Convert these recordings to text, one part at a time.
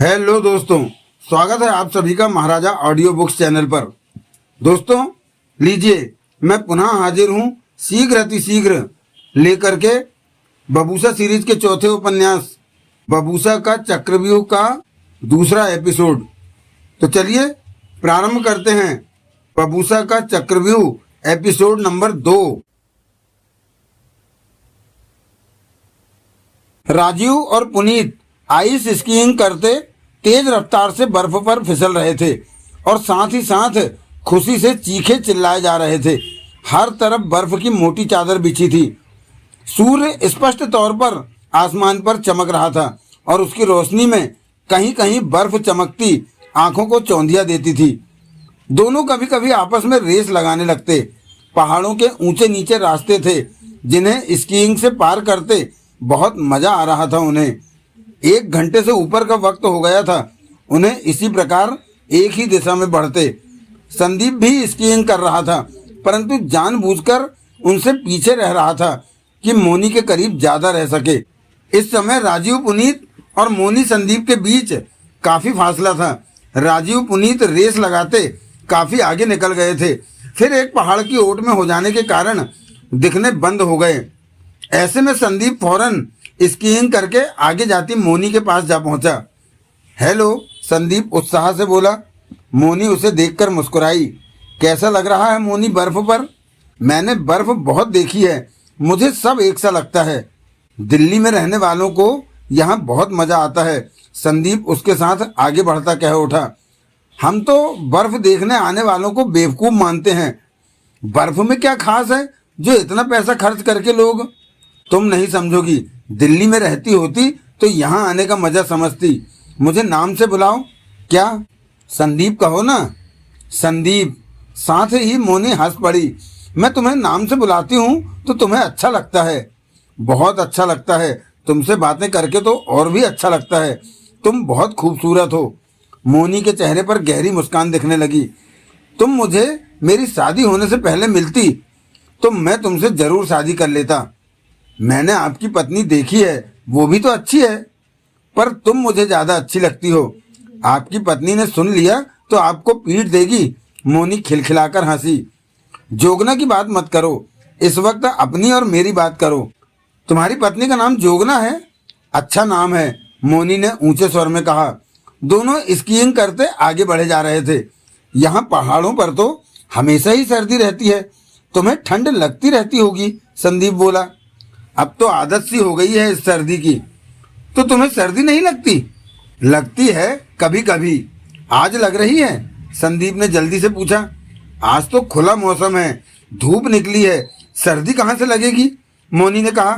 Hello दोस्तों, स्वागत है आप सभी का महाराजा ऑडियो बुक्स चैनल पर। दोस्तों लीजिए, मैं पुनः हाजिर हूँ शीघ्र अतिशीघ्र लेकर के बबूसा सीरीज के चौथे उपन्यास बबूसा का चक्रव्यूह का दूसरा एपिसोड। तो चलिए प्रारंभ करते हैं बबूसा का चक्रव्यूह एपिसोड नंबर 2। राजीव और पुनीत आइस स्कीइंग करते तेज रफ्तार से बर्फ पर फिसल रहे थे और साथ ही साथ खुशी से चीखे चिल्लाए जा रहे थे। हर तरफ बर्फ की मोटी चादर बिछी थी। सूर्य स्पष्ट तौर पर आसमान पर चमक रहा था और उसकी रोशनी में कहीं कहीं बर्फ चमकती आंखों को चौंधिया देती थी। दोनों कभी कभी आपस में रेस लगाने लगते। पहाड़ों के ऊंचे नीचे रास्ते थे जिन्हें स्कीइंग से पार करते बहुत मजा आ रहा था उन्हें। 1 घंटे से ऊपर का वक्त हो गया था उन्हें इसी प्रकार एक ही दिशा में बढ़ते। संदीप भी स्कीइंग कर रहा था, परंतु जानबूझकर उनसे पीछे रह रहा था कि मोनी के करीब ज्यादा रह सके। इस समय राजीव पुनीत और मोनी संदीप के बीच काफी फासला था। राजीव पुनीत रेस लगाते काफी आगे निकल गए थे, फिर एक पहाड़ की ओट में हो जाने के कारण दिखने बंद हो गए। ऐसे में संदीप फौरन स्कीइंग करके आगे जाती मोनी के पास जा पहुंचा। हेलो, संदीप उत्साह से बोला। मोनी उसे देखकर मुस्कुराई। कैसा लग रहा है मोनी बर्फ पर? मैंने बर्फ बहुत देखी है, मुझे सब एक सा लगता है। दिल्ली में रहने वालों को यहाँ बहुत मजा आता है, संदीप उसके साथ आगे बढ़ता कह उठा। हम तो बर्फ देखने आने वालों को बेवकूफ मानते हैं। बर्फ में क्या खास है जो इतना पैसा खर्च करके लोग? तुम नहीं समझोगी, दिल्ली में रहती होती तो यहाँ आने का मजा समझती। मुझे नाम से बुलाओ। क्या? संदीप कहो ना। संदीप। साथ ही मोनी हंस पड़ी। मैं तुम्हें नाम से बुलाती हूँ तो तुम्हें अच्छा लगता है? बहुत अच्छा लगता है, तुमसे बातें करके तो और भी अच्छा लगता है। तुम बहुत खूबसूरत हो। मोनी के चेहरे पर गहरी मुस्कान दिखने लगी। तुम मुझे मेरी शादी होने से पहले मिलती तो मैं तुमसे जरूर शादी कर लेता। मैंने आपकी पत्नी देखी है, वो भी तो अच्छी है, पर तुम मुझे ज्यादा अच्छी लगती हो। आपकी पत्नी ने सुन लिया तो आपको पीट देगी। मोनी खिलखिलाकर हंसी। जोगना की बात मत करो, इस वक्त अपनी और मेरी बात करो। तुम्हारी पत्नी का नाम जोगना है? अच्छा नाम है, मोनी ने ऊंचे स्वर में कहा। दोनों स्कीइंग करते आगे बढ़े जा रहे थे। यहाँ पहाड़ों पर तो हमेशा ही सर्दी रहती है, तुम्हें ठंड लगती रहती होगी, संदीप बोला। अब तो आदत सी हो गई है इस सर्दी की। तो तुम्हें सर्दी नहीं लगती? लगती है कभी कभी। आज लग रही है? संदीप ने जल्दी से पूछा। आज तो खुला मौसम है, धूप निकली है, सर्दी कहाँ से लगेगी? मोनी ने कहा।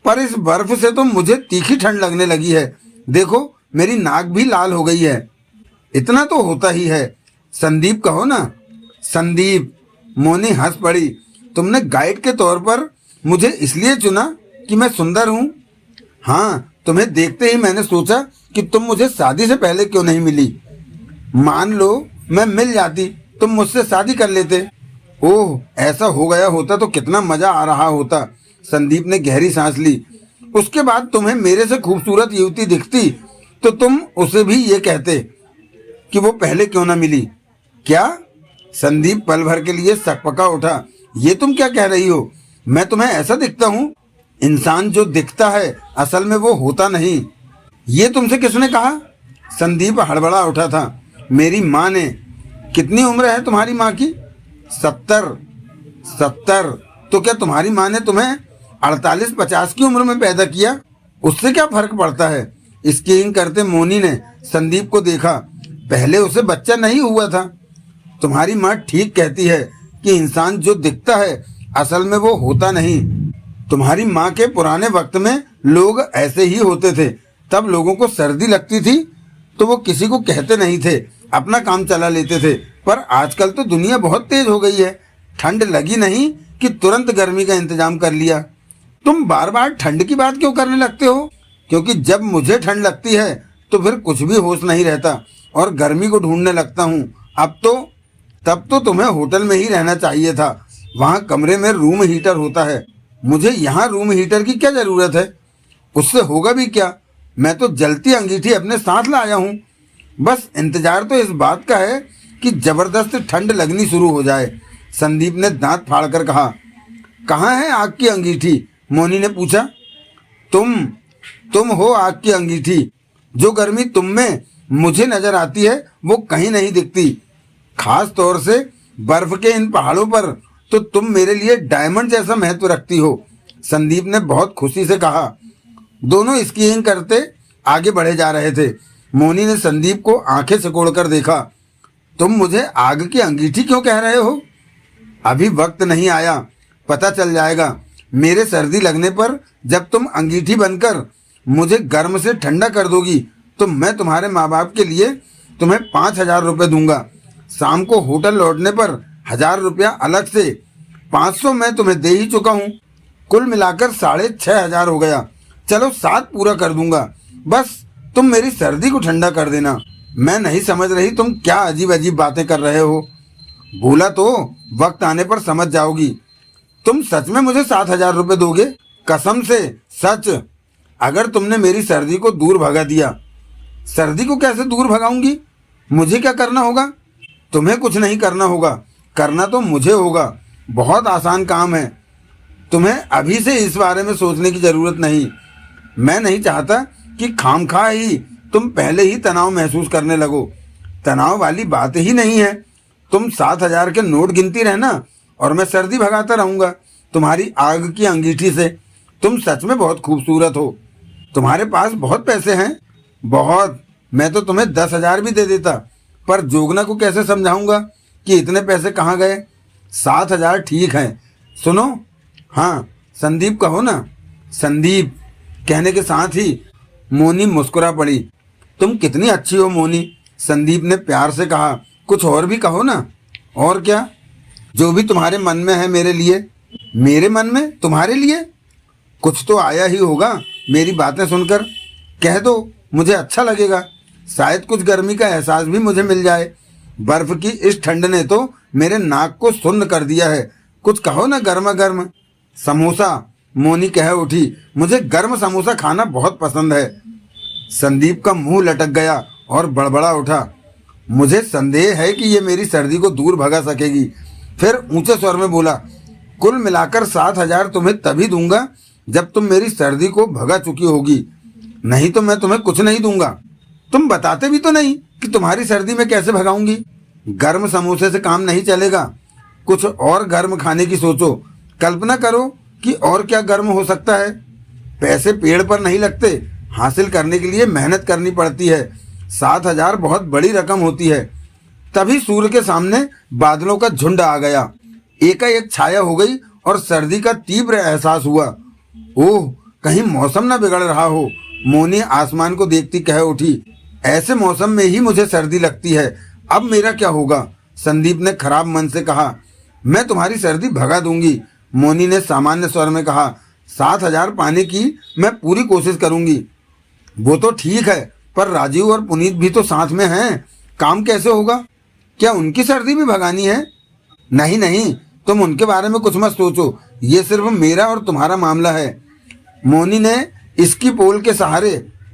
पर इस बर्फ से तो मुझे तीखी ठंड लगने लगी है। देखो मेरी नाक भी लाल हो गई है। इतना तो होता ही है। संदीप कहो ना। संदीप। मोनी हंस पड़ी। तुमने गाइड के तौर पर मुझे इसलिए चुना कि मैं सुंदर हूँ? हाँ, तुम्हें देखते ही मैंने सोचा कि तुम मुझे शादी से पहले क्यों नहीं मिली। मान लो मैं मिल जाती, तुम मुझसे शादी कर लेते। ओह, ऐसा हो गया होता तो कितना मजा आ रहा होता। संदीप ने गहरी सांस ली। उसके बाद तुम्हें मेरे से खूबसूरत युवती दिखती तो तुम उसे भी ये कहते कि वो पहले क्यों ना मिली। क्या? संदीप पल भर के लिए सकपका उठा। ये तुम क्या कह रही हो? मैं तुम्हें ऐसा दिखता हूँ? इंसान जो दिखता है असल में वो होता नहीं। ये तुमसे किसने कहा? संदीप हड़बड़ा उठा था। मेरी माँ ने। कितनी उम्र है तुम्हारी माँ की? 70। 70? तो क्या तुम्हारी माँ ने तुम्हें 48-50 की उम्र में पैदा किया? उससे क्या फर्क पड़ता है? स्कीइंग करते मोनी ने संदीप को देखा। पहले उसे बच्चा नहीं हुआ था। तुम्हारी माँ ठीक कहती है कि इंसान जो दिखता है असल में वो होता नहीं। तुम्हारी माँ के पुराने वक्त में लोग ऐसे ही होते थे। तब लोगों को सर्दी लगती थी तो वो किसी को कहते नहीं थे, अपना काम चला लेते थे। पर आजकल तो दुनिया बहुत तेज हो गई है। ठंड लगी नहीं कि तुरंत गर्मी का इंतजाम कर लिया। तुम बार बार ठंड की बात क्यों करने लगते हो? क्योंकि जब मुझे ठंड लगती है तो फिर कुछ भी होश नहीं रहता और गर्मी को ढूंढने लगता हूँ। तब तो तुम्हें होटल में ही रहना चाहिए था। वहाँ कमरे में रूम हीटर होता है। मुझे यहाँ रूम हीटर की क्या जरूरत है? उससे होगा भी क्या? मैं तो जलती अंगीठी अपने साथ लाया हूँ। बस इंतजार तो इस बात का है कि जबरदस्त ठंड लगनी शुरू हो जाए। संदीप ने दांत फाड़कर कहा। कहाँ है आग की अंगीठी? मोनी ने पूछा। तुम हो आग की अंगीठी। जो गर्मी तुम में मुझे नजर आती है वो कहीं नहीं दिखती। खास तौर से बर्फ के इन पहाड़ों पर तो तुम मेरे लिए डायमंड जैसा महत्व रखती हो। संदीप ने बहुत खुशी से कहा। दोनों स्कीइंग करते आगे बढ़े जा रहे थे। मोनी ने संदीप को आंखें सिकोड़कर देखा। तुम मुझे आग की अंगीठी क्यों कह रहे हो? अभी वक्त नहीं आया, पता चल जाएगा। मेरे सर्दी लगने पर जब तुम अंगीठी बनकर मुझे गर्म से ठंडा कर दोगी तो मैं तुम्हारे माँ बाप के लिए तुम्हें 5,000 रुपये दूंगा। शाम को होटल लौटने पर 1,000 रुपया अलग से। 500 मैं तुम्हें दे ही चुका हूँ। कुल मिलाकर 6,500 हो गया। चलो 7 पूरा कर दूंगा। बस तुम मेरी सर्दी को ठंडा कर देना। मैं नहीं समझ रही तुम क्या अजीब अजीब बातें कर रहे हो। बोला तो वक्त आने पर समझ जाओगी। तुम सच में मुझे 7,000 रुपये दोगे? कसम से सच। अगर तुमने मेरी सर्दी को दूर भगा दिया। सर्दी को कैसे दूर भगाऊंगी? मुझे क्या करना होगा? तुम्हें कुछ नहीं करना होगा, करना तो मुझे होगा। बहुत आसान काम है। तुम्हें अभी से इस बारे में सोचने की जरूरत नहीं। मैं नहीं चाहता कि खामखा ही तुम पहले ही तनाव महसूस करने लगो। तनाव वाली बात ही नहीं है। तुम 7,000 के नोट गिनती रहना और मैं सर्दी भगाता रहूंगा तुम्हारी आग की अंगीठी से। तुम सच में बहुत खूबसूरत हो। तुम्हारे पास बहुत पैसे हैं। बहुत। मैं तो तुम्हें 10,000 भी दे देता, पर जोगना को कैसे समझाऊंगा कि इतने पैसे कहाँ गए? 7,000 ठीक है। सुनो। हाँ संदीप कहो ना। संदीप कहने के साथ ही मोनी मुस्कुरा पड़ी। तुम कितनी अच्छी हो मोनी, संदीप ने प्यार से कहा। कुछ और भी कहो ना। और क्या? जो भी तुम्हारे मन में है मेरे लिए। मेरे मन में तुम्हारे लिए कुछ तो आया ही होगा मेरी बातें सुनकर। कह दो, मुझे अच्छा लगेगा। शायद कुछ गर्मी का एहसास भी मुझे मिल जाए। बर्फ की इस ठंड ने तो मेरे नाक को सुन्न कर दिया है। कुछ कहो ना गर्मा गर्म। समोसा, मोनी कह उठी। मुझे गर्म समोसा खाना बहुत पसंद है। संदीप का मुंह लटक गया और बड़बड़ा उठा। मुझे संदेह है कि ये मेरी सर्दी को दूर भगा सकेगी। फिर ऊंचे स्वर में बोला। कुल मिलाकर 7,000 तुम्हें तभी दूंगा जब तुम मेरी सर्दी को भगा चुकी होगी। नहीं तो मैं तुम्हें कुछ नहीं दूंगा। तुम बताते भी तो नहीं कि तुम्हारी सर्दी में कैसे भगाऊंगी। गर्म समोसे से काम नहीं चलेगा। कुछ और गर्म खाने की सोचो। कल्पना करो कि और क्या गर्म हो सकता है। पैसे पेड़ पर नहीं लगते, हासिल करने के लिए मेहनत करनी पड़ती है। 7,000 बहुत बड़ी रकम होती है। तभी सूर्य के सामने बादलों का झुंड आ गया। एकाएक छाया हो गई और सर्दी का तीव्र एहसास हुआ। ओह, कहीं मौसम न बिगड़ रहा हो। मोनी आसमान को देखती कह उठी। ऐसे मौसम में ही मुझे सर्दी लगती है। अब मेरा क्या होगा? संदीप ने खराब मन से कहा। मैं तुम्हारी सर्दी भगा दूंगी, मोनी ने सामान्य स्वर में कहा। 7,000 पाने की मैं पूरी कोशिश करूंगी। वो तो ठीक है, पर राजीव और पुनीत भी तो साथ में हैं। काम कैसे होगा? क्या उनकी सर्दी भी भगानी है? नहीं नहीं, तुम उनके बारे में कुछ मत सोचो। ये सिर्फ मेरा और तुम्हारा मामला है। मोनी ने इसकी पोल के सहारे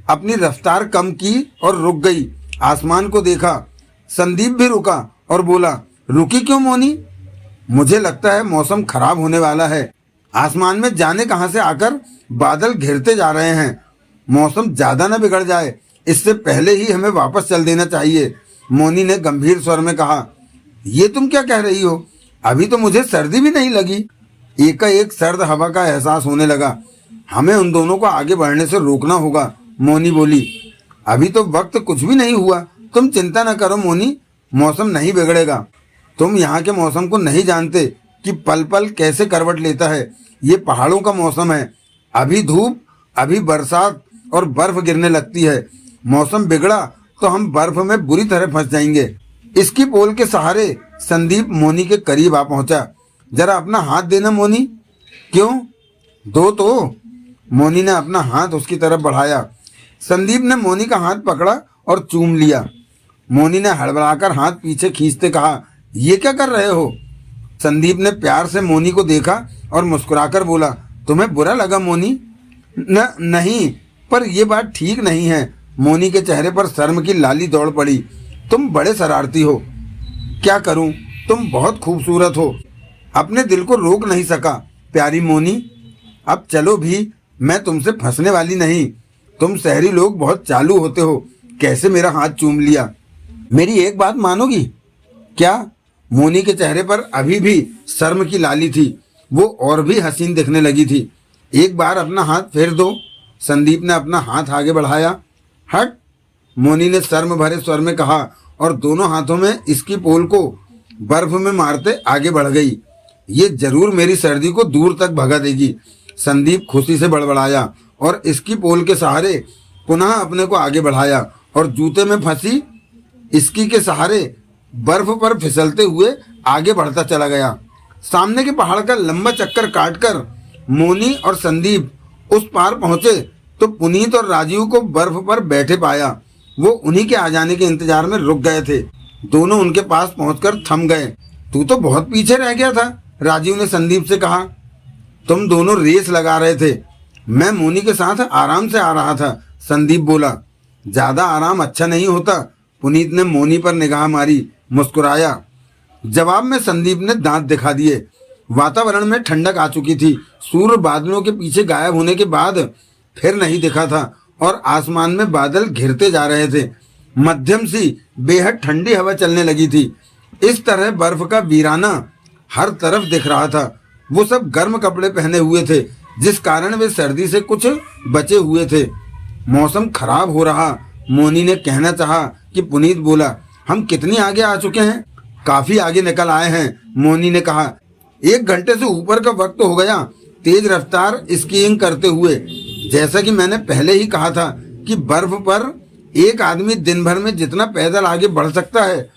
अपनी रफ्तार कम की और रुक गई। आसमान को देखा। संदीप भी रुका और बोला। रुकी क्यों मोनी? मुझे लगता है मौसम खराब होने वाला है। आसमान में जाने कहां से आकर बादल घिरते जा रहे हैं। मौसम ज्यादा न बिगड़ जाए, इससे पहले ही हमें वापस चल देना चाहिए, मोनी ने गंभीर स्वर में कहा। ये तुम क्या कह रही हो? अभी तो मुझे सर्दी भी नहीं लगी। एकाएक सर्द हवा का एहसास होने लगा। हमें उन दोनों को आगे बढ़ने से रोकना होगा, मोनी बोली। अभी तो वक्त कुछ भी नहीं हुआ। तुम चिंता न करो मोनी, मौसम नहीं बिगड़ेगा। तुम यहाँ के मौसम को नहीं जानते कि पल पल कैसे करवट लेता है। ये पहाड़ों का मौसम है। अभी धूप, अभी बरसात और बर्फ गिरने लगती है। मौसम बिगड़ा तो हम बर्फ में बुरी तरह फंस जाएंगे। इसकी पोल के सहारे संदीप मोनी के करीब आ पहुंचा। जरा अपना हाथ देना मोनी। क्यों? दो तो। मोनी ने अपना हाथ उसकी तरफ बढ़ाया। संदीप ने मोनी का हाथ पकड़ा और चूम लिया। मोनी ने हड़बड़ाकर हाथ पीछे खींचते कहा, ये क्या कर रहे हो? संदीप ने प्यार से मोनी को देखा और मुस्कुराकर बोला, तुम्हें बुरा लगा मोनी? नहीं, पर यह बात ठीक नहीं है। मोनी के चेहरे पर शर्म की लाली दौड़ पड़ी। तुम बड़े शरारती हो। क्या करूं, तुम बहुत खूबसूरत हो। अपने दिल को रोक नहीं सका प्यारी मोनी। अब चलो भी, मैं तुमसे फंसने वाली नहीं। तुम शहरी लोग बहुत चालू होते हो। कैसे मेरा हाथ चूम लिया। मेरी एक बात मानोगी? क्या? मोनी के चेहरे पर अभी भी शर्म की लाली थी। वो और भी हसीन दिखने लगी थी। एक बार अपना हाथ फेर दो। संदीप ने अपना हाथ आगे बढ़ाया। हट, मोनी ने शर्म भरे स्वर में कहा और दोनों हाथों में इसकी पोल को बर्फ में मारते आगे बढ़ गई। ये जरूर मेरी सर्दी को दूर तक भगा देगी, संदीप खुशी से बड़बड़ाया और इसकी पोल के सहारे पुनः अपने को आगे बढ़ाया और जूते में फंसी इसकी के सहारे बर्फ पर फिसलते हुए आगे बढ़ता चला गया। सामने के पहाड़ का लंबा चक्कर काटकर मोनी और संदीप उस पार पहुंचे तो पुनीत और राजीव को बर्फ पर बैठे पाया। वो उन्हीं के आ जाने के इंतजार में रुक गए थे। दोनों उनके पास पहुंचकर थम गए। तू तो बहुत पीछे रह गया था, राजीव ने संदीप से कहा। तुम दोनों रेस लगा रहे थे, मैं मोनी के साथ आराम से आ रहा था, संदीप बोला। ज्यादा आराम अच्छा नहीं होता। पुनीत ने मोनी पर निगाह मारी, मुस्कुराया। जवाब में संदीप ने दांत दिखा दिए। वातावरण में ठंडक आ चुकी थी। सूर्य बादलों के पीछे गायब होने के बाद फिर नहीं दिखा था और आसमान में बादल घिरते जा रहे थे। मध्यम सी बेहद ठंडी हवा चलने लगी थी। इस तरह बर्फ का वीराना हर तरफ दिख रहा था। वो सब गर्म कपड़े पहने हुए थे, जिस कारण वे सर्दी से कुछ बचे हुए थे। मौसम खराब हो रहा, मोनी ने कहना चाहा कि पुनीत बोला, हम कितनी आगे आ चुके हैं? काफी आगे निकल आए हैं, मोनी ने कहा। 1 घंटे से ऊपर का वक्त हो गया तेज रफ्तार स्कीइंग करते हुए। जैसा कि मैंने पहले ही कहा था कि बर्फ पर एक आदमी दिन भर में जितना पैदल आगे बढ़ सकता है,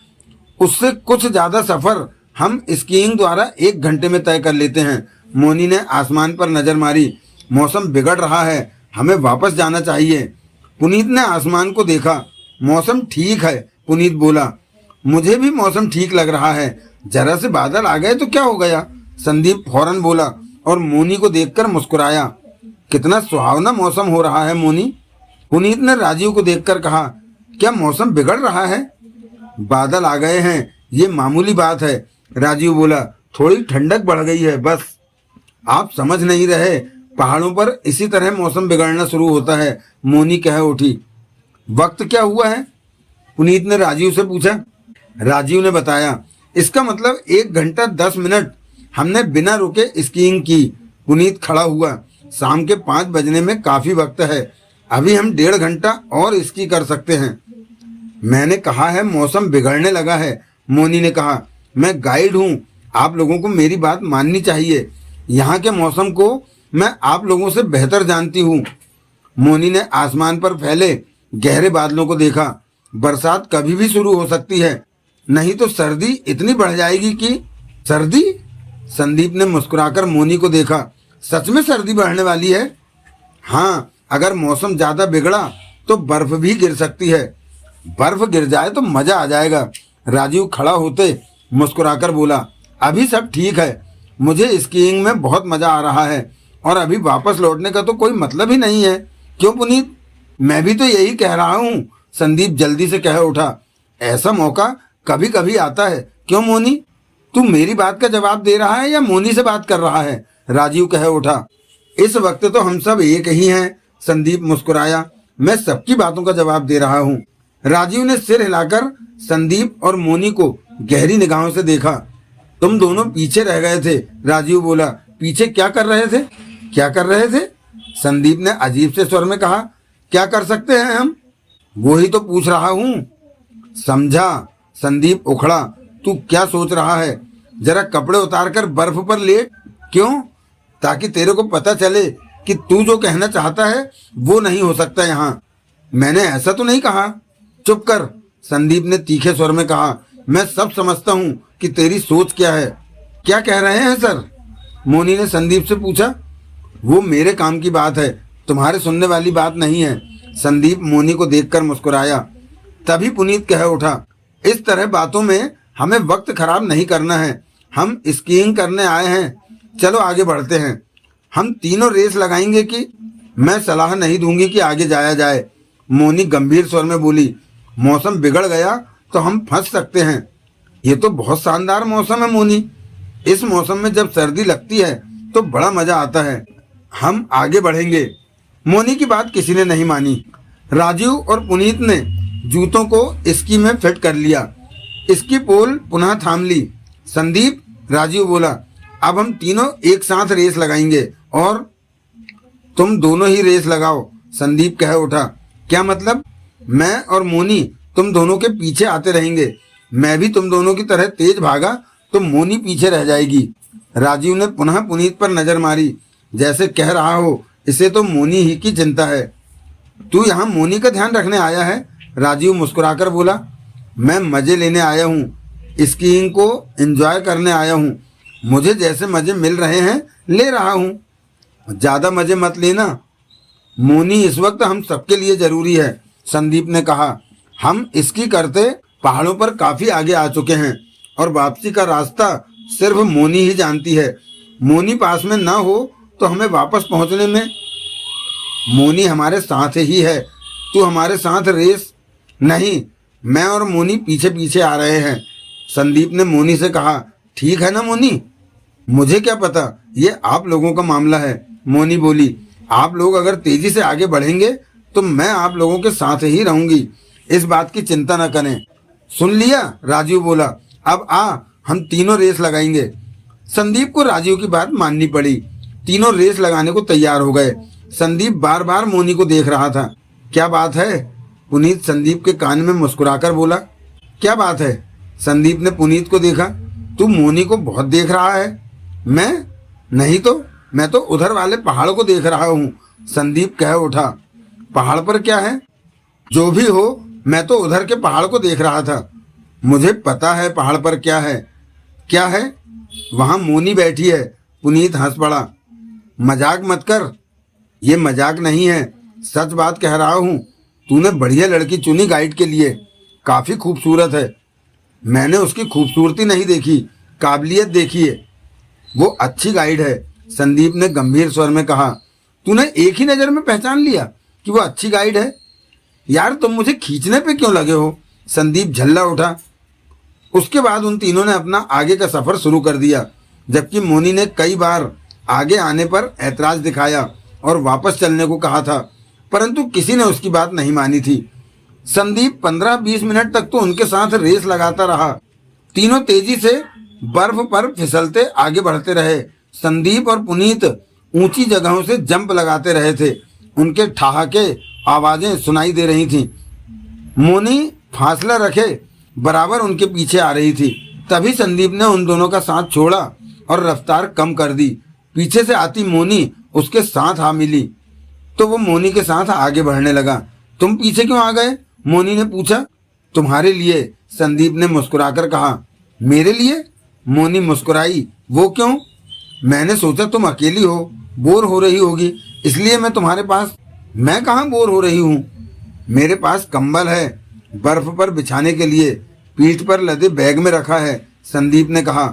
उससे कुछ ज्यादा सफर हम स्कीइंग द्वारा 1 घंटे में तय कर लेते हैं। मोनी ने आसमान पर नजर मारी। मौसम बिगड़ रहा है, हमें वापस जाना चाहिए। पुनीत ने आसमान को देखा। मौसम ठीक है, पुनीत बोला। मुझे भी मौसम ठीक लग रहा है। जरा से बादल आ गए तो क्या हो गया, संदीप फौरन बोला और मोनी को देखकर मुस्कुराया। कितना सुहावना मौसम हो रहा है मोनी, पुनीत ने राजीव को देखकर कहा। क्या मौसम बिगड़ रहा है? बादल आ गए हैं, ये मामूली बात है, राजीव बोला। थोड़ी ठंडक बढ़ गई है बस। आप समझ नहीं रहे, पहाड़ों पर इसी तरह मौसम बिगड़ना शुरू होता है, मोनी कह उठी। वक्त क्या हुआ है, पुनीत ने राजीव से पूछा। राजीव ने बताया। इसका मतलब 1 घंटा 10 मिनट हमने बिना रुके स्कीइंग की। पुनीत खड़ा हुआ। शाम के 5 बजने में काफी वक्त है, अभी हम 1.5 घंटा और स्की कर सकते हैं। मैंने कहा है मौसम बिगड़ने लगा है, मोनी ने कहा। मैं गाइड हूँ, आप लोगों को मेरी बात माननी चाहिए। यहाँ के मौसम को मैं आप लोगों से बेहतर जानती हूँ। मोनी ने आसमान पर फैले गहरे बादलों को देखा। बरसात कभी भी शुरू हो सकती है, नहीं तो सर्दी इतनी बढ़ जाएगी कि। सर्दी? संदीप ने मुस्कुराकर मोनी को देखा। सच में सर्दी बढ़ने वाली है? हाँ, अगर मौसम ज्यादा बिगड़ा तो बर्फ भी गिर सकती है। बर्फ गिर जाए तो मजा आ जाएगा, राजीव खड़ा होते मुस्कुराकर बोला। अभी सब ठीक है, मुझे स्कीइंग में बहुत मजा आ रहा है और अभी वापस लौटने का तो कोई मतलब ही नहीं है। क्यों पुनीत? मैं भी तो यही कह रहा हूँ, संदीप जल्दी से कह उठा। ऐसा मौका कभी कभी आता है। क्यों मोनी, तू मेरी बात का जवाब दे रहा है या मोनी से बात कर रहा है, राजीव कह उठा। इस वक्त तो हम सब एक ही हैं, संदीप मुस्कुराया। मैं सबकी बातों का जवाब दे रहा हूँ। राजीव ने सिर हिलाकर संदीप और मोनी को गहरी निगाहों से देखा। तुम दोनों पीछे रह गए थे, राजीव बोला। पीछे क्या कर रहे थे? क्या कर रहे थे? संदीप ने अजीब से स्वर में कहा। क्या कर सकते हैं हम? वो ही तो पूछ रहा हूँ। समझा, संदीप उखड़ा। तू क्या सोच रहा है? जरा कपड़े उतारकर बर्फ पर लेट। क्यों? ताकि तेरे को पता चले कि तू जो कहना चाहता है वो नहीं हो सकता यहाँ। मैंने ऐसा तो नहीं कहा। चुप कर, संदीप ने तीखे स्वर में कहा। मैं सब समझता हूँ कि तेरी सोच क्या है। क्या कह रहे हैं सर? मोनी ने संदीप से पूछा। वो मेरे काम की बात है, तुम्हारे सुनने वाली बात नहीं है, संदीप मोनी को देखकर मुस्कुराया। तभी पुनीत कह उठा। इस तरह बातों में हमें वक्त खराब नहीं करना है, हम स्कीइंग करने आए हैं। चलो आगे बढ़ते हैं। हम तीनों रेस लगाएंगे कि? मैं सलाह नहीं दूंगी कि आगे जाया जाए। मोनी गंभीर स्वर में बोली, मौसम बिगड़ गया तो हम फंस सकते हैं। ये तो बहुत शानदार मौसम है मोनी। इस मौसम में जब सर्दी लगती है तो बड़ा मजा आता है। हम आगे बढ़ेंगे। मोनी की बात किसी ने नहीं मानी। राजीव और पुनीत ने जूतों को स्की में फिट कर लिया। इसकी पोल पुनः थाम ली। संदीप, राजीव बोला, अब हम तीनों एक साथ रेस लगाएंगे। और तुम दोनों ही रेस लगाओ, संदीप कह उठा। क्या मतलब? मैं और मोनी तुम दोनों के पीछे आते रहेंगे। मैं भी तुम दोनों की तरह तेज भागा तो मोनी पीछे रह जाएगी। राजीव ने पुनः पुनीत पर नजर मारी, जैसे कह रहा हो इसे तो मोनी ही की चिंता है। तू यहाँ मोनी का ध्यान रखने आया है? राजीव मुस्कुराकर बोला। मैं मजे लेने आया हूँ, स्कीइंग को एंजॉय करने आया हूँ। मुझे जैसे मजे मिल रहे हैं ले रहा हूँ। ज्यादा मजे मत लेना मोनी, इस वक्त हम सबके लिए जरूरी है, संदीप ने कहा। हम इसकी करते पहाड़ों पर काफी आगे आ चुके हैं और वापसी का रास्ता सिर्फ मोनी ही जानती है। मोनी पास में ना हो तो हमें वापस पहुंचने में मोनी हमारे साथ ही है। तू हमारे साथ रेस नहीं, मैं और मोनी पीछे पीछे आ रहे हैं, संदीप ने मोनी से कहा। ठीक है ना मोनी? मुझे क्या पता, ये आप लोगों का मामला है, मोनी बोली। आप लोग अगर तेजी से आगे बढ़ेंगे तो मैं आप लोगों के साथ ही रहूंगी, इस बात की चिंता न करें। सुन लिया? राजीव बोला। अब आ, हम तीनों रेस लगाएंगे। संदीप को राजीव की बात माननी पड़ी। तीनों रेस लगाने को तैयार हो गए। संदीप बार बार मोनी को देख रहा था। क्या बात है? पुनीत संदीप के कान में मुस्कुराकर बोला। क्या बात है? संदीप ने पुनीत को देखा। तू मोनी को बहुत देख रहा है। मैं नहीं तो, मैं तो उधर वाले पहाड़ को देख रहा हूँ, संदीप कह उठा। पहाड़ पर क्या है? जो भी हो, मैं तो उधर के पहाड़ को देख रहा था। मुझे पता है पहाड़ पर क्या है। क्या है? वहां मोनी बैठी है। पुनीत हंस पड़ा। मजाक मत कर। ये मजाक नहीं है, सच बात कह रहा हूँ। तूने बढ़िया लड़की चुनी गाइड के लिए, काफी खूबसूरत है। मैंने उसकी खूबसूरती नहीं देखी, काबिलियत देखी है। वो अच्छी गाइड है, संदीप ने गंभीर स्वर में कहा। तूने एक ही नजर में पहचान लिया कि वो अच्छी गाइड है? यार तुम मुझे खींचने पे क्यों लगे हो? संदीप झल्ला उठा। उसके बाद उन तीनों ने अपना आगे का सफर शुरू कर दिया, जबकि मोनी ने कई बार आगे आने पर ऐतराज दिखाया और वापस चलने को कहा था, परंतु किसी ने उसकी बात नहीं मानी थी। संदीप 15-20 मिनट तक तो उनके साथ रेस लगाता रहा। तीनों तेजी से बर्फ पर फिसलते आगे बढ़ते रहे। संदीप और पुनीत ऊंची जगहों से जंप लगाते रहे थे। उनके ठहाके आवाजें सुनाई दे रही थीं। मोनी फासला रखे बराबर उनके पीछे आ रही थी। तभी संदीप ने उन दोनों का साथ छोड़ा और रफ्तार कम कर दी। पीछे से आती मोनी उसके साथ आ मिली तो वो मोनी के साथ आगे बढ़ने लगा। तुम पीछे क्यों आ गए? मोनी ने पूछा। तुम्हारे लिए, संदीप ने मुस्कुराकर कहा। मेरे लिए? मोनी मुस्कुराई। वो क्यों? मैंने सोचा तुम अकेली हो, बोर हो रही होगी, इसलिए मैं तुम्हारे पास। मैं कहाँ बोर हो रही हूँ, मेरे पास कंबल है, बर्फ पर बिछाने के लिए, पीठ पर लदे बैग में रखा है, संदीप ने कहा।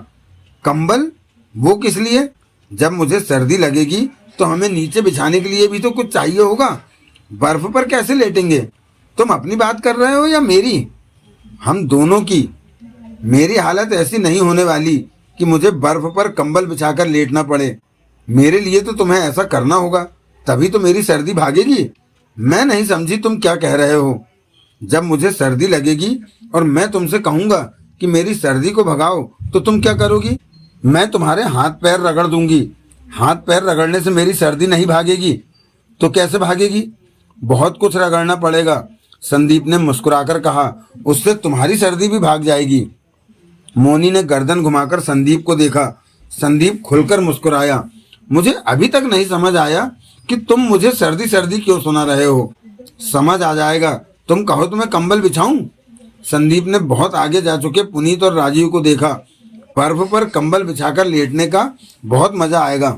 कंबल? वो किस लिए? जब मुझे सर्दी लगेगी तो हमें नीचे बिछाने के लिए भी तो कुछ चाहिए होगा। बर्फ पर कैसे लेटेंगे? तुम अपनी बात कर रहे हो या मेरी? हम दोनों की। मेरी हालत ऐसी नहीं होने वाली कि मुझे बर्फ पर कंबल बिछाकर लेटना पड़े। मेरे लिए तो तुम्हें ऐसा करना होगा, तभी तो मेरी सर्दी भागेगी। मैं नहीं समझी तुम क्या कह रहे हो। जब मुझे सर्दी लगेगी और मैं तुमसे कहूंगा कि मेरी सर्दी को भगाओ तो तुम क्या करोगी? मैं तुम्हारे हाथ पैर रगड़ दूंगी। हाथ पैर रगड़ने से मेरी सर्दी नहीं भागेगी तो कैसे भागेगी? बहुत कुछ रगड़ना पड़ेगा, संदीप ने मुस्कुराकर कहा। उससे तुम्हारी सर्दी भी भाग जाएगी। मोनी ने गर्दन घुमाकर संदीप को देखा। संदीप खुलकर मुस्कुराया। मुझे अभी तक नहीं समझ आया कि तुम मुझे सर्दी सर्दी क्यों सुना रहे हो। समझ आ जाएगा, तुम कहो तो मैं कंबल बिछाऊं? संदीप ने बहुत आगे जा चुके पुनीत और राजीव को देखा। बर्फ पर कंबल बिछाकर लेटने का बहुत मजा आएगा।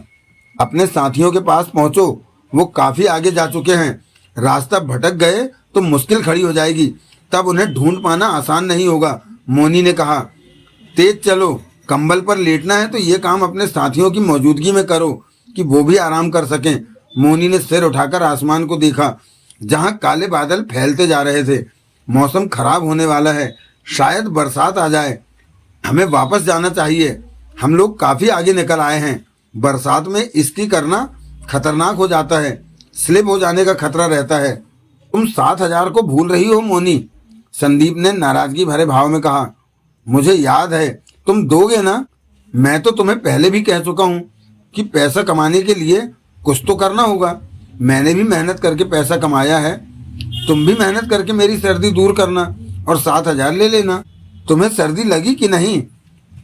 अपने साथियों के पास पहुंचो, वो काफी आगे जा चुके हैं। रास्ता भटक गए तो मुश्किल खड़ी हो जाएगी, तब उन्हें ढूंढ पाना आसान नहीं होगा, मोनी ने कहा। तेज चलो, कंबल पर लेटना है तो ये काम अपने साथियों की मौजूदगी में करो कि वो भी आराम कर सकें। मोनी ने सिर उठाकर आसमान को देखा, जहां काले बादल फैलते जा रहे थे। मौसम खराब होने वाला है, शायद बरसात आ जाए। हमें वापस जाना चाहिए। हम लोग काफी आगे निकल आए हैं। बरसात में स्की करना खतरनाक हो जाता है, स्लिप हो जाने का खतरा रहता है। तुम 7,000 को भूल रही हो मोनी, संदीप ने नाराजगी भरे भाव में कहा। मुझे याद है, तुम दोगे ना? मैं तो तुम्हें पहले भी कह चुका हूँ कि पैसा कमाने के लिए कुछ तो करना होगा। मैंने भी मेहनत करके पैसा कमाया है। तुम भी मेहनत करके मेरी सर्दी दूर करना और 7,000 ले लेना। तुम्हें सर्दी लगी कि नहीं?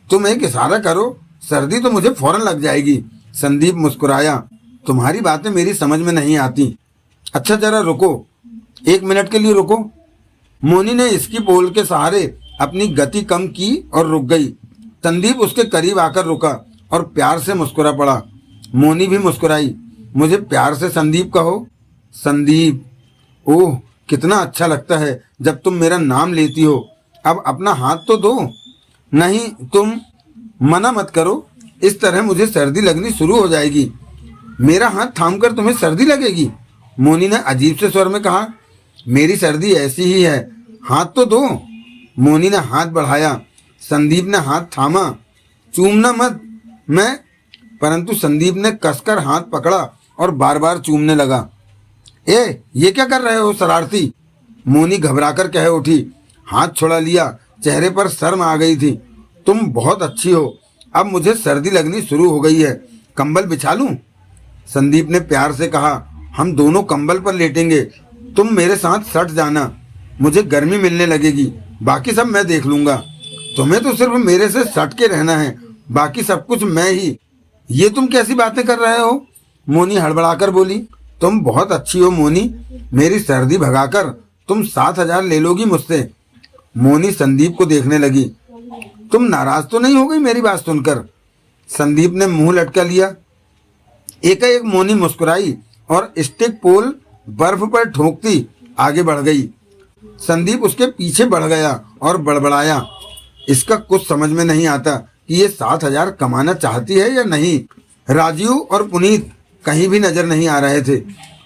तुम एक इशारा करो, सर्दी तो मुझे फौरन लग जाएगी। संदीप मुस्कुराया। तुम्हारी बातें मेरी समझ में नहीं आती। अच्छा जरा रुको, 1 मिनट के लिए रुको। मोनी ने इसकी पोल के सहारे अपनी गति कम की और रुक गई। संदीप उसके करीब आकर रुका और प्यार से मुस्कुरा पड़ा। मोनी भी मुस्कुराई। मुझे प्यार से संदीप कहो। संदीप, ओह कितना अच्छा लगता है जब तुम मेरा नाम लेती हो। अब अपना हाथ तो दो। नहीं, तुम मना मत करो, इस तरह मुझे सर्दी लगनी शुरू हो जाएगी। मेरा हाथ थामकर तुम्हें सर्दी लगेगी? मोनी ने अजीब से स्वर में कहा। मेरी सर्दी ऐसी ही है, हाथ तो दो। मोनी ने हाथ बढ़ाया। संदीप ने हाथ थामा। चूमना मत, मैं। परंतु संदीप ने कसकर हाथ पकड़ा और बार बार चूमने लगा। ये क्या कर रहे हो शरारती? मोनी घबराकर कह उठी। हाथ छुड़ा लिया। चेहरे पर शर्म आ गई थी। तुम बहुत अच्छी हो। अब मुझे सर्दी लगनी शुरू हो गई है। कंबल बिछा लूं? संदीप ने प्यार से कहा। हम दोनों कंबल पर लेटेंगे। तुम मेरे साथ सट जाना, मुझे गर्मी मिलने लगेगी। बाकी सब मैं देख लूंगा। तुम्हें तो सिर्फ मेरे से सट के रहना है, बाकी सब कुछ मैं ही। ये तुम कैसी बातें कर रहे हो? मोनी हड़बड़ाकर बोली। तुम बहुत अच्छी हो मोनी। मेरी सर्दी भगाकर तुम 7,000 ले लोगी मुझसे। मोनी संदीप को देखने लगी। तुम नाराज तो नहीं हो गई मेरी बात सुनकर? संदीप ने मुंह लटका लिया। एकाएक मोनी मुस्कुराई और स्टिक पोल बर्फ पर ठोकती आगे बढ़ गई। संदीप उसके पीछे बढ़ गया और बड़बड़ाया। इसका कुछ समझ में नहीं आता कि ये 7,000 कमाना चाहती है या नहीं। राजीव और पुनीत कहीं भी नजर नहीं आ रहे थे।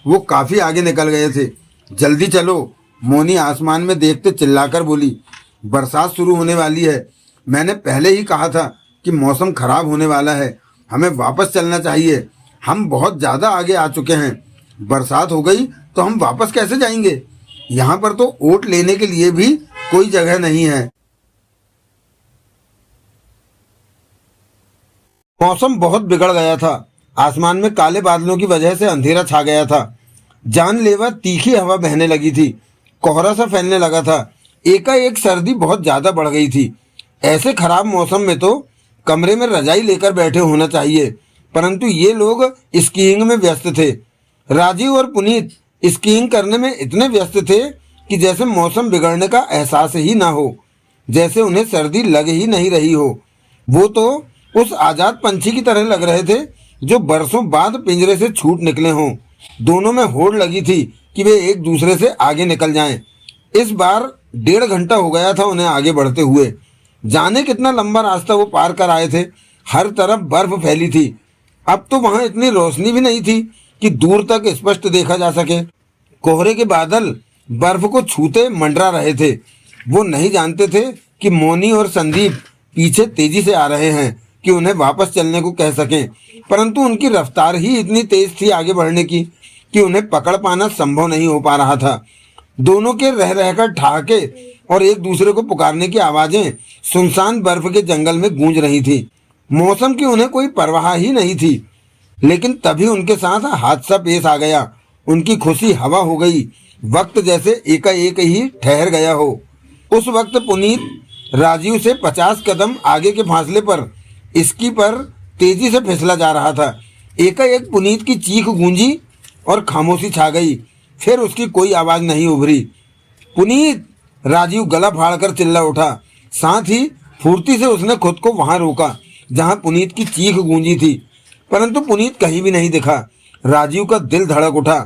वो काफी आगे निकल गए थे। जल्दी चलो, मोनी आसमान में देखते चिल्लाकर बोली। बरसात शुरू होने वाली है। मैंने पहले ही कहा था कि मौसम खराब होने वाला है। हमें वापस चलना चाहिए। हम बहुत ज्यादा आगे आ चुके हैं। बरसात हो गई तो हम वापस कैसे जाएंगे? यहाँ पर तो ओट लेने के लिए भी कोई जगह नहीं है। मौसम बहुत बिगड़ गया था। आसमान में काले बादलों की वजह से अंधेरा छा गया था। जानलेवा तीखी हवा बहने लगी थी। कोहरा सा फैलने लगा था। एकाएक सर्दी बहुत ज्यादा बढ़ गई थी। ऐसे खराब मौसम में तो कमरे में रजाई लेकर बैठे होना चाहिए, परंतु ये लोग स्कीइंग में व्यस्त थे। राजीव और पुनीत स्कीइंग करने में इतने व्यस्त थे कि जैसे मौसम बिगड़ने का एहसास ही ना हो, जैसे उन्हें सर्दी लग ही नहीं रही हो। वो तो उस आजाद पंछी की तरह लग रहे थे जो बरसों बाद पिंजरे से छूट निकले हों। दोनों में होड़ लगी थी कि वे एक दूसरे से आगे निकल जाएं। इस बार 1.5 घंटा हो गया था उन्हें आगे बढ़ते हुए। जाने कितना लंबा रास्ता वो पार कर आए थे। हर तरफ बर्फ फैली थी। अब तो वहां इतनी रोशनी भी नहीं थी कि दूर तक स्पष्ट देखा जा सके। कोहरे के बादल बर्फ को छूते मंडरा रहे थे। वो नहीं जानते थे कि मोनी और संदीप पीछे तेजी से आ रहे हैं कि उन्हें वापस चलने को कह सकें, परंतु उनकी रफ्तार ही इतनी तेज थी आगे बढ़ने की कि उन्हें पकड़ पाना संभव नहीं हो पा रहा था। दोनों के रह रहकर ठहाके और एक दूसरे को पुकारने की आवाजें सुनसान बर्फ के जंगल में गूंज रही थी। मौसम की उन्हें कोई परवाह ही नहीं थी। लेकिन तभी उनके साथ हादसा पेश आ गया। उनकी खुशी हवा हो गई। वक्त जैसे एकाएक ही ठहर गया हो। उस वक्त पुनीत राजीव से 50 कदम आगे के फासले पर स्की पर तेजी से फिसला जा रहा था। एकाएक पुनीत की चीख गूंजी और खामोशी छा गई। फिर उसकी कोई आवाज नहीं उभरी। पुनीत! राजीव गला फाड़कर चिल्ला उठा। साथ ही फुर्ती से उसने खुद को वहां रोका जहां पुनीत की चीख गूंजी थी, परंतु पुनीत कहीं भी नहीं दिखा। राजीव का दिल धड़क उठा।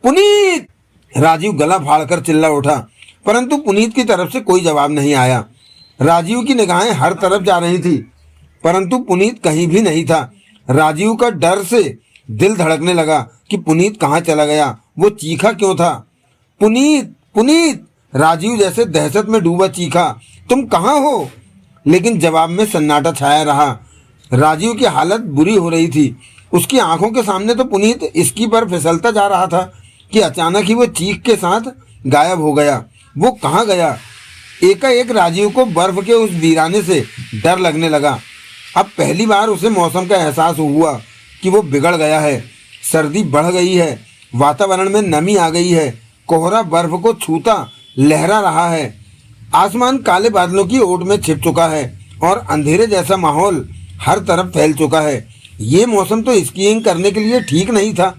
पुनीत! राजीव गला फाड़कर चिल्ला उठा, परंतु पुनीत की तरफ से कोई जवाब नहीं आया। राजीव की निगाहें हर तरफ जा रही थी, परंतु पुनीत कहीं भी नहीं था। राजीव का डर से दिल धड़कने लगा कि कि पुनीत कहाँ चला गया, वो चीखा क्यों था। पुनीत, पुनीत, राजीव जैसे दहशत में डूबा चीखा, तुम कहाँ हो। लेकिन जवाब में सन्नाटा छाया रहा। राजीव की हालत बुरी हो रही थी। उसकी आंखों के सामने तो पुनीत इसकी पर फिसलता जा रहा था कि अचानक ही वो चीख के साथ गायब हो गया। वो कहाँ गया। एकाएक राजीव को बर्फ के उस वीराने से डर लगने लगा। अब पहली बार उसे मौसम का एहसास हुआ कि वो बिगड़ गया है। सर्दी बढ़ गई है, वातावरण में नमी आ गई है, कोहरा बर्फ को छूता लहरा रहा है, आसमान काले बादलों की ओट में छिप चुका है और अंधेरे जैसा माहौल हर तरफ फैल चुका है। ये मौसम तो स्कीइंग करने के लिए ठीक नहीं था।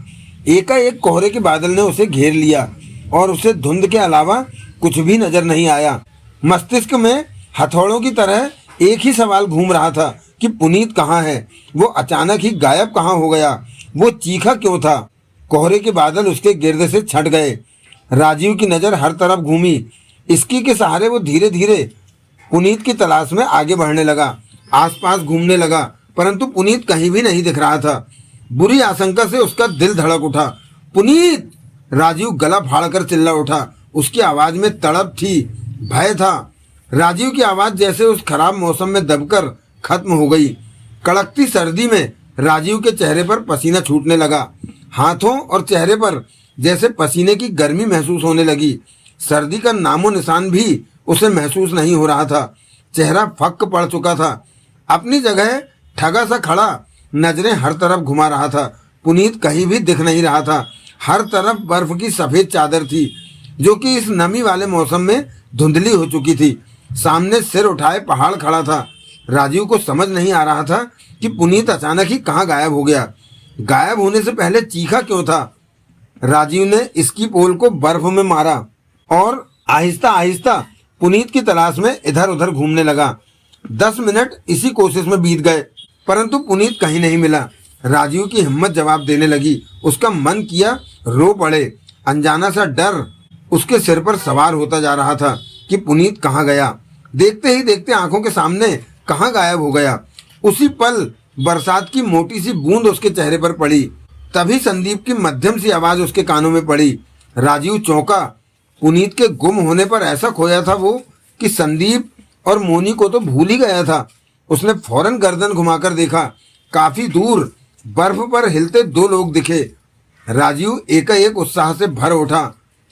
एकाएक कोहरे के बादल ने उसे घेर लिया और उसे धुंध के अलावा कुछ भी नजर नहीं आया। मस्तिष्क में हथौड़ों की तरह एक ही सवाल घूम रहा था कि पुनीत कहाँ है, वो अचानक ही गायब कहाँ हो गया, वो चीखा क्यों था। कोहरे के बादल उसके गिर्द से छट गए। राजीव की नज़र हर तरफ घूमी। इसकी के सहारे वो धीरे धीरे पुनीत की तलाश में आगे बढ़ने लगा। आसपास घूमने लगा, परंतु पुनीत कहीं भी नहीं दिख रहा था। बुरी आशंका से उसका दिल धड़क उठा। पुनीत! राजीव गला फाड़कर चिल्ला उठा। उसकी आवाज में तड़प थी, भय था। राजीव की आवाज जैसे उस खराब मौसम में दबकर खत्म हो गई। कड़कती सर्दी में राजीव के चेहरे पर पसीना छूटने लगा। हाथों और चेहरे पर जैसे पसीने की गर्मी महसूस होने लगी। सर्दी का नामो निशान भी उसे महसूस नहीं हो रहा था। चेहरा फक पड़ चुका था। अपनी जगह ठगा सा खड़ा नजरें हर तरफ घुमा रहा था। पुनीत कहीं भी दिख नहीं रहा था। हर तरफ बर्फ की सफेद चादर थी जो कि इस नमी वाले मौसम में धुंधली हो चुकी थी। सामने सिर उठाए पहाड़ खड़ा था। राजीव को समझ नहीं आ रहा था कि पुनीत अचानक ही कहाँ गायब हो गया। गायब होने से पहले चीखा क्यों था। राजीव ने इसकी पोल को बर्फ में मारा और आहिस्ता आहिस्ता पुनीत की तलाश में इधर उधर घूमने लगा। 10 मिनट इसी कोशिश में बीत गए, परंतु पुनीत कहीं नहीं मिला। राजीव की हिम्मत जवाब देने लगी। उसका मन किया रो पड़े। अनजाना सा डर उसके सिर पर सवार होता जा रहा था कि पुनीत कहाँ गया। देखते ही देखते आंखों के सामने कहाँ गायब हो गया। उसी पल बरसात की मोटी सी बूंद उसके चेहरे पर पड़ी। तभी संदीप की मध्यम सी आवाज उसके कानों में पड़ी। राजीव चौंका। पुनीत के गुम होने पर ऐसा खोया था वो कि संदीप और मोनी को तो भूल ही गया था। उसने फौरन गर्दन घुमाकर देखा। काफी दूर बर्फ पर हिलते 2 लोग दिखे। राजीव एकाएक उत्साह से भर उठा।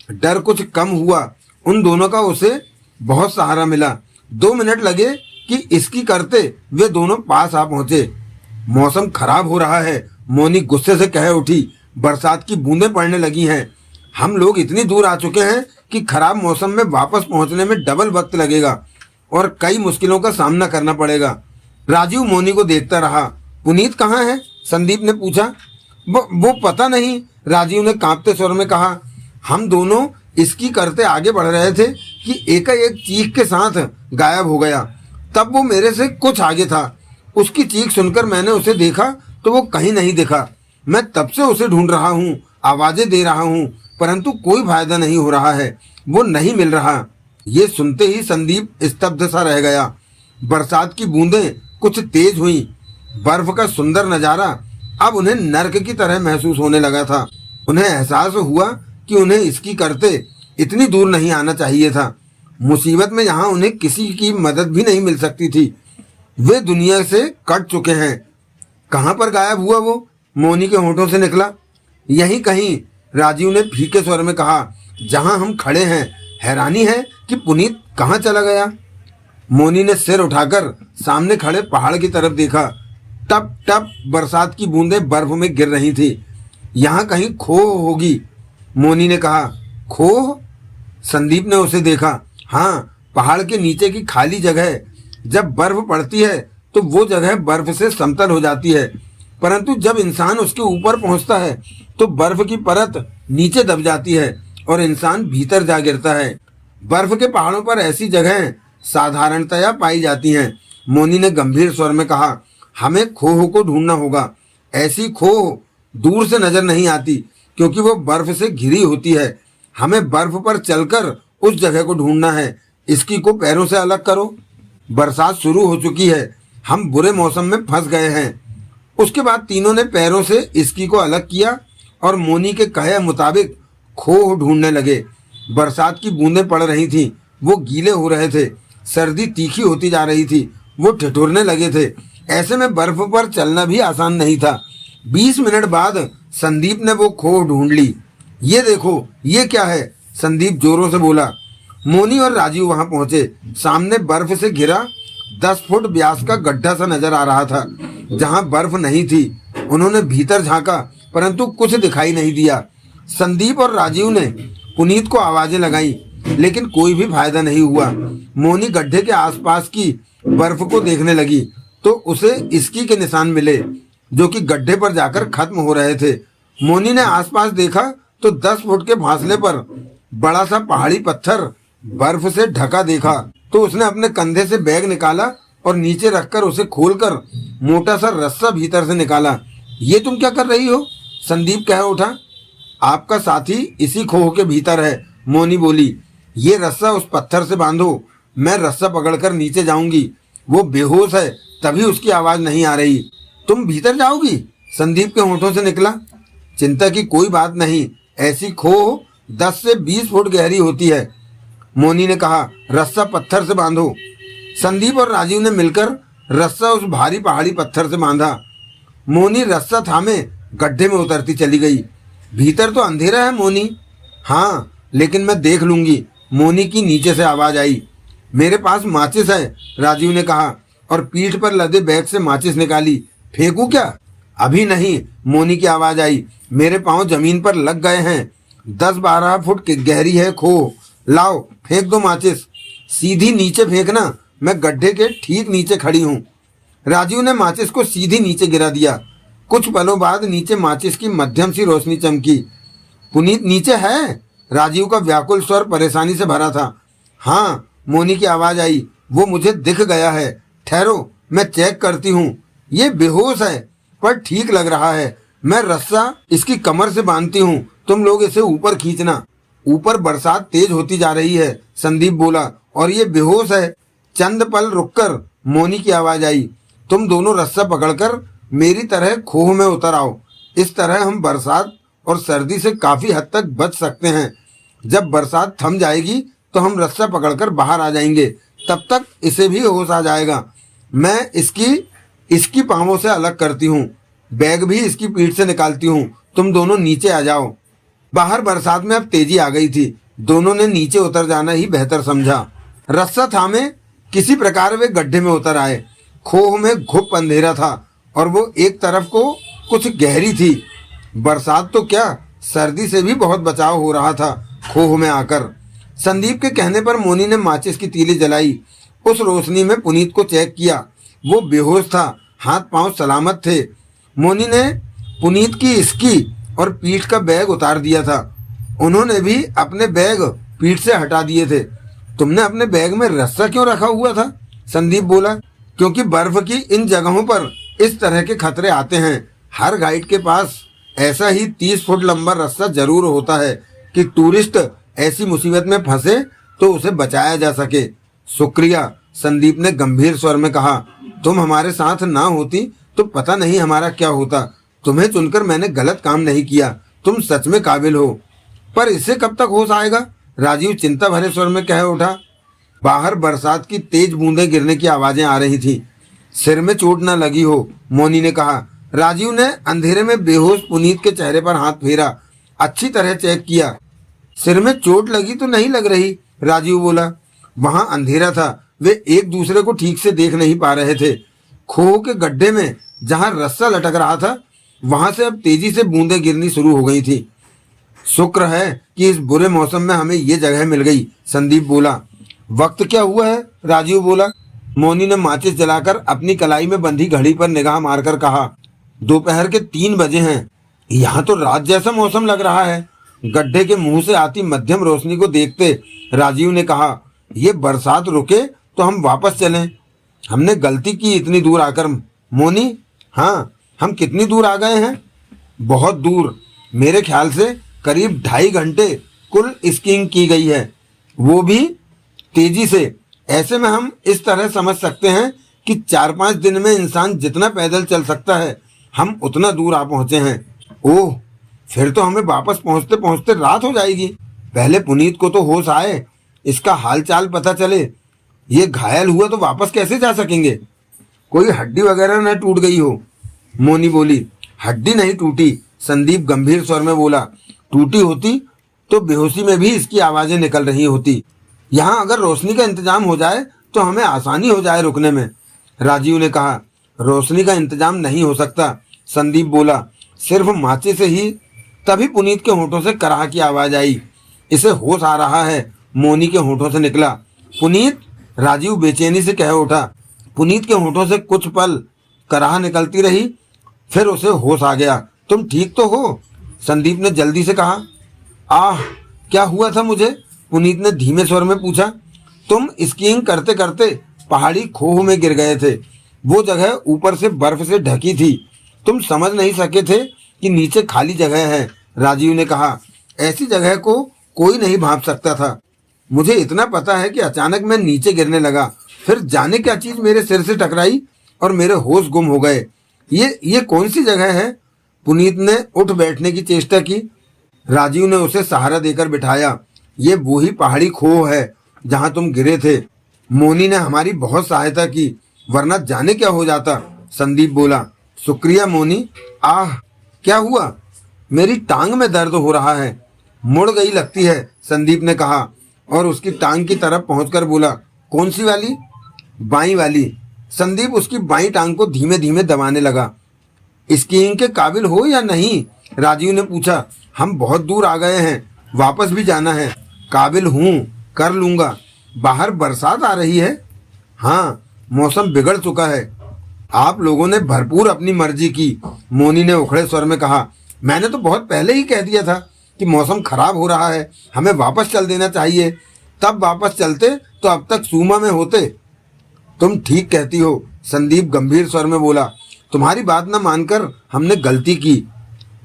डर कुछ कम हुआ। उन दोनों का उसे बहुत सहारा मिला। 2 मिनट लगे कि इसकी करते वे दोनों पास आ पहुंचे। मौसम खराब हो रहा है, मोनी गुस्से से कह उठी। बरसात की बूंदें पड़ने लगी हैं। हम लोग इतनी दूर आ चुके हैं कि खराब मौसम में वापस पहुंचने में डबल वक्त लगेगा और कई मुश्किलों का सामना करना पड़ेगा। राजीव मोनी को देखता रहा। पुनीत कहाँ है? संदीप ने पूछा। वो पता नहीं, राजीव ने कांपते स्वर में कहा। हम दोनों इसकी करते आगे बढ़ रहे थे कि एकाएक चीख के साथ गायब हो गया। तब वो मेरे से कुछ आगे था। उसकी चीख सुनकर मैंने उसे देखा तो वो कहीं नहीं दिखा। मैं तब से उसे ढूंढ रहा हूँ, आवाजें दे रहा हूँ, परंतु कोई फायदा नहीं हो रहा है। वो नहीं मिल रहा। ये सुनते ही संदीप स्तब्ध सा रह गया। बरसात की बूंदें कुछ तेज हुई। बर्फ का सुंदर नजारा अब उन्हें नर्क की तरह महसूस होने लगा था। उन्हें एहसास हुआ कि उन्हें इसकी करते इतनी दूर नहीं आना चाहिए था। मुसीबत में यहाँ उन्हें किसी की मदद भी नहीं मिल सकती थी। वे दुनिया से कट चुके हैं। कहाँ पर गायब हुआ वो? मोनी के होठों से निकला। यहीं कहीं, राजीव ने फीके स्वर में कहा। जहाँ हम खड़े हैं। हैरानी है कि पुनीत कहाँ चला गया। मोनी ने सिर उठाकर सामने खड़े पहाड़ की तरफ देखा। टप टप बरसात की बूंदें बर्फ में गिर रही थी। यहाँ कहीं खोह होगी, मोनी ने कहा। खोह? संदीप ने उसे देखा। हाँ, पहाड़ के नीचे की खाली जगह। जब बर्फ पड़ती है तो वो जगह बर्फ से समतल हो जाती है, परंतु जब इंसान उसके ऊपर पहुंचता है तो बर्फ की परत नीचे दब जाती है और इंसान भीतर जा गिरता है। बर्फ के पहाड़ों पर ऐसी जगहें साधारणतया पाई जाती हैं। मोनी ने गंभीर स्वर में कहा। हमें खोह को ढूंढना होगा। ऐसी खोह दूर से नजर नहीं आती क्योंकि वो बर्फ से घिरी होती है। हमें बर्फ पर चलकर उस जगह को ढूंढना है। इसकी को पैरों से अलग करो। बरसात शुरू हो चुकी है। हम बुरे मौसम में फंस गए हैं। उसके बाद तीनों ने पैरों से इसकी को अलग किया और मोनी के कहे मुताबिक खो ढूंढने लगे। बरसात की बूंदें पड़ रही थीं, वो गीले हो रहे थे। सर्दी तीखी होती जा रही थी, वो ठिठुरने लगे थे। ऐसे में बर्फ पर चलना भी आसान नहीं था। 20 मिनट बाद संदीप ने वो खो ढूंढ ली। ये देखो, ये क्या है? संदीप जोरों से बोला। मोनी और राजीव वहां पहुंचे। सामने बर्फ से घिरा 10 फुट व्यास का गड्ढा सा नजर आ रहा था, जहां बर्फ नहीं थी। उन्होंने भीतर झांका, परंतु कुछ दिखाई नहीं दिया। संदीप और राजीव ने पुनीत को आवाजें लगाई, लेकिन कोई भी फायदा नहीं हुआ। मोनी गड्ढे के आसपास की बर्फ को देखने लगी तो उसे इसकी के निशान मिले, जो कि गड्ढे पर जाकर खत्म हो रहे थे। मोनी ने आसपास देखा तो 10 फुट के फासले पर बड़ा सा पहाड़ी पत्थर बर्फ से ढका देखा। तो उसने अपने कंधे से बैग निकाला और नीचे रखकर उसे खोलकर मोटा सा रस्सा भीतर से निकाला। ये तुम क्या कर रही हो? संदीप कह उठा। आपका साथी इसी खोह के भीतर है, मोनी बोली। ये रस्सा उस पत्थर से बांधो, मैं रस्सा पकड़कर नीचे जाऊंगी। वो बेहोश है, तभी उसकी आवाज नहीं आ रही। तुम भीतर जाओगी? संदीप के होठों से निकला। चिंता की कोई बात नहीं, ऐसी खोह 10 से 20 फुट गहरी होती है, मोनी ने कहा। रस्सा पत्थर से बांधो। संदीप और राजीव ने मिलकर रस्सा उस भारी पहाड़ी पत्थर से बांधा। मोनी रस्सा थामे गड्ढे में उतरती चली गई। भीतर तो अंधेरा है मोनी। हाँ, लेकिन मैं देख लूंगी, मोनी की नीचे से आवाज आई। मेरे पास माचिस है, राजीव ने कहा और पीठ पर लदे बैग से माचिस निकाली। फेंकूं क्या? अभी नहीं, मोनी की आवाज आई। मेरे पांव जमीन पर लग गए हैं। 10-12 फुट गहरी है खो। लाओ, फेंक दो माचिस। सीधी नीचे फेंकना, मैं गड्ढे के ठीक नीचे खड़ी हूँ। राजीव ने माचिस को सीधी नीचे गिरा दिया। कुछ पलों बाद नीचे माचिस की मध्यम सी रोशनी चमकी। पुनीत नीचे है? राजीव का व्याकुल स्वर परेशानी से भरा था। हाँ, मोनी की आवाज आई। वो मुझे दिख गया है। ठहरो, मैं चेक करती हूँ। ये बेहोश है, पर ठीक लग रहा है। मैं रस्सा इसकी कमर से बांधती हूँ, तुम लोग इसे ऊपर खींचना। ऊपर बरसात तेज होती जा रही है, संदीप बोला, और ये बेहोश है। चंद पल रुककर मोनी की आवाज आई। तुम दोनों रस्सा पकड़कर मेरी तरह खोह में उतर आओ। इस तरह हम बरसात और सर्दी से काफी हद तक बच सकते हैं। जब बरसात थम जाएगी तो हम रस्सा पकड़कर बाहर आ जाएंगे। तब तक इसे भी होश आ जाएगा। मैं इसकी पांवों से अलग करती हूँ, बैग भी इसकी पीठ से निकालती हूँ। तुम दोनों नीचे आ जाओ। बाहर बरसात में अब तेजी आ गई थी। दोनों ने नीचे उतर जाना ही बेहतर समझा। रस्सा थामे किसी प्रकार वे गड्ढे में उतर आए। खोह में घुप अंधेरा था और वो एक तरफ को कुछ गहरी थी। बरसात तो क्या, सर्दी से भी बहुत बचाव हो रहा था खोह में आकर। संदीप के कहने पर मोनी ने माचिस की तीली जलाई। उस रोशनी में पुनीत को चेक किया। वो बेहोश था, हाथ पांव सलामत थे। मोनी ने पुनीत की इसकी और पीठ का बैग उतार दिया था। उन्होंने भी अपने बैग पीठ से हटा दिए थे। तुमने अपने बैग में रस्सा क्यों रखा हुआ था? संदीप बोला। क्योंकि बर्फ की इन जगहों पर इस तरह के खतरे आते हैं। हर गाइड के पास ऐसा ही 30 फुट लंबा रस्सा जरूर होता है कि टूरिस्ट ऐसी मुसीबत में फंसे तो उसे बचाया जा सके। शुक्रिया, संदीप ने गंभीर स्वर में कहा। तुम हमारे साथ ना होती तो पता नहीं हमारा क्या होता। तुम्हें चुनकर मैंने गलत काम नहीं किया। तुम सच में काबिल हो। पर इससे कब तक होश आएगा? राजीव चिंता भरे स्वर में कह उठा। बाहर बरसात की तेज बूंदें गिरने की आवाजें आ रही थी। सिर में चोट न लगी हो, मोनी ने कहा। राजीव ने अंधेरे में बेहोश पुनीत के चेहरे पर हाथ फेरा। अच्छी तरह चेक किया। सिर में चोट लगी तो नहीं लग रही, राजीव बोला। वहां अंधेरा था, वे एक दूसरे को ठीक से देख नहीं पा रहे थे। खोह के गड्ढे में जहां रस्सा लटक रहा था, वहां से अब तेजी से बूंदें गिरनी शुरू हो गई थी। शुक्र है कि इस बुरे मौसम में हमें ये जगह मिल गई, संदीप बोला। वक्त क्या हुआ है? राजीव बोला। मोनी ने माचिस जलाकर अपनी कलाई में बंधी घड़ी पर निगाह मारकर कहा। दोपहर के 3 बजे हैं। यहाँ तो रात जैसा मौसम लग रहा है। गड्ढे के मुंह से आती मध्यम रोशनी को देखते राजीव ने कहा, ये बरसात रुके तो हम वापस चलें। हमने गलती की इतनी दूर आकर। मोनी, हाँ, हम कितनी दूर आ गए हैं? बहुत दूर, मेरे ख्याल से करीब 2.5 घंटे कुल स्कीइंग की गई है, वो भी तेजी से। ऐसे में हम इस तरह समझ सकते हैं कि 4-5 दिन में इंसान जितना पैदल चल सकता है, हम उतना दूर आ पहुंचे हैं। ओह, फिर तो हमें वापस पहुंचते पहुंचते रात हो जाएगी। पहले पुनीत को तो होश आए, इसका हाल चाल पता चले। ये घायल हुआ तो वापस कैसे जा सकेंगे? कोई हड्डी वगैरह न टूट गई हो? मोनी बोली। हड्डी नहीं टूटी, संदीप गंभीर स्वर में बोला। टूटी होती तो बेहोशी में भी इसकी आवाजें निकल रही होती। यहाँ अगर रोशनी का इंतजाम हो जाए तो हमें आसानी हो जाए रुकने में, राजीव ने कहा। रोशनी का इंतजाम नहीं हो सकता, संदीप बोला। सिर्फ माचे से ही। तभी पुनीत के होठों से कराह की आवाज आई। इसे होश आ रहा है, मोनी के होठों से निकला। पुनीत, राजीव बेचैनी से कह उठा। पुनीत के होठों से कुछ पल कराह निकलती रही, फिर उसे होश आ गया। तुम ठीक तो हो? संदीप ने जल्दी से कहा। आह, क्या हुआ था मुझे? पुनीत ने धीमे स्वर में पूछा। तुम स्कीइंग करते करते पहाड़ी खोह में गिर गए थे। वो जगह ऊपर से बर्फ से ढकी थी। तुम समझ नहीं सके थे कि नीचे खाली जगह है, राजीव ने कहा। ऐसी जगह को कोई नहीं भांप सकता था। मुझे इतना पता है कि अचानक मैं नीचे गिरने लगा, फिर जाने क्या चीज मेरे सिर से टकराई और मेरे होश गुम हो गए। ये कौन सी जगह है? पुनीत ने उठ बैठने की चेष्टा की। राजीव ने उसे सहारा देकर बिठाया। ये वही पहाड़ी खोह है जहां तुम गिरे थे। मोनी ने हमारी बहुत सहायता की, वरना जाने क्या हो जाता, संदीप बोला। शुक्रिया मोनी। आह, क्या हुआ? मेरी टांग में दर्द हो रहा है। मुड़ गई लगती है, संदीप ने कहा और उसकी टांग की तरफ पहुंचकर बोला। कौन सी वाली? बाईं वाली। संदीप उसकी बाईं टांग को धीमे धीमे दबाने लगा। स्कीइंग के काबिल हो या नहीं? राजीव ने पूछा। हम बहुत दूर आ गए हैं, वापस भी जाना है। काबिल हूँ, कर लूंगा। बाहर बरसात आ रही है। हाँ, मौसम बिगड़ चुका है। आप लोगों ने भरपूर अपनी मर्जी की, मोनी ने उखड़े स्वर में कहा। मैंने तो बहुत पहले ही कह दिया था कि मौसम खराब हो रहा है, हमें वापस चल देना चाहिए। तब वापस चलते तो अब तक सूमा में होते। तुम ठीक कहती हो, संदीप गंभीर स्वर में बोला। तुम्हारी बात न मानकर हमने गलती की।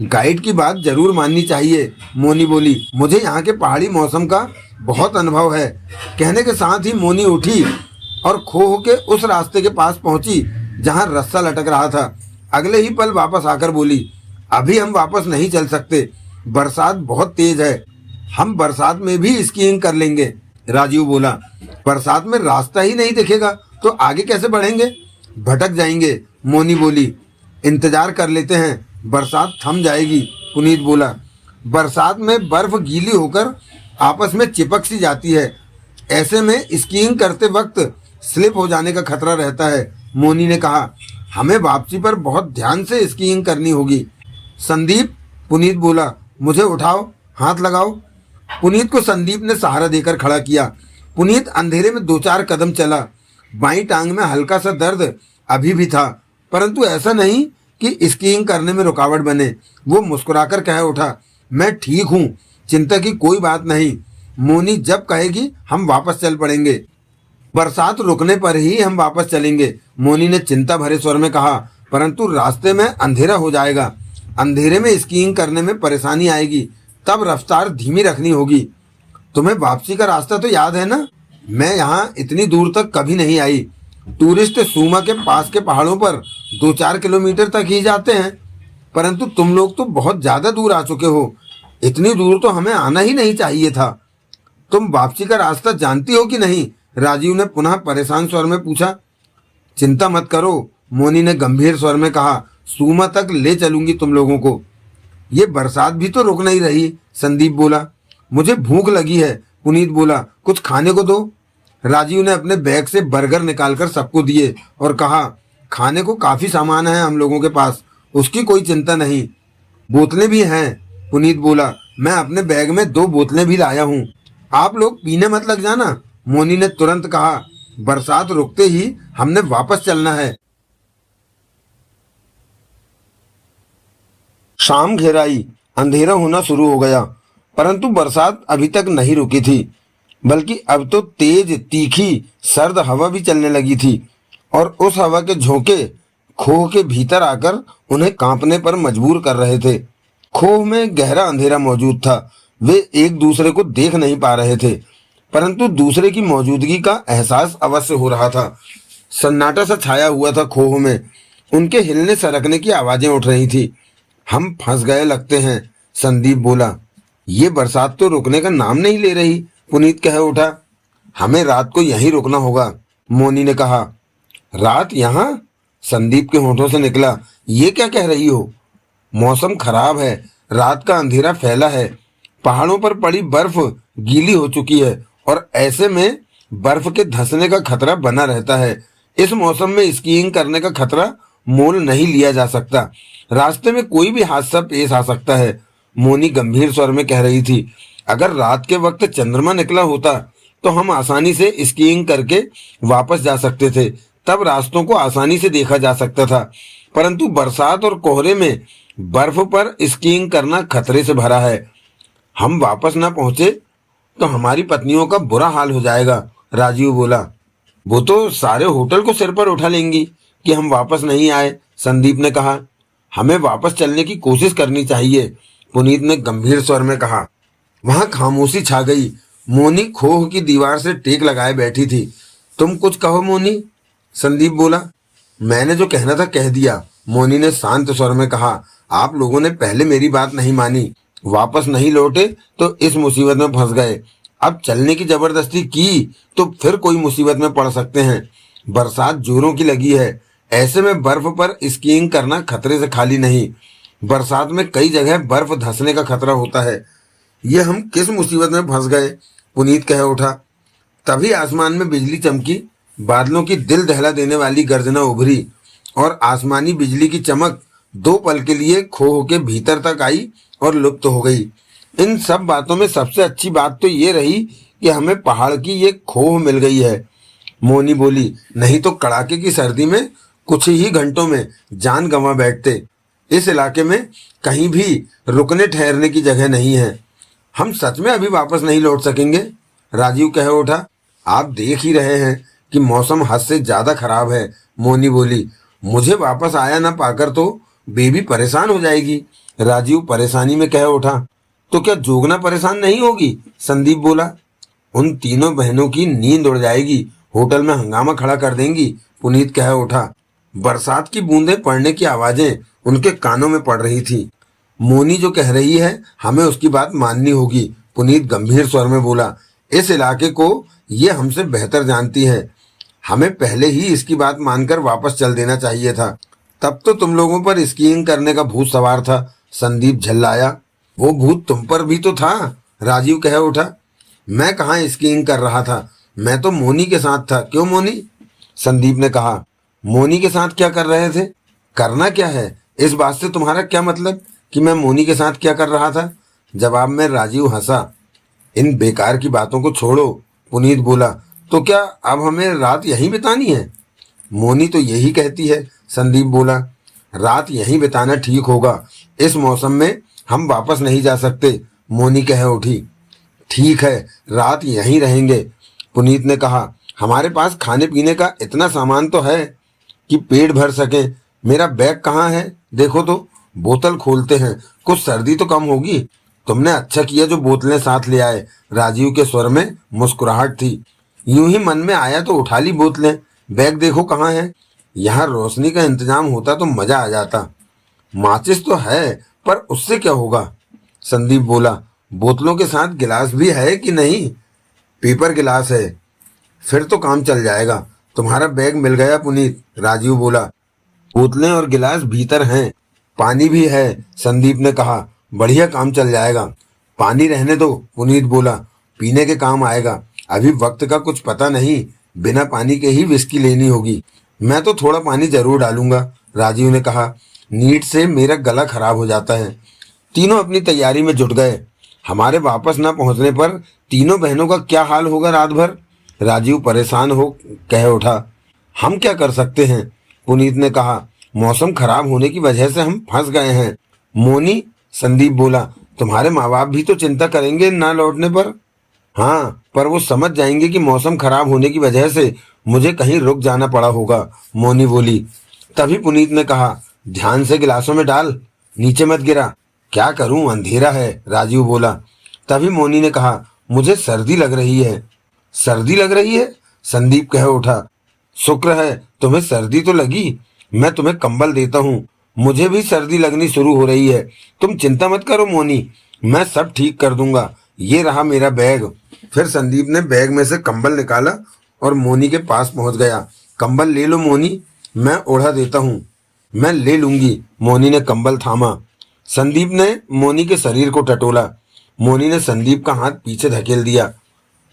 गाइड की बात जरूर माननी चाहिए, मोनी बोली। मुझे यहाँ के पहाड़ी मौसम का बहुत अनुभव है। कहने के साथ ही मोनी उठी और खोह के उस रास्ते के पास पहुंची जहां रस्सा लटक रहा था। अगले ही पल वापस आकर बोली। अभी हम वापस नहीं चल सकते, बरसात बहुत तेज है। हम बरसात में भी स्कीइंग कर लेंगे, राजीव बोला। बरसात में रास्ता ही नहीं दिखेगा तो आगे कैसे बढ़ेंगे? भटक जाएंगे, मोनी बोली। इंतजार कर लेते हैं, बरसात थम जाएगी, पुनीत बोला। बरसात में बर्फ गीली होकर आपस में चिपक सी जाती है। ऐसे में स्कीइंग करते वक्त स्लिप हो जाने का खतरा रहता है, मोनी ने कहा। हमें वापसी पर बहुत ध्यान से स्कीइंग करनी होगी, संदीप, पुनीत बोला। मुझे उठाओ, हाथ लगाओ। पुनीत को संदीप ने सहारा देकर खड़ा किया। पुनीत अंधेरे में 2-4 कदम चला। बाईं टांग में हल्का सा दर्द अभी भी था, परंतु ऐसा नहीं कि स्कीइंग करने में रुकावट बने। वो मुस्कुराकर कह उठा। मैं ठीक हूँ, चिंता की कोई बात नहीं। मोनी जब कहेगी हम वापस चल पड़ेंगे। बरसात रुकने पर ही हम वापस चलेंगे, मोनी ने चिंता भरे स्वर में कहा। परंतु रास्ते में अंधेरा हो जाएगा। अंधेरे में स्कीइंग करने में परेशानी आएगी, तब रफ्तार धीमी रखनी होगी। तुम्हें वापसी का रास्ता तो याद है ना? मैं यहाँ इतनी दूर तक कभी नहीं आई। टूरिस्ट सूमा के पास के पहाड़ों पर 2-4 किलोमीटर तक ही जाते हैं, परंतु तुम लोग तो बहुत ज्यादा दूर आ चुके हो। इतनी दूर तो हमें आना ही नहीं चाहिए था। तुम वापसी का रास्ता जानती हो कि नहीं? राजीव ने पुनः परेशान स्वर में पूछा। चिंता मत करो, मोनी ने गंभीर स्वर में कहा। सूमा तक ले चलूंगी तुम लोगों को। ये बरसात भी तो रुक नहीं रही, संदीप बोला। मुझे भूख लगी है, पुनीत बोला। कुछ खाने को दो। राजीव ने अपने बैग से बर्गर निकालकर सबको दिए और कहा, खाने को काफी सामान है हम लोगों के पास, उसकी कोई चिंता नहीं। बोतलें भी हैं, पुनीत बोला। मैं अपने बैग में 2 बोतलें भी लाया हूँ, आप लोग पीने मत लग जाना, मोनी ने तुरंत कहा। बरसात रुकते ही हमने वापस चलना है। शाम घेराई, अंधेरा होना शुरू हो गया, परंतु बरसात अभी तक नहीं रुकी थी, बल्कि अब तो तेज तीखी सर्द हवा भी चलने लगी थी और उस हवा के झोंके खोह के भीतर आकर उन्हें कांपने पर मजबूर कर रहे थे। खोह में गहरा अंधेरा मौजूद था। वे एक दूसरे को देख नहीं पा रहे थे, परंतु दूसरे की मौजूदगी का एहसास अवश्य हो रहा था। सन्नाटा सा छाया हुआ था खोह में। उनके हिलने सरकने की आवाजें उठ रही थी। हम फंस गए लगते हैं, संदीप बोला। ये बरसात तो रुकने का नाम नहीं ले रही, पुनीत कह उठा। हमें रात को यहीं रुकना होगा, मोनी ने कहा। रात यहाँ? संदीप के होठों से निकला। ये क्या कह रही हो? मौसम खराब है, रात का अंधेरा फैला है, पहाड़ों पर पड़ी बर्फ गीली हो चुकी है और ऐसे में बर्फ के धंसने का खतरा बना रहता है। इस मौसम में स्कीइंग करने का खतरा मोल नहीं लिया जा सकता। रास्ते में कोई भी हादसा पेश आ सकता है, मोनी गंभीर स्वर में कह रही थी। अगर रात के वक्त चंद्रमा निकला होता तो हम आसानी से स्कीइंग करके वापस जा सकते थे, तब रास्तों को आसानी से देखा जा सकता था। परंतु बरसात और कोहरे में बर्फ पर स्कीइंग करना खतरे से भरा है। हम वापस ना पहुंचे तो हमारी पत्नियों का बुरा हाल हो जाएगा, राजीव बोला। वो तो सारे होटल को सिर पर उठा लेंगी कि हम वापस नहीं आए, संदीप ने कहा। हमें वापस चलने की कोशिश करनी चाहिए, पुनीत ने गंभीर स्वर में कहा। वहां खामोशी छा गई। मोनी खोह की दीवार से टेक लगाए बैठी थी। तुम कुछ कहो मोनी, संदीप बोला। मैंने जो कहना था कह दिया, मोनी ने शांत स्वर में कहा। आप लोगों ने पहले मेरी बात नहीं मानी, वापस नहीं लौटे तो इस मुसीबत में फंस गए। अब चलने की जबरदस्ती की तो फिर कोई मुसीबत में पड़ सकते हैं। बरसात जोरों की लगी है, ऐसे में बर्फ पर स्कीइंग करना खतरे से खाली नहीं। बरसात में कई जगह बर्फ धंसने का खतरा होता है। ये हम किस मुसीबत में फंस गए, पुनीत कह उठा। तभी आसमान में बिजली चमकी, बादलों की दिल दहला देने वाली गर्जना उभरी और आसमानी बिजली की चमक दो पल के लिए खोह के भीतर तक आई और लुप्त हो गई। इन सब बातों में सबसे अच्छी बात तो ये रही कि हमें पहाड़ की ये खोह मिल गई है, मोनी बोली। नहीं तो कड़ाके की सर्दी में कुछ ही घंटों में जान गंवा बैठते। इस इलाके में कहीं भी रुकने ठहरने की जगह नहीं है। हम सच में अभी वापस नहीं लौट सकेंगे, राजीव कह उठा। आप देख ही रहे हैं कि मौसम हद से ज्यादा खराब है, मोनी बोली। मुझे वापस आया ना पाकर तो बेबी परेशान हो जाएगी, राजीव परेशानी में कह उठा। तो क्या जोगना परेशान नहीं होगी, संदीप बोला। उन तीनों बहनों की नींद उड़ जाएगी, होटल में हंगामा खड़ा कर देंगी, पुनीत कह उठा। बरसात की बूंदें पड़ने की आवाजें उनके कानों में पड़ रही थी। मोनी जो कह रही है हमें उसकी बात माननी होगी, पुनीत गंभीर स्वर में बोला। इस इलाके को ये हमसे बेहतर जानती है। हमें पहले ही इसकी बात मानकर वापस चल देना चाहिए था। तब तो तुम लोगों पर स्कीइंग करने का भूत सवार था, संदीप झल्लाया। वो भूत तुम पर भी तो था, राजीव कह उठा। मैं कहाँ स्कीइंग कर रहा था, मैं तो मोनी के साथ था। क्यों मोनी, संदीप ने कहा। मोनी के साथ क्या कर रहे थे? करना क्या है, इस बात से तुम्हारा क्या मतलब कि मैं मोनी के साथ क्या कर रहा था? जवाब में राजीव हंसा। इन बेकार की बातों को छोड़ो, पुनीत बोला। तो क्या अब हमें रात यहीं बितानी है? मोनी तो यही कहती है, संदीप बोला। रात यहीं बिताना ठीक होगा, इस मौसम में हम वापस नहीं जा सकते, मोनी कह उठी। ठीक है, रात यहीं रहेंगे, पुनीत ने कहा। हमारे पास खाने पीने का इतना सामान तो है कि पेट भर सके। मेरा बैग कहाँ है, देखो तो। बोतल खोलते हैं, कुछ सर्दी तो कम होगी। तुमने अच्छा किया जो बोतलें साथ ले आए, राजीव के स्वर में मुस्कुराहट थी। यूं ही मन में आया तो उठा ली बोतलें। बैग देखो कहाँ है। यहाँ रोशनी का इंतजाम होता तो मजा आ जाता। माचिस तो है पर उससे क्या होगा, संदीप बोला। बोतलों के साथ गिलास भी है कि नहीं? पेपर गिलास है, फिर तो काम चल जाएगा। तुम्हारा बैग मिल गया पुनीत, राजीव बोला। बोतलें और गिलास भीतर हैं, पानी भी है, संदीप ने कहा। बढ़िया काम चल जाएगा। पानी रहने दो, पुनीत बोला। पीने के काम आएगा। अभी वक्त का कुछ पता नहीं, बिना पानी के ही विस्की लेनी होगी। मैं तो थोड़ा पानी जरूर डालूंगा, राजीव ने कहा। नीट से मेरा गला खराब हो जाता है। तीनों अपनी तैयारी में जुट गए। हमारे वापस न पहुंचने पर तीनों बहनों का क्या हाल होगा रात भर, राजीव परेशान हो कह उठा। हम क्या कर सकते हैं, पुनीत ने कहा। मौसम खराब होने की वजह से हम फंस गए हैं, मोनी, संदीप बोला। तुम्हारे माँ बाप भी तो चिंता करेंगे ना लौटने पर। हाँ, पर वो समझ जाएंगे कि मौसम खराब होने की वजह से मुझे कहीं रुक जाना पड़ा होगा, मोनी बोली। तभी पुनीत ने कहा, ध्यान से गिलासों में डाल, नीचे मत गिरा। क्या करूं, अंधेरा है, राजीव बोला। तभी मोनी ने कहा, मुझे सर्दी लग रही है। सर्दी लग रही है, संदीप कह उठा। शुक्र है तुम्हें सर्दी तो लगी, मैं तुम्हें कंबल देता हूँ, मुझे भी सर्दी लगनी शुरू हो रही है। तुम चिंता मत करो मोनी, मैं सब ठीक कर दूंगा। ये रहा मेरा बैग। फिर संदीप ने बैग में से कंबल निकाला और मोनी के पास पहुंच गया। कंबल ले लो मोनी, मैं ओढ़ा देता हूँ। मैं ले लूंगी। मोनी ने कंबल थामा। संदीप ने मोनी के शरीर को टटोला। मोनी ने संदीप का हाथ पीछे धकेल दिया।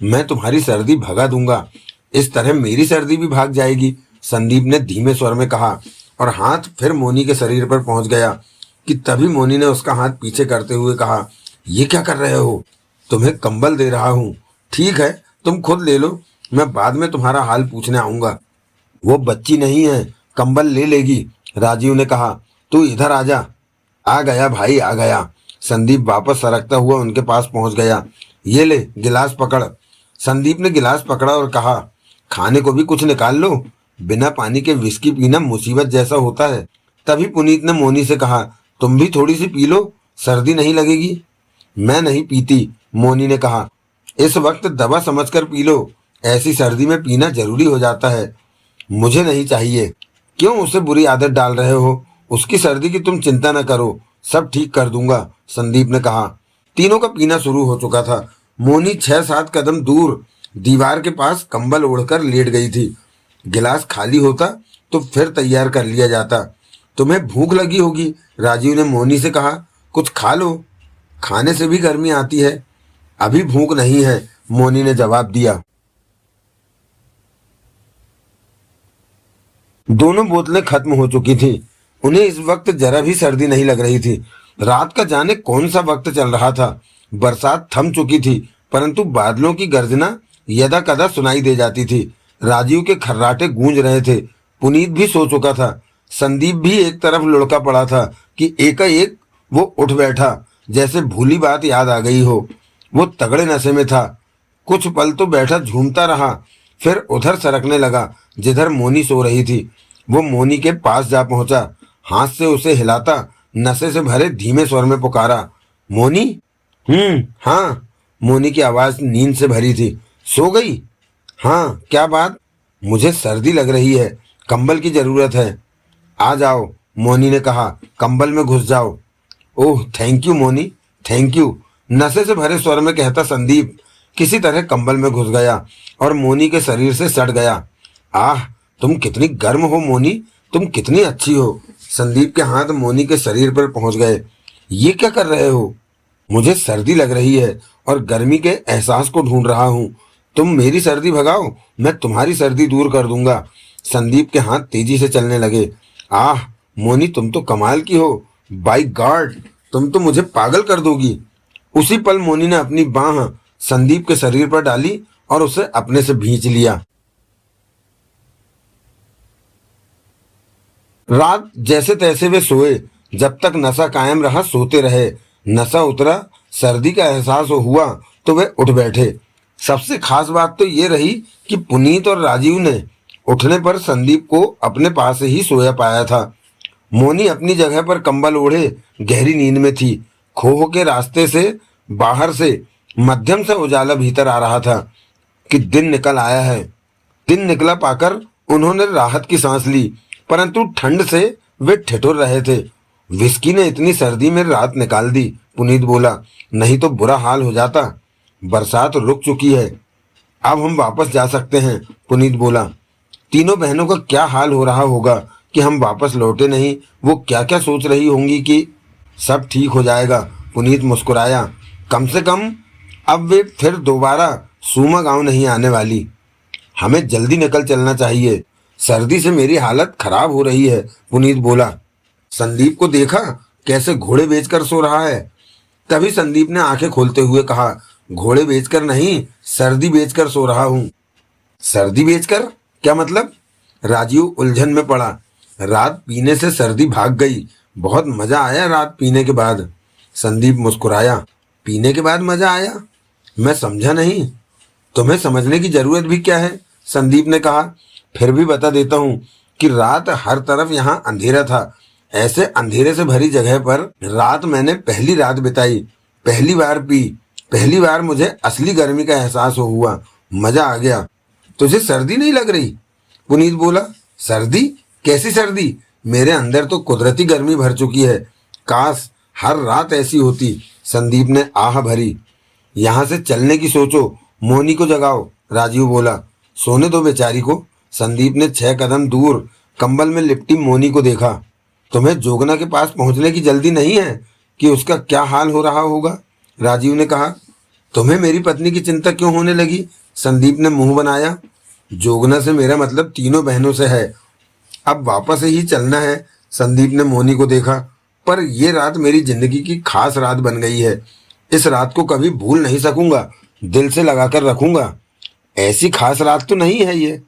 मैं तुम्हारी सर्दी भगा दूंगा, इस तरह मेरी सर्दी भी भाग जाएगी, संदीप ने धीमे स्वर में कहा और हाथ फिर मोनी के शरीर पर पहुंच गया कि तभी मोनी ने उसका हाथ पीछे करते हुए कहा, ये क्या कर रहे हो? तुम्हें कंबल दे रहा हूँ। ठीक है, तुम खुद ले लो, मैं बाद में तुम्हारा हाल पूछने आऊंगा। वो बच्ची नहीं है, कंबल ले लेगी, राजीव ने कहा। तू इधर आ जा। आ गया भाई, आ गया। संदीप वापस सरकता हुआ उनके पास पहुंच गया। ये ले गिलास पकड़। संदीप ने गिलास पकड़ा और कहा, खाने को भी कुछ निकाल लो, बिना पानी के विस्की पीना मुसीबत जैसा होता है। तभी पुनीत ने मोनी से कहा, तुम भी थोड़ी सी पी लो, सर्दी नहीं लगेगी। मैं नहीं पीती, मोनी ने कहा। इस वक्त दवा समझकर पी लो, ऐसी सर्दी में पीना जरूरी हो जाता है। मुझे नहीं चाहिए। क्यों उसे बुरी आदत डाल रहे हो? उसकी सर्दी की तुम चिंता न करो, सब ठीक कर दूंगा, संदीप ने कहा। तीनों का पीना शुरू हो चुका था। मोनी 6-7 कदम दूर दीवार के पास कंबल ओढ़कर लेट गई थी। गिलास खाली होता तो फिर तैयार कर लिया जाता। तुम्हें भूख लगी होगी, राजीव ने मोनी से कहा। कुछ खा लो, खाने से भी गर्मी आती है। अभी भूख नहीं है, मोनी ने जवाब दिया। दोनों बोतलें खत्म हो चुकी थी। उन्हें इस वक्त जरा भी सर्दी नहीं लग रही थी। रात का जाने कौन सा वक्त चल रहा था। बरसात थम चुकी थी, परंतु बादलों की गर्जना यदा कदा सुनाई दे जाती थी। राजीव के खर्राटे गूंज रहे थे। पुनीत भी सो चुका था। संदीप भी एक तरफ लुढ़का पड़ा था कि एकाएक वो उठ बैठा, जैसे भूली बात याद आ गई हो। वो तगड़े नशे में था। कुछ पल तो बैठा झूमता रहा, फिर उधर सरकने लगा जिधर मोनी सो रही थी। वो मोनी के पास जा पहुंचा, हाथ से उसे हिलाता नशे से भरे धीमे स्वर में पुकारा, मोनी। हाँ, मोनी की आवाज नींद से भरी थी। सो गई? हाँ, क्या बात? मुझे सर्दी लग रही है, कंबल की जरूरत है। आ जाओ, मोनी ने कहा, कंबल में घुस जाओ। Oh thank you Moni, thank you, नशे से भरे स्वर में कहता संदीप किसी तरह कंबल में घुस गया और मोनी के शरीर से सट गया। आह, तुम कितनी गर्म हो मोनी, तुम कितनी अच्छी हो। संदीप के हाथ मोनी के शरीर पर पहुंच गए। ये क्या कर रहे हो? मुझे सर्दी लग रही है और गर्मी के एहसास को ढूंढ रहा हूँ। तुम मेरी सर्दी भगाओ, मैं तुम्हारी सर्दी दूर कर दूंगा। संदीप के हाथ तेजी से चलने लगे। आह मोनी, तुम तो कमाल की हो। बाय गॉड, तुम तो मुझे पागल कर दोगी। उसी पल मोनी ने अपनी बांह संदीप के शरीर पर डाली और उसे अपने से भींच लिया। रात जैसे तैसे वे सोए। जब तक नशा कायम रहा सोते रहे। नशा उतरा, सर्दी का एहसास हुआ तो वे उठ बैठे। सबसे खास बात तो ये रही कि पुनीत और राजीव ने उठने पर संदीप को अपने पास ही सोया पाया था। मोनी अपनी जगह पर कंबल ओढ़े गहरी नींद में थी। खोह के रास्ते से बाहर से मध्यम सा उजाला भीतर आ रहा था कि दिन निकल आया है। दिन निकला पाकर उन्होंने राहत की सांस ली, परंतु ठंड से वे ठिठुर रहे थे। विस्की ने इतनी सर्दी में रात निकाल दी, पुनीत बोला, नहीं तो बुरा हाल हो जाता। बरसात रुक चुकी है, अब हम वापस जा सकते हैं, पुनीत बोला। तीनों बहनों का क्या हाल हो रहा होगा कि हम वापस लौटे नहीं। वो क्या क्या सोच रही होंगी कि सब ठीक हो जाएगा, पुनीत मुस्कुराया। कम से कम अब वे फिर दोबारा सूमा गांव नहीं आने वाली। हमें जल्दी निकल चलना चाहिए, सर्दी से मेरी हालत खराब हो रही है, पुनीत बोला। संदीप को देखा कैसे घोड़े बेचकर सो रहा है। तभी संदीप ने आंखें खोलते हुए कहा, घोड़े बेचकर नहीं, सर्दी बेचकर सो रहा हूँ। सर्दी बेचकर क्या मतलब? राजीव उलझन में पड़ा। रात पीने से सर्दी भाग गई, बहुत मजा आया रात पीने के बाद। संदीप मुस्कुराया। पीने के बाद मजा आया? मैं समझा नहीं। तुम्हें समझने की जरूरत भी क्या है, संदीप ने कहा। फिर भी बता देता हूँ कि रात हर तरफ यहाँ अंधेरा था। ऐसे अंधेरे से भरी जगह पर रात मैंने पहली रात बिताई, पहली बार पी, पहली बार मुझे असली गर्मी का एहसास हुआ। मजा आ गया। तुझे सर्दी नहीं लग रही? पुनीत बोला। सर्दी? कैसी सर्दी? मेरे अंदर तो कुदरती गर्मी भर चुकी है। काश हर रात ऐसी होती। संदीप ने आह भरी। यहाँ से चलने की सोचो, मोनी को जगाओ, राजीव बोला। सोने दो बेचारी को। संदीप ने 6 कदम दूर कंबल में लिपटी मोनी को देखा। तुम्हें जोगना के पास पहुंचने की जल्दी नहीं है कि उसका क्या हाल हो रहा होगा, राजीव ने कहा। तुम्हें मेरी पत्नी की चिंता क्यों होने लगी, संदीप ने मुंह बनाया। जोगना से मेरा मतलब तीनों बहनों से है। अब वापस ही चलना है। संदीप ने मोनी को देखा। पर यह रात मेरी जिंदगी की खास रात बन गई है। इस रात को कभी भूल नहीं सकूंगा, दिल से लगाकर रखूंगा। ऐसी खास रात तो नहीं है ये।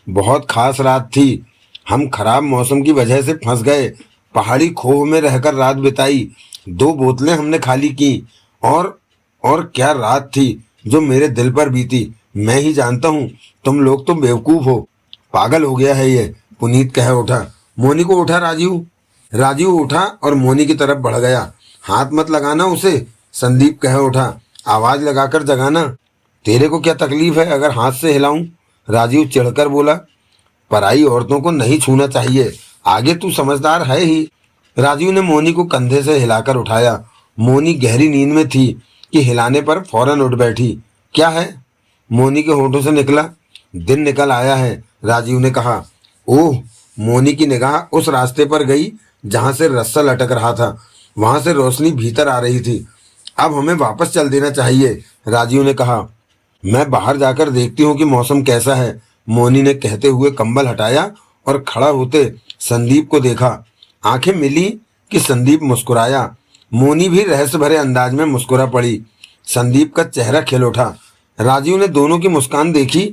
बहुत खास रात थी। हम खराब मौसम की वजह से फंस गए, पहाड़ी खोह में रहकर रात बिताई, 2 बोतलें हमने खाली की। और क्या रात थी जो मेरे दिल पर बीती, मैं ही जानता हूँ। तुम लोग तो बेवकूफ हो, पागल हो गया है ये, पुनीत कह उठा। मोनी को उठा राजीव। राजीव उठा और मोनी की तरफ बढ़ गया। हाथ मत लगाना उसे, संदीप कह उठा। आवाज लगाकर जगाना। तेरे को क्या तकलीफ है अगर हाथ से हिलाऊं, राजीव चिढ़कर बोला। पराई औरतों को नहीं छूना चाहिए, आगे तू समझदार है ही। राजीव ने मोनी को कंधे से हिलाकर उठाया। मोनी गहरी नींद में थी कि हिलाने पर फौरन उठ बैठी। क्या है, मोनी के होठों से निकला। दिन निकल आया है, राजीव ने कहा। ओह, मोनी की निगाह उस रास्ते पर गई जहां से रस्सा लटक रहा था। वहां से रोशनी भीतर आ रही थी। अब हमें वापस चल देना चाहिए, राजीव ने कहा। मैं बाहर जाकर देखती हूँ कि मौसम कैसा है, मोनी ने कहते हुए कंबल हटाया और खड़ा होते संदीप को देखा। आंखें मिली कि संदीप मुस्कुराया। मोनी भी रहस्य भरे अंदाज में मुस्कुरा पड़ी। संदीप का चेहरा खिल उठा। राजीव ने दोनों की मुस्कान देखी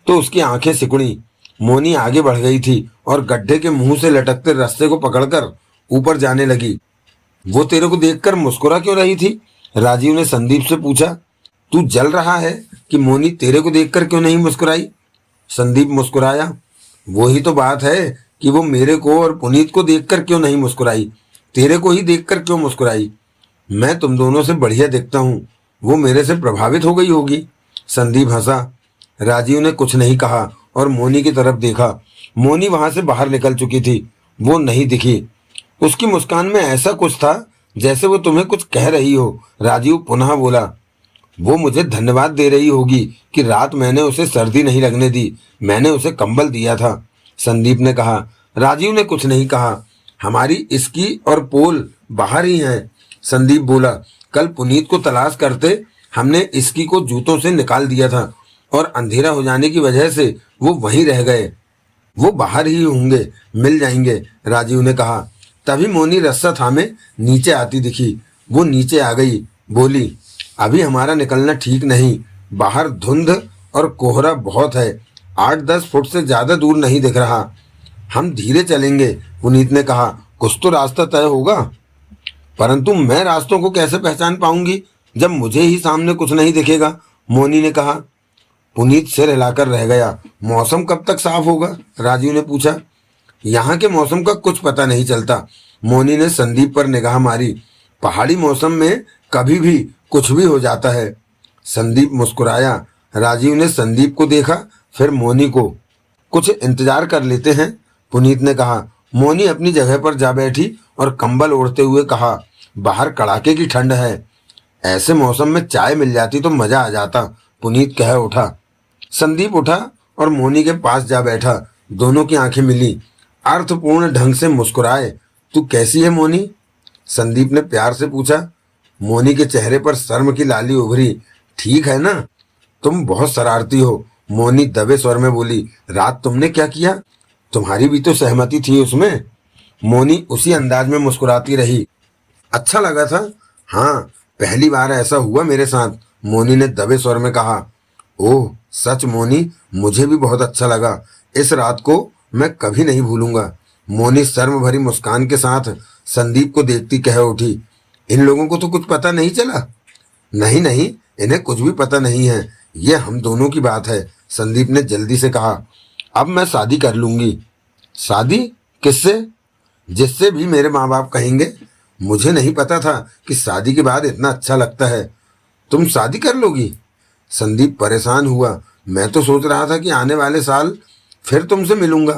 तो उसकी आंखें सिकुड़ी। मोनी आगे बढ़ गई थी और गड्ढे के मुंह से लटकते रास्ते को पकड़कर ऊपर जाने लगी। वो तेरे को देखकर मुस्कुरा क्यों रही थी, राजीव ने संदीप से पूछा। तू जल रहा है कि मोनी तेरे को देखकर क्यों नहीं मुस्कुराई, संदीप मुस्कुराया। वही तो बात है कि वो मेरे को और पुनीत को देखकर क्यों नहीं मुस्कुराई, तेरे को ही देखकर क्यों मुस्कुराई। मैं तुम दोनों से बढ़िया दिखता हूँ, वो मेरे से प्रभावित हो गई होगी, संदीप हंसा। राजीव ने कुछ नहीं कहा और मोनी की तरफ देखा। मोनी वहां से बाहर निकल चुकी थी, वो नहीं दिखी। उसकी मुस्कान में ऐसा कुछ था जैसे वो तुम्हें कुछ कह रही हो, राजीव पुनः बोला। वो मुझे धन्यवाद दे रही होगी कि रात मैंने उसे सर्दी नहीं लगने दी, मैंने उसे कंबल दिया था, संदीप ने कहा। राजीव ने कुछ नहीं कहा। हमारी इसकी और पोल बाहर ही हैं, संदीप बोला। कल पुनीत को तलाश करते हमने इसकी को जूतों से निकाल दिया था और अंधेरा हो जाने की वजह से वो वहीं रह गए। वो बाहर ही होंगे, मिल जाएंगे, राजीव ने कहा। तभी मोनी रस्सा थामे नीचे आती दिखी। वो नीचे आ गई, बोली, अभी हमारा निकलना ठीक नहीं, बाहर धुंध और कोहरा बहुत है, 8-10 फुट से ज्यादा दूर नहीं दिख रहा। हम धीरे चलेंगे, पुनीत ने कहा। कुछ तो रास्ता तय होगा। परंतु मैं रास्तों को कैसे पहचान पाऊंगी जब मुझे ही सामने कुछ नहीं दिखेगा, मोनी ने कहा। पुनीत सिर हिलाकर रह गया। मौसम कब तक साफ होगा, राजीव ने पूछा। यहाँ के मौसम का कुछ पता नहीं चलता, मोनी ने संदीप पर निगाह मारी। पहाड़ी मौसम में कभी भी कुछ भी हो जाता है, संदीप मुस्कुराया। राजीव ने संदीप को देखा, फिर मोनी को। कुछ इंतजार कर लेते हैं, पुनीत ने कहा। मोनी अपनी जगह पर जा बैठी और कंबल ओढ़ते हुए कहा, बाहर कड़ाके की ठंड है, ऐसे मौसम में चाय मिल जाती तो मजा आ जाता, पुनीत कह उठा। संदीप उठा और मोनी के पास जा बैठा। दोनों की आंखें मिली, अर्थपूर्ण ढंग से मुस्कुराए। तू कैसी है मोनी, संदीप ने प्यार से पूछा। मोनी के चेहरे पर शर्म की लाली उभरी। ठीक है ना, तुम बहुत शरारती हो, मोनी दबे स्वर में बोली। रात तुमने क्या किया, तुम्हारी भी तो सहमति थी उसमें, मोनी उसी अंदाज में मुस्कुराती रही। अच्छा लगा था, हाँ, पहली बार ऐसा हुआ मेरे साथ, मोनी ने दबे स्वर में कहा। ओह सच मोनी, मुझे भी बहुत अच्छा लगा, इस रात को मैं कभी नहीं भूलूंगा, मोनी शर्म भरी मुस्कान के साथ संदीप को देखती कह उठी। इन लोगों को तो कुछ पता नहीं चला, नहीं नहीं, इन्हें कुछ भी पता नहीं है, ये हम दोनों की बात है, संदीप ने जल्दी से कहा। अब मैं शादी कर लूंगी। शादी किससे, जिससे भी मेरे माँ बाप कहेंगे। मुझे नहीं पता था कि शादी के बाद इतना अच्छा लगता है। तुम शादी कर लोगी, संदीप परेशान हुआ। मैं तो सोच रहा था कि आने वाले साल फिर तुमसे मिलूंगा।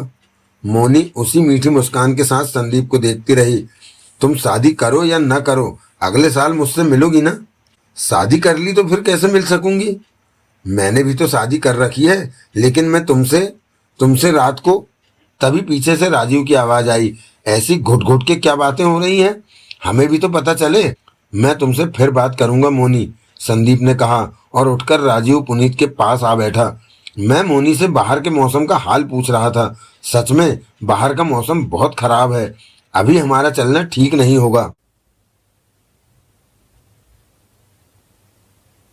मोनी उसी मीठी मुस्कान के साथ संदीप को देखती रही। तुम शादी करो या न करो, अगले साल मुझसे मिलोगी ना? शादी कर ली तो फिर कैसे मिल सकूंगी? मैंने भी तो शादी कर रखी है, लेकिन मैं तुमसे रात को। तभी पीछे से राजीव की आवाज आई, ऐसी घुट घुट के क्या बातें हो रही हैं, हमें भी तो पता चले। मैं तुमसे फिर बात करूंगा मोनी, संदीप ने कहा और उठकर राजीव पुनीत के पास आ बैठा। मैं मोनी से बाहर के मौसम का हाल पूछ रहा था। सच में बाहर का मौसम बहुत खराब है, अभी हमारा चलना ठीक नहीं होगा।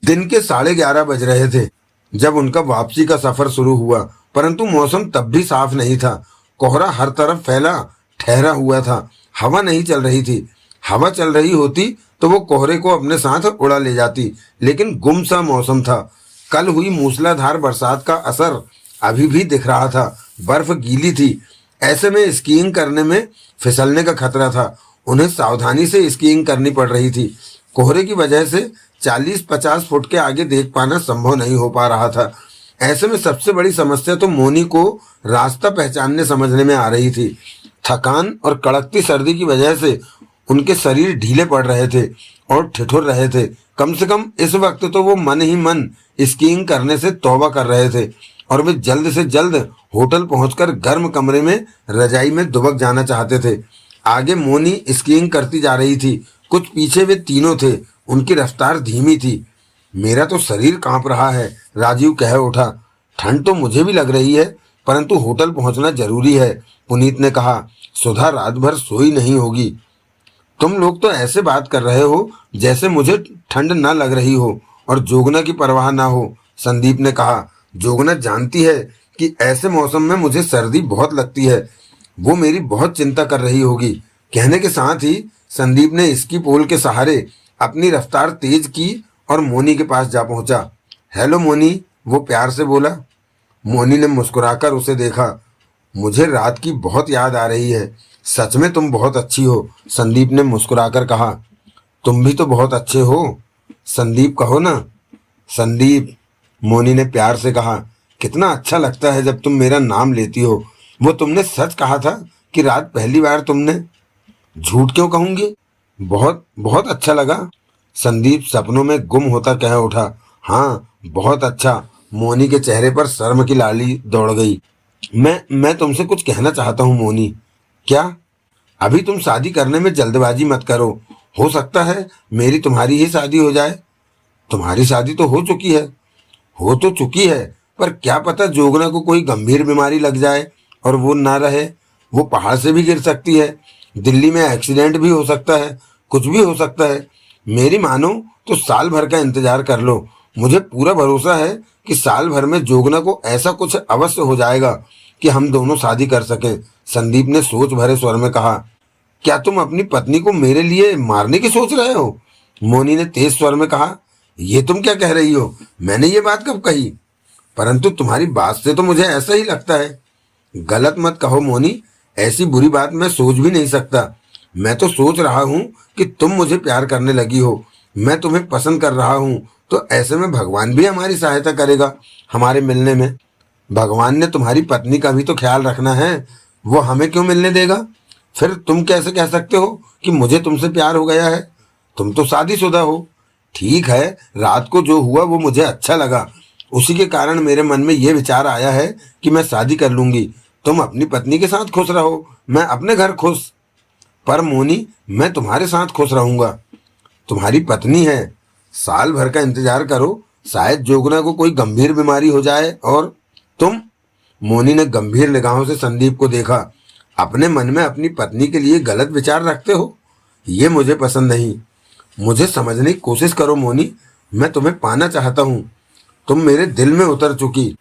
दिन के 11:30 बज रहे थे जब उनका वापसी का सफर शुरू हुआ, परंतु मौसम तब भी साफ नहीं था। कोहरा हर तरफ फैला ठहरा हुआ था। हवा नहीं चल रही थी। हवा चल रही होती तो वो कोहरे को अपने साथ उड़ा ले जाती, लेकिन गुमसा मौसम था। कल हुई मूसलाधार बरसात का असर अभी भी दिख रहा था। बर्फ गीली थी। ऐसे में स्कीइंग करने में फिसलने का खतरा था। उन्हें सावधानी से स्कीइंग करनी पड़ रही थी। कोहरे की वजह से 40-50 फुट के आगे देख पाना संभव नहीं हो पा रहा था। ऐसे में सबसे बड़ी समस्या तो मोनी को रास्ता पहचानने समझने में आ रही थी। थकान और कड़कती सर्दी की वजह से उनके शरीर ढीले पड़ रहे थे और ठिठुर रहे थे। कम से कम इस वक्त तो वो मन ही मन स्कीइंग करने से तौबा कर रहे थे और वे जल्द से जल्द होटल पहुंचकर गर्म कमरे में रजाई में दुबक जाना चाहते थे। आगे मोनी स्कीइंग करती जा रही थी, कुछ पीछे वे तीनों थे। उनकी रफ्तार धीमी थी। मेरा तो शरीर कांप रहा है, राजीव कह उठा। ठंड तो मुझे भी लग रही है, परंतु होटल पहुंचना जरूरी है, पुनीत ने कहा। सुधा रात भर सोई नहीं होगी। तुम लोग तो ऐसे बात कर रहे हो जैसे मुझे ठंड ना लग रही हो और जोगना की परवाह ना हो, संदीप ने कहा। जोगना जानती है कि ऐसे मौसम में मुझे सर्दी बहुत लगती है। वो मेरी बहुत चिंता कर रही होगी। कहने के साथ ही संदीप ने स्की पोल के सहारे अपनी रफ्तार तेज की और मोनी के पास जा पहुंचा। हेलो मोनी, वो प्यार से बोला। मोनी ने मुस्कुराकर उसे देखा। मुझे रात की बहुत याद आ रही है। सच में तुम बहुत अच्छी हो, संदीप ने मुस्कुराकर कहा। तुम भी तो बहुत अच्छे हो, संदीप कहो ना। संदीप, मोनी ने प्यार से कहा। कितना अच्छा लगता है जब तुम मेरा नाम लेती हो। वो तुमने सच कहा था कि रात पहली बार तुमने? झूठ क्यों कहूंगी, बहुत बहुत अच्छा लगा, संदीप सपनों में गुम होता कह उठा। हाँ, बहुत अच्छा। मोनी के चेहरे पर शर्म की लाली दौड़ गई। मैं तुमसे कुछ कहना चाहता हूँ मोनी। क्या? अभी तुम शादी करने में जल्दबाजी मत करो। हो सकता है मेरी तुम्हारी ही शादी हो जाए। तुम्हारी शादी तो हो चुकी है। हो तो चुकी है, पर क्या पता जोगना को कोई गंभीर बीमारी लग जाए और वो ना रहे। वो पहाड़ से भी गिर सकती है, दिल्ली में एक्सीडेंट भी हो सकता है, कुछ भी हो सकता है। मेरी मानो तो साल भर का इंतजार कर लो। मुझे पूरा भरोसा है कि साल भर में जोगना को ऐसा कुछ अवश्य हो जाएगा कि हम दोनों शादी कर सकें, संदीप ने सोच भरे स्वर में कहा। क्या तुम अपनी पत्नी को मेरे लिए मारने की सोच रहे हो? मोनी ने तेज स्वर में कहा। ये तुम क्या कह रही हो? मैंने ये बात कब कही? परंतु तुम्हारी बात से तो मुझे ऐसा ही लगता है। गलत मत कहो मोनी, ऐसी बुरी बात मैं सोच भी नहीं सकता। मैं तो सोच रहा हूँ कि तुम मुझे प्यार करने लगी हो, मैं तुम्हें पसंद कर रहा हूँ, तो ऐसे में भगवान भी हमारी सहायता करेगा हमारे मिलने में। भगवान ने तुम्हारी पत्नी का भी तो ख्याल रखना है, वो हमें क्यों मिलने देगा? फिर तुम कैसे कह सकते हो कि मुझे तुमसे प्यार हो गया है? तुम तो शादीशुदा हो। ठीक है, रात को जो हुआ वो मुझे अच्छा लगा, उसी के कारण मेरे मन में ये विचार आया है कि मैं शादी कर लूंगी। तुम अपनी पत्नी के साथ खुश रहो, मैं अपने घर खुश। पर मोनी, मैं तुम्हारे साथ खुश रहूंगा। तुम्हारी पत्नी है, साल भर का इंतजार करो, शायद जोगना को कोई गंभीर बीमारी हो जाए और तुम। मोनी ने गंभीर निगाहों से संदीप को देखा। अपने मन में अपनी पत्नी के लिए गलत विचार रखते हो, ये मुझे पसंद नहीं। मुझे समझने की कोशिश करो मोनी, मैं तुम्हें पाना चाहता हूँ। तुम मेरे दिल में उतर चुकी।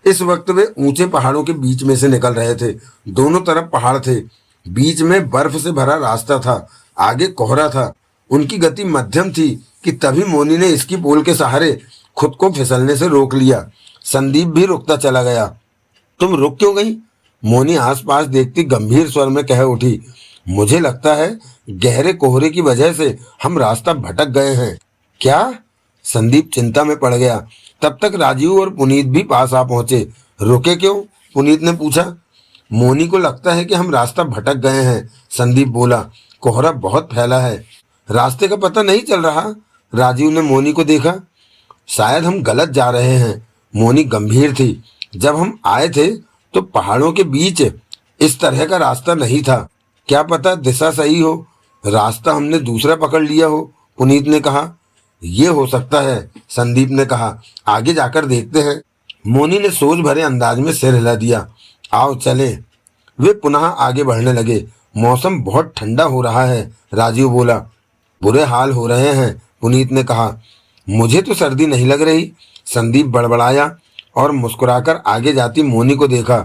इस वक्त वे ऊंचे पहाड़ों के बीच में से निकल रहे थे। दोनों तरफ पहाड़ थे, बीच में बर्फ से भरा रास्ता था, आगे कोहरा था। उनकी गति मध्यम थी कि तभी मोनी ने इसकी पोल के सहारे खुद को फिसलने से रोक लिया। संदीप भी रुकता चला गया। तुम रुक क्यों गई? मोनी आसपास देखती गंभीर स्वर में कह उठी। मुझे लगता है गहरे कोहरे की वजह से हम रास्ता भटक गए हैं। क्या? संदीप चिंता में पड़ गया। तब तक राजीव और पुनीत भी पास आ पहुंचे। रुके क्यों? पुनीत ने पूछा। मोनी को लगता है कि हम रास्ता भटक गए हैं, संदीप बोला। कोहरा बहुत फैला है, रास्ते का पता नहीं चल रहा। राजीव ने मोनी को देखा। शायद हम गलत जा रहे हैं। मोनी गंभीर थी। जब हम आए थे तो पहाड़ों के बीच इस तरह का रास्ता नहीं था। क्या पता दिशा सही हो, रास्ता हमने दूसरा पकड़ लिया हो, पुनीत ने कहा। ये हो सकता है, संदीप ने कहा। आगे जाकर देखते हैं। मोनी ने सोच भरे अंदाज में सिर हिला दिया। आओ चले। वे पुनः आगे बढ़ने लगे। मौसम बहुत ठंडा हो रहा है, राजीव बोला। बुरे हाल हो रहे हैं, पुनीत ने कहा। मुझे तो सर्दी नहीं लग रही, संदीप बड़बड़ाया और मुस्कुराकर आगे जाती मोनी को देखा।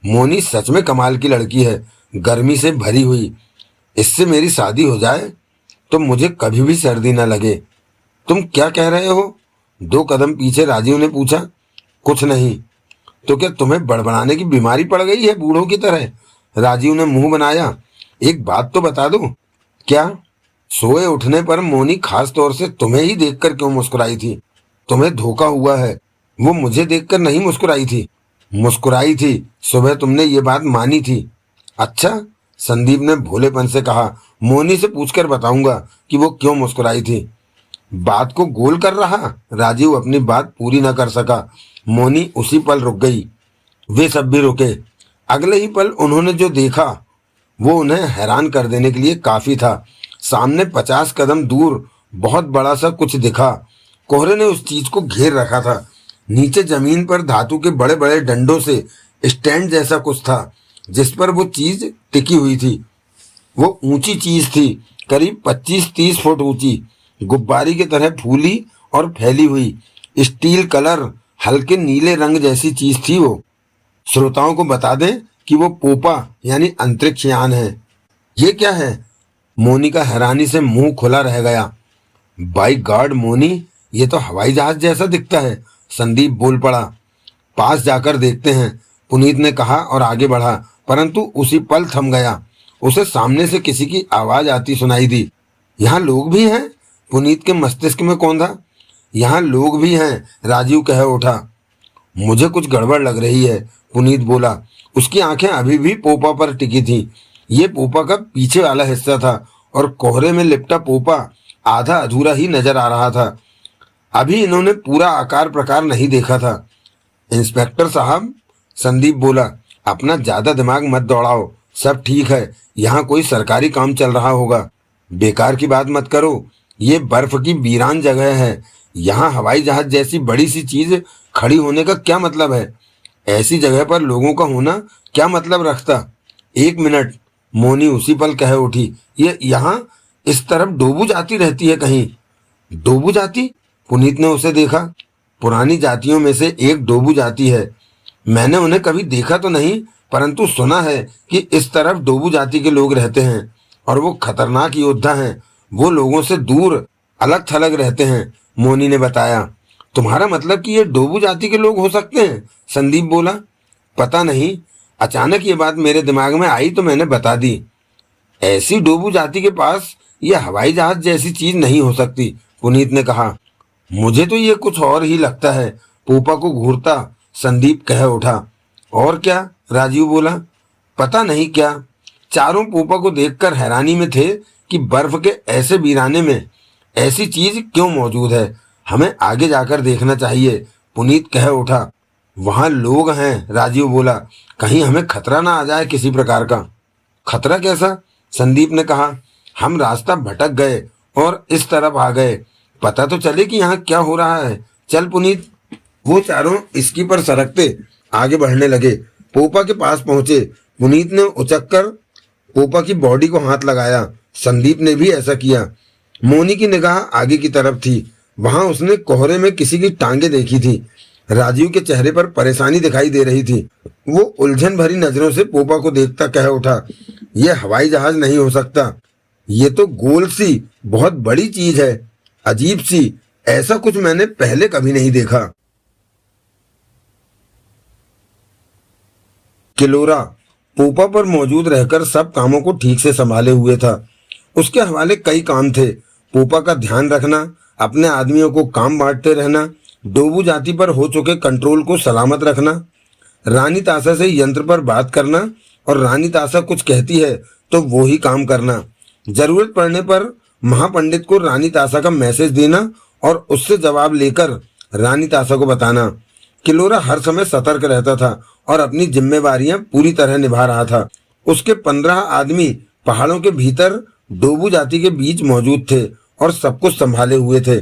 मोनी सच में कमाल की लड़की है, गर्मी से भरी हुई। इससे मेरी शादी हो जाए तो मुझे कभी भी सर्दी न लगे। तुम क्या कह रहे हो? 2 कदम पीछे राजीव ने पूछा। कुछ नहीं। तो क्या तुम्हें बड़बड़ाने की बीमारी पड़ गई है बूढ़ों की तरह? राजीव ने मुंह बनाया। एक बात तो बता दो। क्या? सोए उठने पर मोनी खास तौर से तुम्हें ही देखकर क्यों मुस्कुराई थी? तुम्हें धोखा हुआ है। वो मुझे देखकर नहीं मुस्कुराई थी। मुस्कुराई थी, सुबह तुमने ये बात मानी थी। अच्छा, संदीप ने भोलेपन से कहा। मोनी से पूछकर बताऊंगा कि वो क्यों मुस्कुराई थी। बात को गोल कर रहा। राजीव अपनी बात पूरी न कर सका। मोनी उसी पल रुक गई। वे सब भी रुके। अगले ही पल उन्होंने जो देखा वो उन्हें हैरान कर देने के लिए काफी था। सामने 50 कदम दूर बहुत बड़ा सा कुछ दिखा। कोहरे ने उस चीज को घेर रखा था। नीचे जमीन पर धातु के बड़े बड़े डंडों से स्टैंड जैसा कुछ था जिस पर वो चीज टिकी हुई थी। वो ऊंची चीज थी, करीब 25-30 फुट ऊंची, गुब्बारी की तरह फूली और फैली हुई। स्टील कलर, हल्के नीले रंग जैसी चीज थी वो। श्रोताओं को बता दें कि वो पोपा यानी अंतरिक्ष यान है। ये क्या है? मोनी का हैरानी से मुंह खुला रह गया। बाय गॉड मोनी, ये तो हवाई जहाज जैसा दिखता है, संदीप बोल पड़ा। पास जाकर देखते हैं, पुनीत ने कहा और आगे बढ़ा, परंतु उसी पल थम गया। उसे सामने से किसी की आवाज आती सुनाई दी। यहाँ लोग भी हैं? पुनीत के मस्तिष्क में कौंधा। यहाँ लोग भी हैं, राजीव कह उठा। मुझे कुछ गड़बड़ लग रही है, पुनीत बोला। उसकी आंखें अभी भी पोपा पर टिकी थी। ये पोपा का पीछे वाला हिस्सा था और कोहरे में लिपटा पोपा आधा अधूरा ही नजर आ रहा था। अभी इन्होंने पूरा आकार प्रकार नहीं देखा था। इंस्पेक्टर साहब, संदीप बोला, अपना ज्यादा दिमाग मत दौड़ाओ, सब ठीक है। यहाँ कोई सरकारी काम चल रहा होगा। बेकार की बात मत करो, ये बर्फ की वीरान जगह है। यहाँ हवाई जहाज जैसी बड़ी सी चीज खड़ी होने का क्या मतलब है? ऐसी जगह पर लोगों का होना क्या मतलब रखता? 1 मिनट, मोनी उसी पल कह उठी। ये यहाँ इस तरफ डोबू जाती रहती है कहीं। डोबू जाती? पुनीत ने उसे देखा। पुरानी जातियों में से एक डोबू जाती है। मैंने उन्हें कभी देखा तो नहीं, परंतु सुना है कि इस तरफ डोबू जाति के लोग रहते हैं और वो खतरनाक योद्धा हैं। वो लोगों से दूर अलग थलग रहते हैं, मोनी ने बताया। तुम्हारा मतलब कि ये डोबू जाति के लोग हो सकते हैं? संदीप बोला। पता नहीं, अचानक ये बात मेरे दिमाग में आई तो मैंने बता दी। ऐसी डोबू जाति के पास ये हवाई जहाज जैसी चीज नहीं हो सकती, पुनीत ने कहा। मुझे तो ये कुछ और ही लगता है, पोपा को घूरता संदीप कह उठा। और क्या? राजीव बोला। पता नहीं क्या। चारों पोपा को देखकर हैरानी में थे कि बर्फ के ऐसे वीराने में ऐसी चीज क्यों मौजूद है। हमें आगे जाकर देखना चाहिए, पुनीत कह उठा। वहां लोग हैं, राजीव बोला। कहीं हमें खतरा ना आ जाए किसी प्रकार का। खतरा कैसा? संदीप ने कहा। हम रास्ता भटक गए और इस तरफ आ गए। पता तो चले कि यहाँ क्या हो रहा है। चल पुनीत। वो चारों इसकी पर सरकते आगे बढ़ने लगे। पोपा के पास पहुंचे। पुनीत ने उचककर पोपा की बॉडी को हाथ लगाया। संदीप ने भी ऐसा किया। मोनी की निगाह आगे की तरफ थी। वहां उसने कोहरे में किसी की टांगे देखी थी। राजीव के चेहरे पर परेशानी दिखाई दे रही थी। वो उलझन भरी नजरों से पोपा को देखता कह उठा, यह हवाई जहाज नहीं हो सकता। ये तो गोल सी बहुत बड़ी चीज है, अजीब सी। ऐसा कुछ मैंने पहले कभी नहीं देखा। किलोरा पोपा पर मौजूद रहकर सब कामों को ठीक से संभाले हुए था। उसके हवाले कई काम थे। पोपा का ध्यान रखना, अपने आदमियों को काम बांटते रहना, डोबू जाति पर हो चुके कंट्रोल को सलामत रखना, रानी ताशा से यंत्र पर बात करना और रानी तासा कुछ कहती है तो वो ही काम करना। जरूरत पड़ने पर महापंडित को रानी तासा का मैसेज देना और उससे जवाब लेकर रानी तासा को बताना। किलोरा हर समय सतर्क रहता था और अपनी जिम्मेवारियां पूरी तरह निभा रहा था। उसके 15 आदमी पहाड़ों के भीतर डोबू जाति के बीच मौजूद थे और सब कुछ संभाले हुए थे।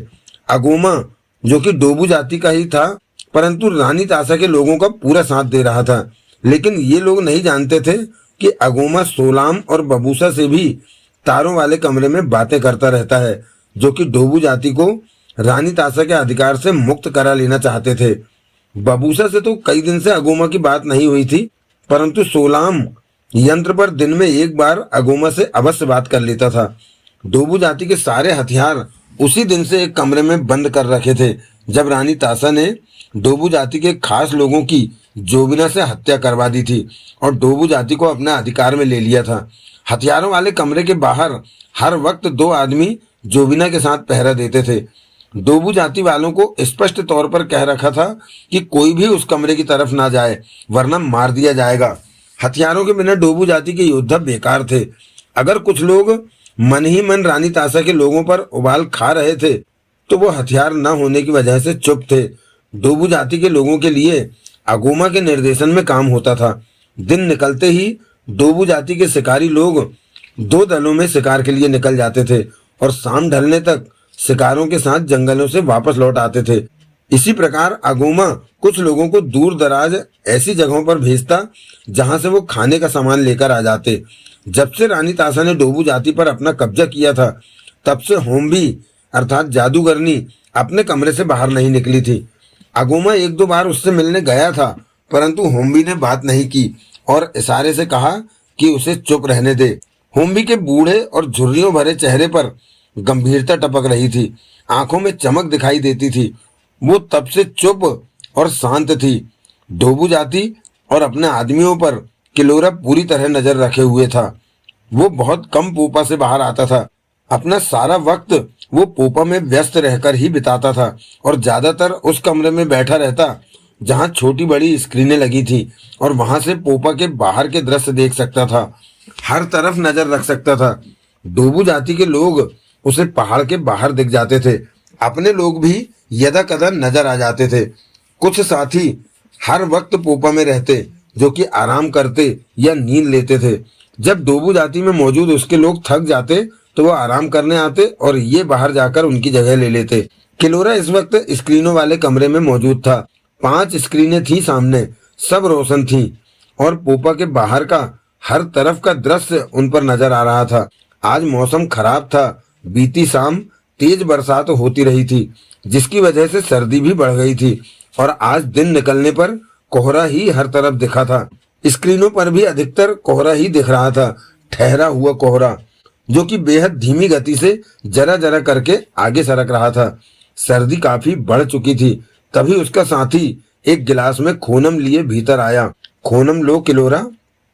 अगोमा, जो कि डोबू जाति का ही था, परंतु रानी तासा के लोगों का पूरा साथ दे रहा था। लेकिन ये लोग नहीं जानते थे कि अगोमा सोलाम और बबूसा से भी तारों वाले कमरे में बातें करता रहता है, जो कि डोबू जाति को रानी तासा के अधिकार से मुक्त करा लेना चाहते थे। बबूसा से तो कई दिन से अगोमा की बात नहीं हुई थी, परंतु सोलाम यंत्र पर दिन में एक बार अगोमा से अवश्य बात कर लेता था। डोबू जाति के सारे हथियार उसी दिन से एक कमरे में बंद कर रखे थे जब रानी तासा ने डोबू जाति के खास लोगों की जोबिना से हत्या करवा दी थी और डोबू जाति को अपने अधिकार में ले लिया था। हथियारों वाले कमरे के बाहर हर वक्त 2 आदमी जोबिना के साथ पहरा देते थे। डोबू जाति वालों को स्पष्ट तौर पर कह रखा था कि कोई भी उस कमरे की तरफ ना जाए, वरना मार दिया जाएगा। हथियारों के बिना डोबू जाति के योद्धा बेकार थे। अगर कुछ लोग मन ही मन रानी तासा के लोगों पर उबाल खा रहे थे तो वो हथियार न होने की वजह से चुप थे। डोबू जाति के लोगों के लिए अगोमा के निर्देशन में काम होता था। दिन निकलते ही डोबू जाति के शिकारी लोग 2 दलों में शिकार के लिए निकल जाते थे और शाम ढलने तक शिकारों के साथ जंगलों से वापस लौट आते थे। इसी प्रकार अगोमा कुछ लोगों को दूर दराज ऐसी जगहों पर भेजता जहां से वो खाने का सामान लेकर आ जाते। जब से रानी तासा ने डोबू जाति पर अपना कब्जा किया था, तब से होम्बी अर्थात जादूगरनी अपने कमरे से बाहर नहीं निकली थी। अगोमा 1-2 बार उससे मिलने गया था, परंतु होम्बी ने बात नहीं की और इशारे से कहा कि उसे चुप रहने दे। होम्बी के बूढ़े और झुर्रियों भरे चेहरे पर गंभीरता टपक रही थी, आंखों में चमक दिखाई देती थी। वो तब से चुप और शांत थी। डोबू जाति और अपने आदमियों पर किलोरा पूरी तरह नजर रखे हुए था। वो बहुत कम पोपा से बाहर आता था। अपना सारा वक्त वो पोपा में व्यस्त रहकर ही बिताता था और ज्यादातर उस कमरे में बैठा रहता जहां छोटी बड़ी स्क्रीनें लगी थी और वहां से पोपा के बाहर के दृश्य देख सकता था, हर तरफ नजर रख सकता था। डोबू जाति के लोग उसे पहाड़ के बाहर दिख जाते थे। अपने लोग भी यदा कदा नजर आ जाते थे। कुछ साथी हर वक्त पोपा में रहते, जो कि आराम करते या नींद लेते थे। जब डोबू जाति में मौजूद उसके लोग थक जाते तो वो आराम करने आते और ये बाहर जाकर उनकी जगह ले लेते। किलोरा इस वक्त स्क्रीनों वाले कमरे में मौजूद था। 5 स्क्रीनें थी सामने, सब रोशन थी और पोपा के बाहर का हर तरफ का दृश्य उन पर नजर आ रहा था। आज मौसम खराब था। बीती शाम तेज बरसात होती रही थी, जिसकी वजह से सर्दी भी बढ़ गई थी और आज दिन निकलने पर कोहरा ही हर तरफ दिखा था। स्क्रीनों पर भी अधिकतर कोहरा ही दिख रहा था, ठहरा हुआ कोहरा, जो कि बेहद धीमी गति से जरा जरा करके आगे सरक रहा था। सर्दी काफी बढ़ चुकी थी। तभी उसका साथी एक गिलास में खूनम लिए भीतर आया। खूनम लो किलोरा।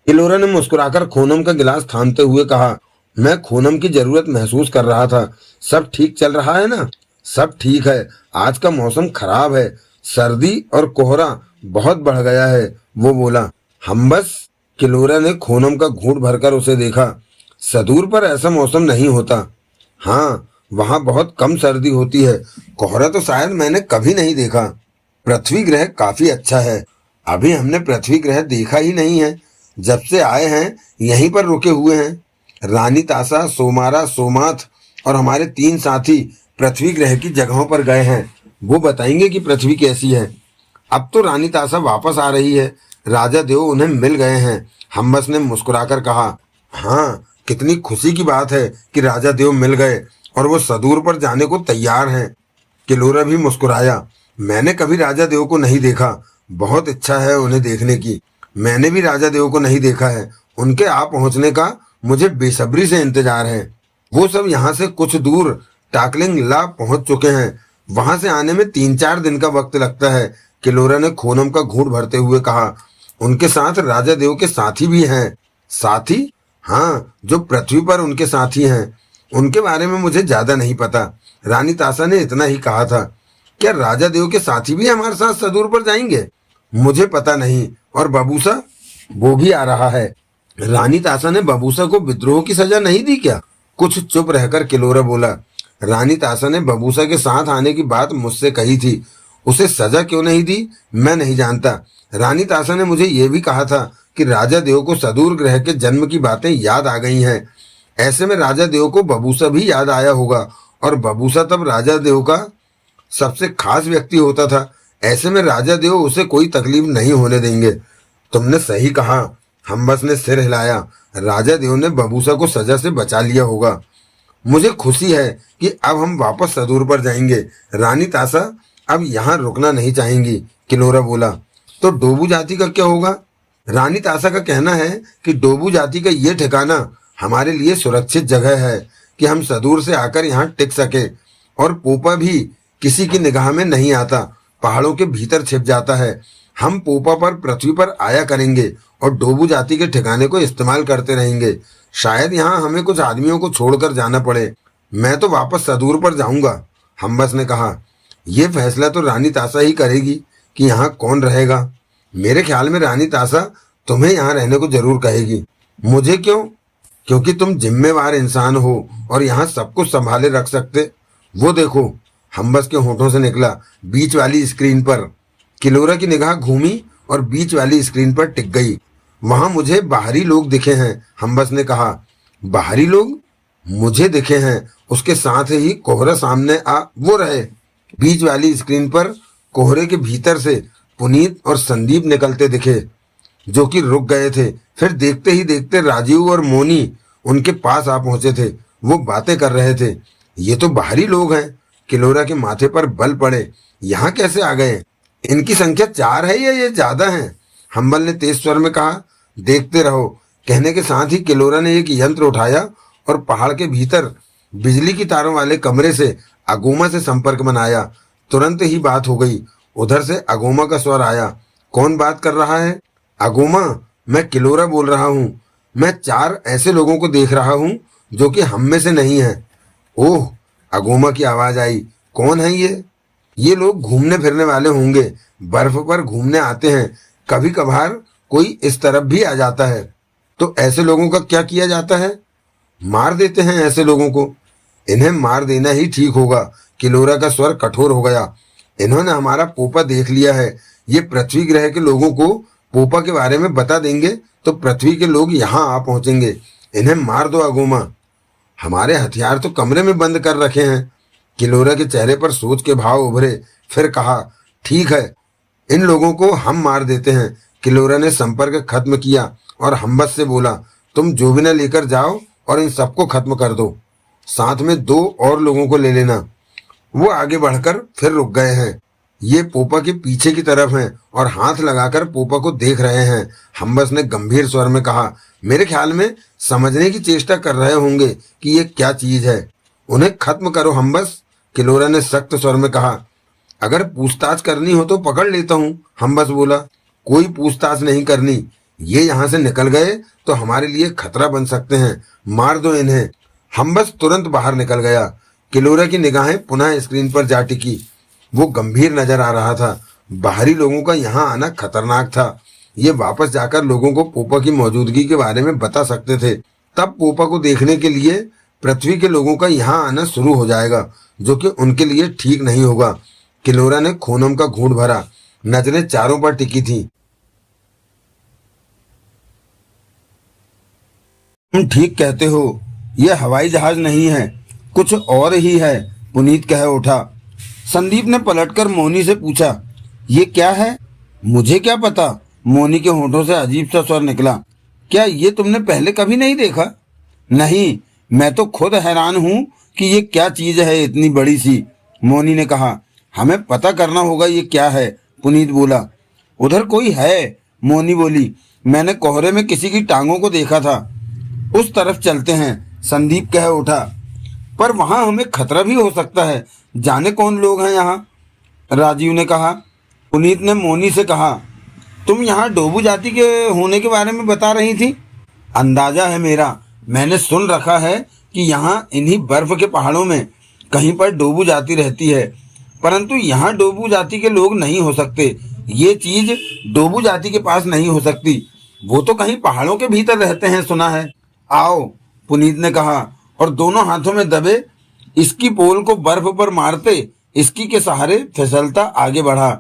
किलोरा ने मुस्कुराकर खूनम का गिलास थामते हुए कहा, मैं खूनम की जरूरत महसूस कर रहा था। सब ठीक चल रहा है ना? सब ठीक है। आज का मौसम खराब है, सर्दी और कोहरा बहुत बढ़ गया है, वो बोला। हम बस। किलोरा ने खूनम का घूंट भरकर उसे देखा। सदूर पर ऐसा मौसम नहीं होता। हाँ, वहाँ बहुत कम सर्दी होती है। कोहरा तो शायद मैंने कभी नहीं देखा। पृथ्वी ग्रह काफी अच्छा है। अभी हमने पृथ्वी ग्रह देखा ही नहीं है। जब से आए हैं यहीं पर रुके हुए हैं। रानी तासा, सोमारा, सोमाथ और हमारे 3 साथी पृथ्वी ग्रह की जगहों पर गए हैं। वो बताएंगे कि पृथ्वी कैसी है। अब तो रानी तासा वापस आ रही है। राजा देव उन्हें मिल गए हैं। हम्बस ने मुस्कुराकर कहा। हाँ, कितनी खुशी की बात है कि राजा देव मिल गए और वो सदूर पर जाने को तैयार हैं। किलोरा भी मुस्कुराया। मैंने कभी राजा देव को नहीं देखा। बहुत इच्छा है उन्हें देखने की। मैंने भी राजा देव को नहीं देखा है। उनके आ पहुंचने का मुझे बेसब्री से इंतजार है। वो सब यहाँ से कुछ दूर टाकलिंग ला पहुंच चुके हैं। वहां से आने में 3-4 दिन का वक्त लगता है। किलोरा ने खूनम का घूंट भरते हुए कहा। उनके साथ राजा देव के साथी भी हैं। साथी? हाँ, जो पृथ्वी पर उनके साथी हैं। उनके बारे में मुझे ज्यादा नहीं पता। रानी तासा ने इतना ही कहा था। क्या राजा देव के साथी भी हमारे साथ सदूर पर जाएंगे? मुझे पता नहीं। और बबूसा? वो भी आ रहा है। रानी तासा ने बबूसा को विद्रोह की सजा नहीं दी क्या? कुछ चुप रहकर किलोरा बोला, रानी तासा ने बबूसा के साथ आने की बात मुझसे कही थी, उसे सजा क्यों नहीं दी मैं नहीं जानता। रानी तासा ने मुझे यह भी कहा था कि राजा देव को सदूर ग्रह के जन्म की बातें याद आ गई हैं। ऐसे में राजा देव को बबूसा भी याद आया होगा, और बबूसा तब राजा देव का सबसे खास व्यक्ति होता था। ऐसे में राजा देव उसे कोई तकलीफ नहीं होने देंगे। तुमने सही कहा, हम्बस ने सिर हिलाया। राजा देव ने बबूसा को सजा से बचा लिया होगा। मुझे खुशी है कि अब हम वापस सदूर पर जाएंगे। रानी तासा अब यहाँ रुकना नहीं चाहेंगी, किलोरा बोला। तो डोबू जाति का क्या होगा? रानी तासा का कहना है कि डोबू जाति का ये ठिकाना हमारे लिए सुरक्षित जगह है कि हम सदूर से आकर यहाँ टिक सके, और पोपा भी किसी की निगाह में नहीं आता, पहाड़ों के भीतर छिप जाता है। हम पोपा पर पृथ्वी पर आया करेंगे और डोबू जाति के ठिकाने को इस्तेमाल करते रहेंगे। शायद यहाँ हमें कुछ आदमियों को छोड़कर जाना पड़े। मैं तो वापस सदूर पर जाऊंगा, हम्बस ने कहा। यह फैसला तो रानी तासा ही करेगी कि यहाँ कौन रहेगा। मेरे ख्याल में रानी तासा तुम्हें यहाँ रहने को जरूर कहेगी। मुझे क्यों? क्योंकि तुम जिम्मेवार इंसान हो और यहाँ सब कुछ संभाले रख सकते। वो देखो, हम्बस के होठों से निकला, बीच वाली स्क्रीन पर। किलोरा की निगाह घूमी और बीच वाली स्क्रीन पर टिक गई। वहां मुझे बाहरी लोग दिखे हैं, हम्बस ने कहा। बाहरी लोग? मुझे दिखे हैं। उसके साथ ही कोहरा सामने आ वो रहे। बीच वाली स्क्रीन पर कोहरे के भीतर से पुनीत और संदीप निकलते दिखे, जो कि रुक गए थे। फिर देखते ही देखते राजीव और मोनी उनके पास आ पहुंचे थे। वो बातें कर रहे थे। ये तो बाहरी लोग हैं। किलोरा के माथे पर बल पड़े। यहाँ कैसे आ गए? इनकी संख्या 4 है या ये ज्यादा है? हम्बल ने तेज स्वर में कहा। देखते रहो, कहने के साथ ही किलोरा ने एक यंत्र उठाया और पहाड़ के भीतर बिजली की तारों वाले कमरे से अगोमा से संपर्क बनाया। तुरंत ही बात हो गई। उधर से अगोमा का स्वर आया। कौन बात कर रहा है? अगोमा, मैं किलोरा बोल रहा हूँ। मैं 4 ऐसे लोगों को देख रहा हूँ जो कि हम में से नहीं है। ओह, अगोमा की आवाज आई। कौन है ये? ये लोग घूमने फिरने वाले होंगे, बर्फ पर घूमने आते हैं। कभी कभार कोई इस तरफ भी आ जाता है। तो ऐसे लोगों का क्या किया जाता है? मार देते हैं ऐसे लोगों को। इन्हें मार देना ही ठीक होगा। किलोरा का स्वर कठोर हो गया। इन्होंने हमारा पोपा देख लिया है। ये पृथ्वी ग्रह के लोगों को पोपा के बारे में बता देंगे तो पृथ्वी के लोग यहाँ आ पहुंचेंगे। इन्हें मार दो अगोमा। हमारे हथियार तो कमरे में बंद कर रखे हैं। किलोरा के चेहरे पर सोच के भाव उभरे। फिर कहा, ठीक है, इन लोगों को हम मार देते हैं। किलोरा ने संपर्क खत्म किया और हम्बस से बोला, तुम जोबिना लेकर जाओ और इन सबको खत्म कर दो। साथ में 2 और लोगों को ले लेना। वो आगे बढ़कर फिर रुक गए हैं। ये पोपा के पीछे की तरफ हैं और हाथ लगाकर पोपा को देख रहे हैं। हम्बस ने गंभीर स्वर में कहा, मेरे ख्याल में समझने की चेष्टा कर रहे होंगे कि ये क्या चीज है। उन्हें खत्म करो हम्बस, किलोरा ने सख्त स्वर में कहा। अगर पूछताछ करनी हो तो पकड़ लेता हूँ, हम्बस बोला। कोई पूछताछ नहीं करनी। ये यहाँ से निकल गए तो हमारे लिए खतरा बन सकते हैं। मार दो इन्हें। हम्बस तुरंत बाहर निकल गया। किलोरा की निगाहें पुनः स्क्रीन पर जा टिकी। वो गंभीर नजर आ रहा था। बाहरी लोगों का यहाँ आना खतरनाक था। ये वापस जाकर लोगों को पोपा की मौजूदगी के बारे में बता सकते थे। तब पोपा को देखने के लिए पृथ्वी के लोगों का यहाँ आना शुरू हो जाएगा, जो कि उनके लिए ठीक नहीं होगा। किलोरा ने खूनम का घूंट भरा। नजरें चारों पर टिकी थी। तुम ठीक कहते हो, यह हवाई जहाज नहीं है, कुछ और ही है, पुनीत कह उठा। संदीप ने पलटकर मोनी से पूछा, ये क्या है? मुझे क्या पता, मोनी के होठों से अजीब सा स्वर निकला। क्या ये तुमने पहले कभी नहीं देखा? नहीं, मैं तो खुद हैरान हूँ कि ये क्या चीज है इतनी बड़ी सी, मोनी ने कहा। हमें पता करना होगा ये क्या है, पुनीत बोला। उधर कोई है, मोनी बोली। मैंने कोहरे में किसी की टांगों को देखा था। उस तरफ चलते हैं, संदीप कह उठा। पर वहां हमें खतरा भी हो सकता है। जाने कौन लोग हैं यहाँ, राजीव ने कहा। पुनीत ने मोनी से कहा, तुम यहाँ डोबू जाति के होने के बारे में बता रही थी। अंदाजा है मेरा, मैंने सुन रखा है कि यहाँ इन्हीं बर्फ के पहाड़ों में कहीं पर डोबू जाति रहती है, परंतु यहाँ डोबू जाति के लोग नहीं हो सकते। ये चीज डोबू जाति के पास नहीं हो सकती। वो तो कहीं पहाड़ों के भीतर रहते हैं सुना है। आओ, पुनीत ने कहा और दोनों हाथों में दबे इसकी पोल को बर्फ पर मारते इसकी के सहारे फिसलता आगे बढ़ा।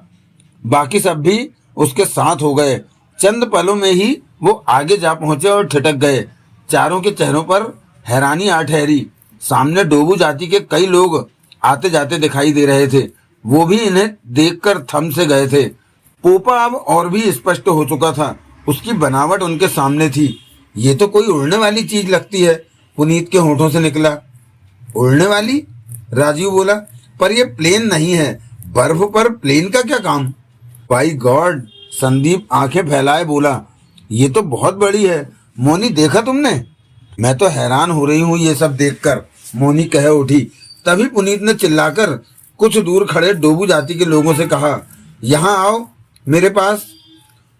बाकी सब भी उसके साथ हो गए। चंद पलों में ही वो आगे जा पहुंचे और ठिठक गए। चारों के चेहरों पर हैरानी आ ठहरी। सामने डोबू जाति के कई लोग आते जाते दिखाई दे रहे थे। वो भी इन्हें देखकर थम से गए थे। पोपा अब और भी स्पष्ट हो चुका था। उसकी बनावट उनके सामने थी। ये तो कोई उड़ने वाली चीज लगती है, पुनीत के होठों से निकला। उड़ने वाली? राजीव बोला, पर यह प्लेन नहीं है। बर्फ पर प्लेन का क्या काम? बाई गॉड, संदीप आंखें फैलाए बोला, ये तो बहुत बड़ी है। मोनी, देखा तुमने? मैं तो हैरान हो रही हूँ ये सब देखकर, मोनी कह उठी। तभी पुनीत ने चिल्लाकर कुछ दूर खड़े डोबू जाति के लोगों से कहा, यहाँ आओ मेरे पास।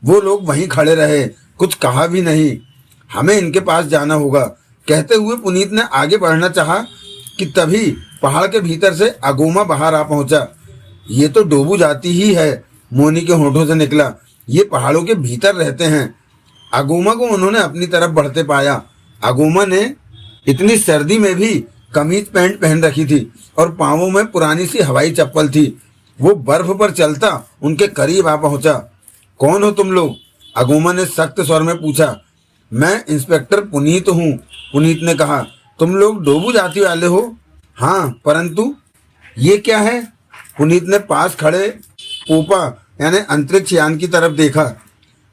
वो लोग वहीं खड़े रहे, कुछ कहा भी नहीं। हमें इनके पास जाना होगा, कहते हुए पुनीत ने आगे बढ़ना चाहा कि तभी पहाड़ के भीतर से अगोमा बाहर आ पहुंचा। ये तो डोबू जाति ही है, मोनी के होठों से निकला। ये पहाड़ों के भीतर रहते हैं। अगोमा को उन्होंने अपनी तरफ बढ़ते पाया। अगोमा ने इतनी सर्दी में भी कमीज पैंट पहन रखी थी और पांवों में पुरानी सी हवाई चप्पल थी। वो बर्फ पर चलता उनके करीब आ पहुंचा। कौन हो तुम लोग? अगोमा ने सख्त स्वर में पूछा। मैं इंस्पेक्टर पुनीत हूँ, पुनीत ने कहा। तुम लोग डोबू जाति वाले हो? हाँ, परंतु ये क्या है? पुनीत ने पास खड़े पोपा यानी अंतरिक्ष यान की तरफ देखा।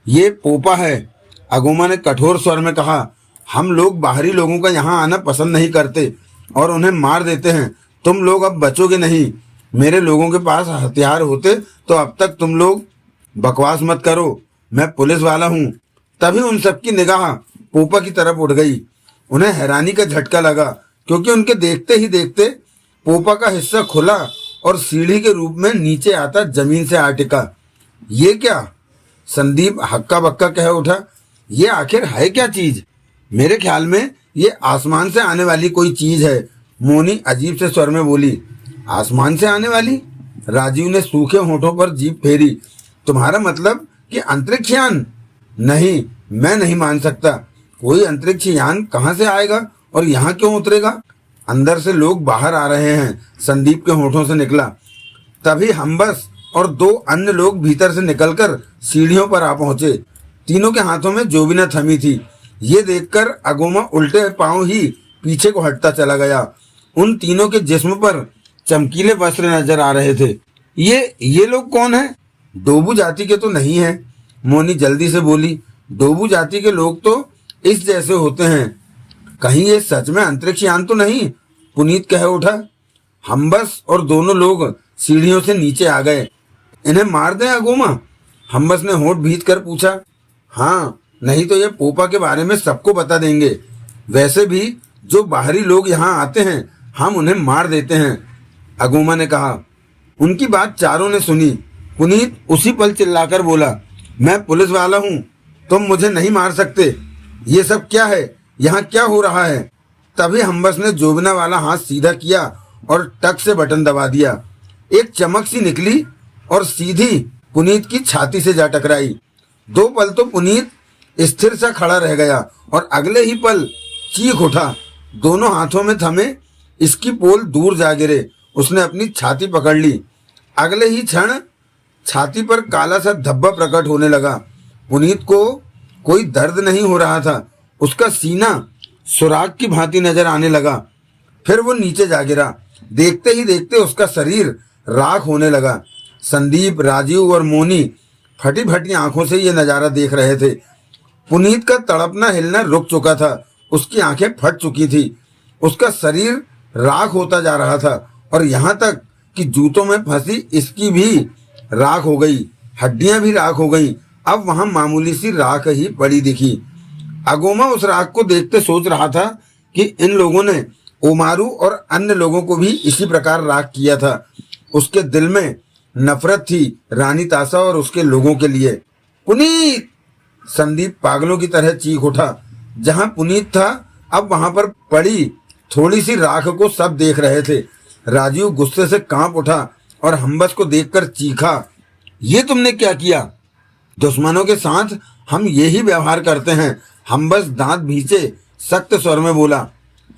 ये पोपा है, अगोमा ने कठोर स्वर में कहा। हम लोग बाहरी लोगों का यहाँ आना पसंद नहीं करते और उन्हें मार देते हैं। तुम लोग अब बचोगे नहीं। मेरे लोगों के पास हथियार होते तो अब तक तुम लोग। बकवास मत करो, मैं पुलिस वाला हूँ। तभी उन सबकी निगाह पोपा की तरफ उठ गई। उन्हें हैरानी का झटका लगा, क्योंकि उनके देखते ही देखते पोपा का हिस्सा खुला और सीढ़ी के रूप में नीचे आता जमीन से आ टिका। ये क्या? संदीप हक्का बक्का कह उठा। ये आखिर है क्या चीज? मेरे ख्याल में ये आसमान से आने वाली कोई चीज है, मोनी अजीब से स्वर में बोली। आसमान से आने वाली? राजीव ने सूखे होठों पर जीभ फेरी। तुम्हारा मतलब कि अंतरिक्ष यान? नहीं, मैं नहीं मान सकता। कोई अंतरिक्ष यान कहाँ से आएगा और यहाँ क्यों उतरेगा? अंदर से लोग बाहर आ रहे हैं, संदीप के होठों से निकला। तभी हम्बस और दो अन्य लोग भीतर से निकलकर सीढ़ियों पर आ पहुंचे। तीनों के हाथों में जोबिना थमी थी। ये देखकर अगोमा उल्टे पांव ही पीछे को हटता चला गया। उन तीनों के जिस्म पर चमकीले वस्त्र नजर आ रहे थे। ये लोग कौन हैं? डोबू जाति के तो नहीं हैं, मोनी जल्दी से बोली। डोबू जाति के लोग तो इस जैसे होते हैं। कहीं ये सच में अंतरिक्ष यान तो नहीं? पुनीत कह उठा। हम्बस और दोनों लोग सीढ़ियों से नीचे आ गए। इन्हें मार दें अगोमा? हम्बस ने होठ भींच कर पूछा। हाँ, नहीं तो ये पोपा के बारे में सबको बता देंगे। वैसे भी जो बाहरी लोग यहाँ आते हैं हम उन्हें मार देते हैं, अगोमा ने कहा। उनकी बात चारों ने सुनी। पुनीत उसी पल चिल्लाकर बोला, मैं पुलिस वाला हूँ, तुम मुझे नहीं मार सकते। ये सब क्या है? यहाँ क्या हो रहा है? तभी हम्बस ने जोबना वाला हाथ सीधा किया और टक से बटन दबा दिया। एक चमक सी निकली और सीधी पुनीत की छाती से जा टकराई। दो पल तो पुनीत स्थिर सा खड़ा रह गया और अगले ही पल चीख उठा। दोनों हाथों में थमे इसकी पोल दूर जा गिरे। उसने अपनी छाती पकड़ ली। अगले ही क्षण छाती पर काला सा धब्बा प्रकट होने लगा। पुनीत को कोई दर्द नहीं हो रहा था। उसका सीना सुराग की भांति नजर आने लगा। फिर वो नीचे जा गिरा। देखते ही देखते उसका शरीर राख होने लगा। संदीप, राजीव और मोनी फटी फटी आंखों से ये नजारा देख रहे थे। पुनीत का तड़पना हिलना रुक चुका था। उसकी आंखें फट चुकी थी। उसका शरीर राख होता जा रहा था और यहाँ तक कि जूतों में फंसी इसकी भी राख हो गई। हड्डियां भी राख हो गई। अब वहां मामूली सी राख ही पड़ी दिखी। अगोमा उस राख को देखते सोच रहा था कि इन लोगों ने ओमारू और अन्य लोगों को भी इसी प्रकार राख किया था। उसके दिल में नफरत थी रानी तासा और उसके लोगों के लिए। पुनीत! संदीप पागलों की तरह चीख उठा। जहां पुनीत था अब वहां पर पड़ी थोड़ी सी राख को सब देख रहे थे। राजीव गुस्से से कांप उठा और हम्बस को देखकर चीखा, ये तुमने क्या किया? दुश्मनों के साथ हम यही व्यवहार करते हैं। हम बस दांत भींचे सख्त स्वर में बोला,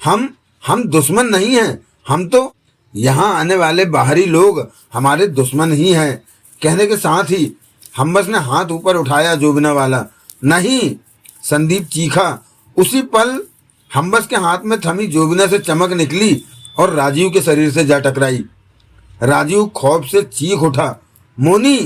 हम दुश्मन नहीं हैं, हम तो यहाँ आने वाले बाहरी लोग हमारे दुश्मन ही हैं। कहने के साथ ही हम्बस ने हाथ ऊपर उठाया जोबिना वाला। नहीं, संदीप चीखा। उसी पल हम्बस के हाथ में थमी जोबिना से चमक निकली और राजीव के शरीर से जा टकराई। राजीव खौफ से चीख उठा, मोनी!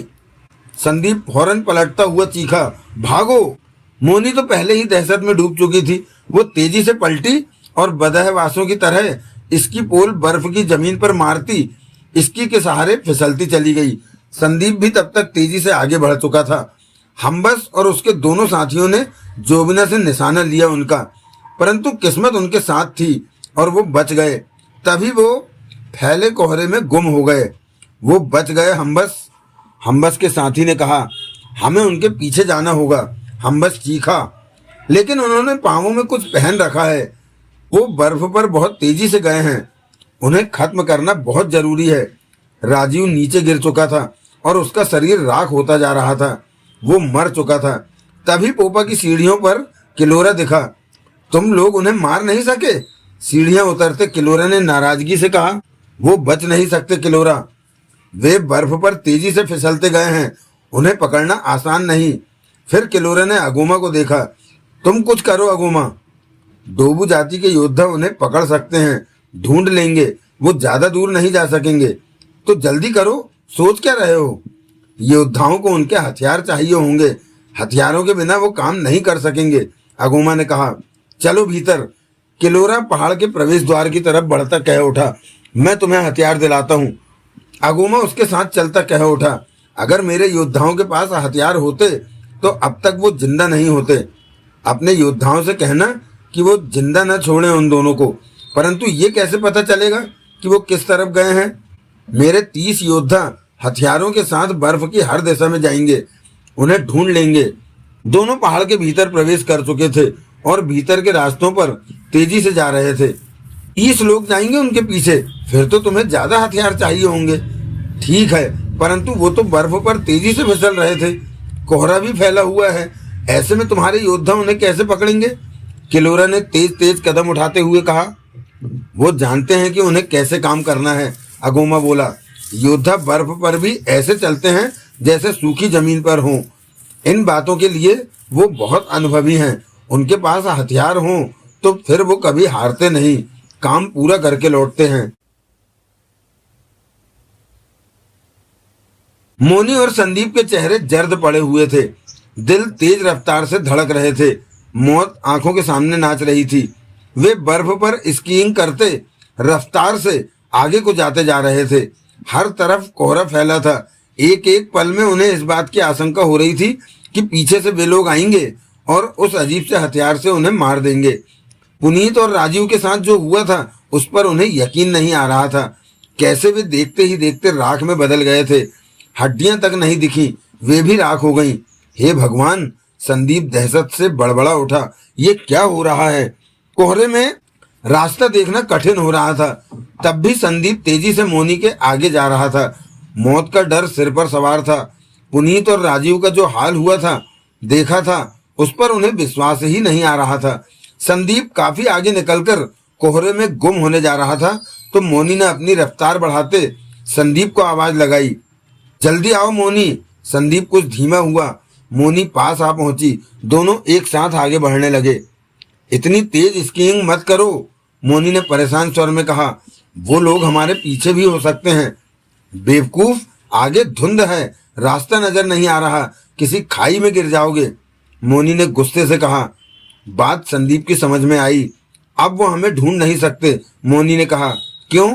संदीप फौरन पलटता हुआ चीखा, भागो! मोनी तो पहले ही दहशत में डूब चुकी थी। वो तेजी से पलटी और बदहवासों की तरह इसकी पोल बर्फ की जमीन पर मारती इसकी के सहारे फिसलती चली गई। संदीप भी तब तक तेजी से आगे बढ़ चुका था। हम्बस और उसके दोनों साथियों ने जोबिना से निशाना लिया उनका, परंतु किस्मत उनके साथ थी और वो बच गए। तभी वो फैले कोहरे में गुम हो गए। वो बच गए हम्बस। हम्बस के साथी ने कहा, हमें उनके पीछे जाना होगा। हम्बस चीखा, लेकिन उन्होंने पांवों में कुछ पहन रखा है। वो बर्फ पर बहुत तेजी से गए हैं। उन्हें खत्म करना बहुत जरूरी है। राजीव नीचे गिर चुका था और उसका शरीर राख होता जा रहा था। वो मर चुका था। तभी पोपा की सीढ़ियों पर किलोरा दिखा। तुम लोग उन्हें मार नहीं सके? सीढ़ियां उतरते किलोरा ने नाराजगी से कहा। वो बच नहीं सकते किलोरा। वे बर्फ पर तेजी से फिसलते गए हैं। उन्हें पकड़ना आसान नहीं। फिर किलोरा ने अगुमा को देखा। तुम कुछ करो अगुमा। डोबू जाति के योद्धा उन्हें पकड़ सकते हैं, ढूंढ लेंगे। वो ज्यादा दूर नहीं जा सकेंगे। तो जल्दी करो, सोच क्या रहे हो? योद्धाओं को उनके हथियार चाहिए होंगे। हथियारों के बिना वो काम नहीं कर सकेंगे। अगुमा ने कहा, चलो भीतर। किलोरा पहाड़ के प्रवेश द्वार की तरफ बढ़ता कह उठा, मैं तुम्हें हथियार दिलाता हूँ। अगुमा उसके साथ चलता कह उठा, अगर मेरे योद्धाओं के पास हथियार होते तो अब तक वो जिंदा नहीं होते। अपने योद्धाओं से कहना कि वो जिंदा न छोड़ें उन दोनों को। परंतु ये कैसे पता चलेगा कि वो किस तरफ गए हैं? मेरे 30 योद्धा हथियारों के साथ बर्फ की हर दिशा में जाएंगे, उन्हें ढूंढ लेंगे। दोनों पहाड़ के भीतर प्रवेश कर चुके थे और भीतर के रास्तों पर तेजी से जा रहे थे। 30 लोग जाएंगे उनके पीछे, फिर तो तुम्हें ज्यादा हथियार चाहिए होंगे। ठीक है, परंतु वो तो बर्फ पर तेजी से फिसल रहे थे। कोहरा भी फैला हुआ है। ऐसे में तुम्हारे योद्धा उन्हें कैसे पकड़ेंगे? किलोरा ने तेज तेज कदम उठाते हुए कहा। वो जानते हैं कि उन्हें कैसे काम करना है, अगोमा बोला। योद्धा बर्फ पर भी ऐसे चलते हैं जैसे सूखी जमीन पर हों। इन बातों के लिए वो बहुत अनुभवी हैं। उनके पास हथियार हों तो फिर वो कभी हारते नहीं, काम पूरा करके लौटते हैं। मोनी और संदीप के चेहरे जर्द पड़े हुए थे। दिल तेज रफ्तार से धड़क रहे थे। मौत आंखों के सामने नाच रही थी। वे बर्फ पर स्कीइंग करते रफ्तार से आगे को जाते जा रहे थे। हर तरफ कोहरा फैला था। एक एक पल में उन्हें इस बात की आशंका हो रही थी कि पीछे से वे लोग आएंगे और उस अजीब से हथियार से उन्हें मार देंगे। पुनीत और राजीव के साथ जो हुआ था उस पर उन्हें यकीन नहीं आ रहा था। कैसे वे देखते ही देखते राख में बदल गए थे। हड्डियां तक नहीं दिखी, वे भी राख हो गईं। हे भगवान! संदीप दहशत से बड़बड़ा उठा। ये क्या हो रहा है? कोहरे में रास्ता देखना कठिन हो रहा था। तब भी संदीप तेजी से मोनी के आगे जा रहा था। मौत का डर सिर पर सवार था। पुनीत और राजीव का जो हाल हुआ था, देखा था, उस पर उन्हें विश्वास ही नहीं आ रहा था। संदीप काफी आगे निकलकर कोहरे में गुम होने जा रहा था तो मोनी ने अपनी रफ्तार बढ़ाते संदीप को आवाज लगाई, जल्दी आओ मोनी। संदीप कुछ धीमा हुआ। मोनी पास आ पहुंची। दोनों एक साथ आगे बढ़ने लगे। इतनी तेज स्कीइंग मत करो, मोनी ने परेशान स्वर में कहा। वो लोग हमारे पीछे भी हो सकते हैं। बेवकूफ, आगे धुंध है, रास्ता नजर नहीं आ रहा, किसी खाई में गिर जाओगे, मोनी ने गुस्से से कहा। बात संदीप की समझ में आई। अब वो हमें ढूंढ नहीं सकते, मोनी ने कहा। क्यों?